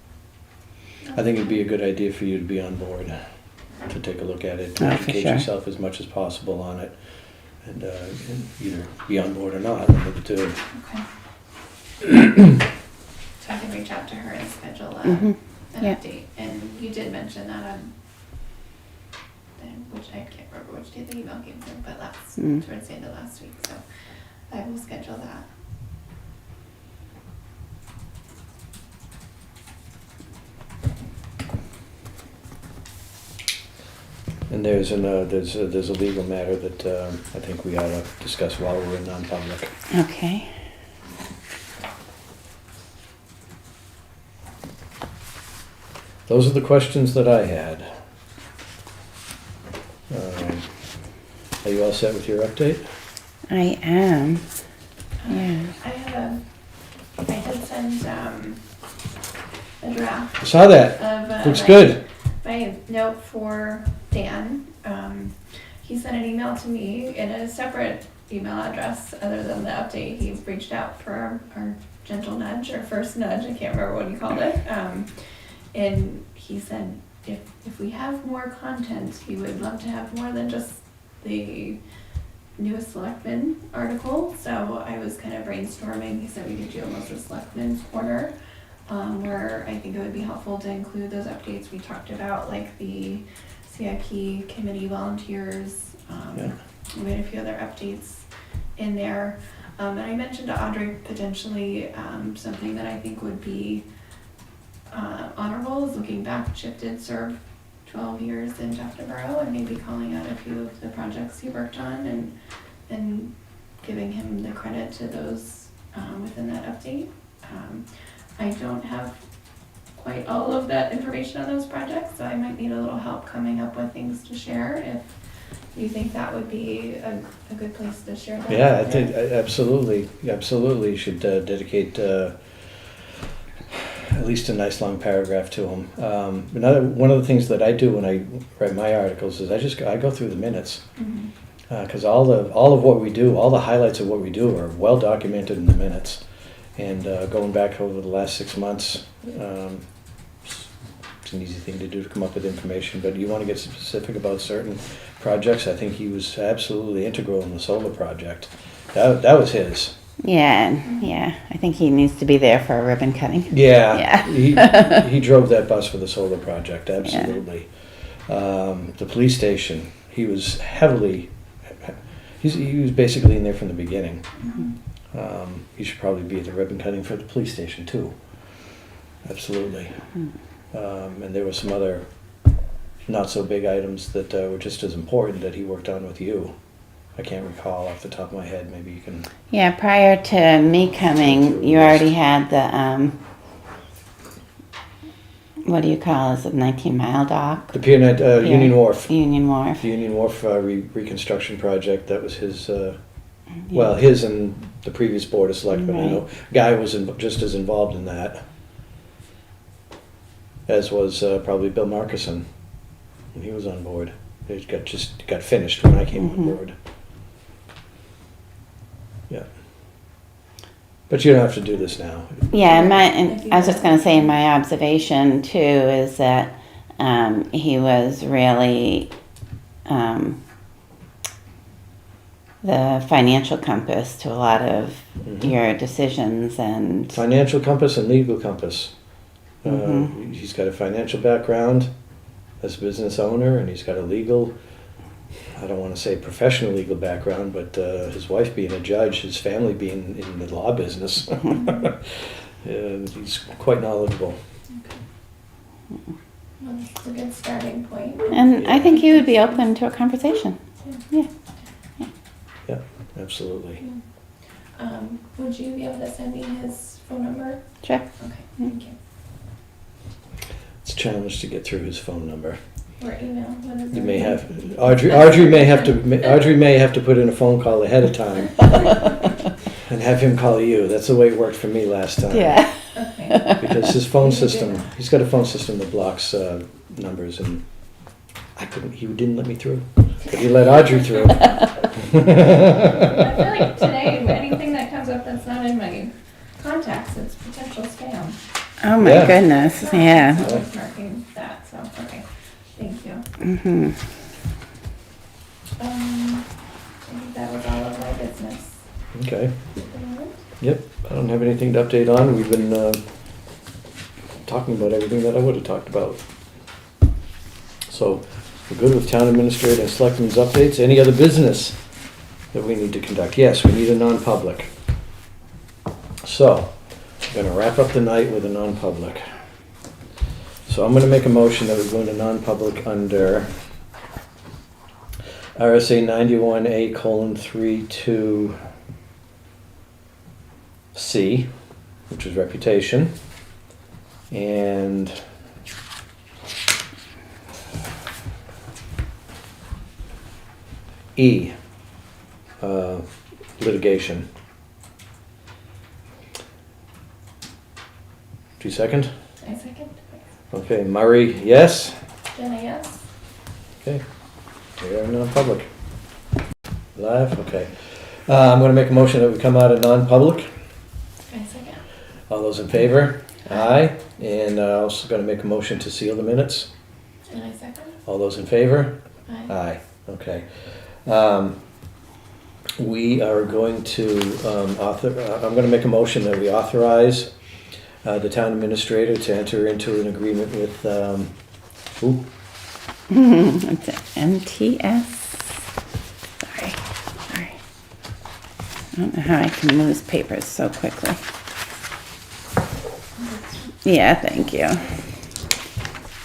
I think it'd be a good idea for you to be on board, to take a lock at it, to Oh, for educate sure. yourself as much as possible on it, and either be on board or not, one of the two. Okay. So I can reach out to her and schedule Mhm. an Yeah. update. And you did mention that which I can't remember which day the email came from, but towards the end of last week. So I will schedule that. And there's a legal matter that I think we ought to discuss while we're in non-public. okay. Those are the questions that I had. Are you all set with your update? I am. Yeah. I did send a draft I saw that. of Looks good. my note for Dan. He sent an email to me in a separate email address other than the update. He reached out for our gentle nudge or first nudge. I can't remember what he called it. And he said if we have more content, he would love to have more than just the newest Selectmen article. So I was kind of brainstorming. He said we could do almost a Selectmen's corner, where I think it would be helpful to include those updates we talked about, like the CIP committee volunteers. Yeah. We had a few other updates in there. And I mentioned to Audrey potentially something that I think would be honorable is looking back. Chip did serve 12 years in Borough, and maybe calling out a few of the projects he worked on and giving him the credit to those within that update. I don't have quite all of that information on those projects, so I might need a little help coming up with things to share if you think that would be a good place to share that. Yeah, I think absolutely you should dedicate at least a nice long paragraph to him. One of the things that I do when I write my articles is I go through the minutes, because all of what we do, all the highlights of what we do are well documented in the minutes. And going back over the last 6 months, it's an easy thing to do to come up with information. But you want to get specific about certain projects. I think he was absolutely integral in the solar project. That was his. Yeah. I think he needs to be there for a ribbon cutting. Yeah, Yeah. he drove that bus for the solar project, absolutely. The police station, he was he was basically in there from the beginning. He should probably be at the ribbon cutting for the police station too. Absolutely. And there were some other not so big items that were just as important that he worked on with you. I can't recall off the top of my head. Maybe you can. Yeah, prior to me coming, you already had the, what do you call it, the 19-mile dock? The Pier Union Wharf. Union Wharf. The Union Wharf reconstruction project. That was his. Well, his and the previous board of selectmen. I know Guy was just as involved in that, as was probably Bill Markison when he was on board. It got finished when I came on board. Yeah. But you don't have to do this now. Yeah, and I was just going to say, my observation too is that he was really the financial compass to a lot of your decisions and Financial compass and legal compass. He's got a financial background, as a business owner, and he's got a legal, I don't want to say professional legal background, but his wife being a judge, his family being in the law business. He's quite knowledgeable. Well, that's a good starting point. And I think he would be open to a conversation. Yeah. Absolutely. Would you be able to send me his phone number? Sure. Okay, thank you. It's a challenge to get through his phone number. Or email, whatever. You may have Audrey may have to put in a phone call ahead of time and have him call you. That's the way it worked for me last time. Yeah. Okay. Because his phone system, he's got a phone system that blocks numbers, and he didn't let me through. But he let Audrey through. I feel like today, anything that comes up that's not in my contacts, it's potential spam. Oh my Yeah. goodness. Yeah. So I'm marking that, so, okay, thank you. Hmm. I think that was all of my business Okay. at the moment. Yep. I don't have anything to update on. We've been talking about everything that I would have talked about. So we're good with town administrator and selectmen's updates. Any other business that we need to conduct? Yes, we need a non-public. So we're gonna wrap up the night with a non-public. So I'm gonna make a motion that we go into non-public under RSA 91A:32C, which is reputation, and E, litigation. Do you second? I second. Okay, Murray, yes? Jenna, yes? Okay, we are non-public. Live, okay. I'm gonna make a motion that we come out of non-public. I second. All those in favor? Aye. And also gonna make a motion to seal the minutes. And I second. All those in favor? Aye. Aye, okay. We are going to I'm gonna make a motion that we authorize the town administrator to enter into an agreement with, who? It's MTS. Sorry. I don't know how I can lose papers so quickly. Yeah, thank you.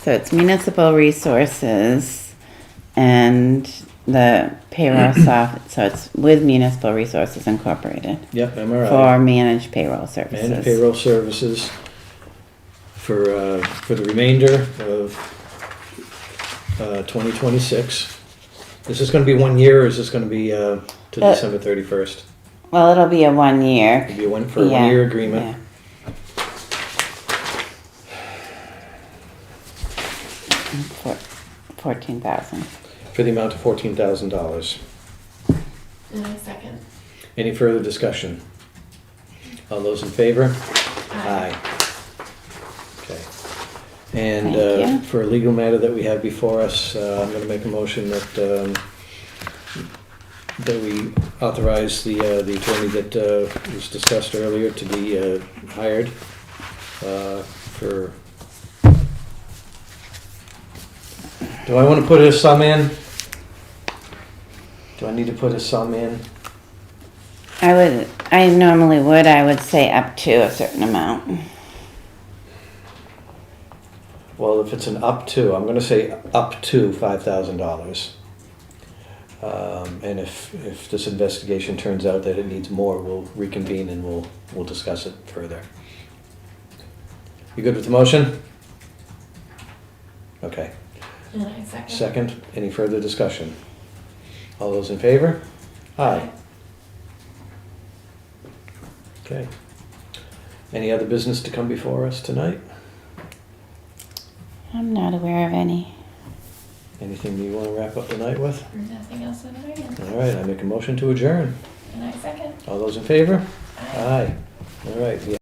So it's municipal resources and the payroll so it's with Municipal Resources Incorporated Yep, MRI. for managed payroll services. And payroll services for the remainder of 2026. Is this gonna be 1 year, or is this gonna be to December 31st? Well, it'll be a 1 year. It'll be a 1-year agreement. Yeah. For 14,000. For the amount of $14,000. And I second. Any further discussion? All those in favor? Aye. Okay. And Thank you. for a legal matter that we have before us, I'm gonna make a motion that we authorize the attorney that was discussed earlier to be hired for... Do I want to put a sum in? Do I need to put a sum in? I normally would, I would say up to a certain amount. Well, if it's an up to, I'm going to say up to $5,000. And if this investigation turns out that it needs more, we'll reconvene and we'll discuss it further. You good with the motion? Okay. And I second. Second, any further discussion? All those in favor? Aye. Okay. Any other business to come before us tonight? I'm not aware of any. Anything you want to wrap up the night with? Nothing else on my end. All right, I make a motion to adjourn. And I second. All those in favor? Aye. Aye. All right.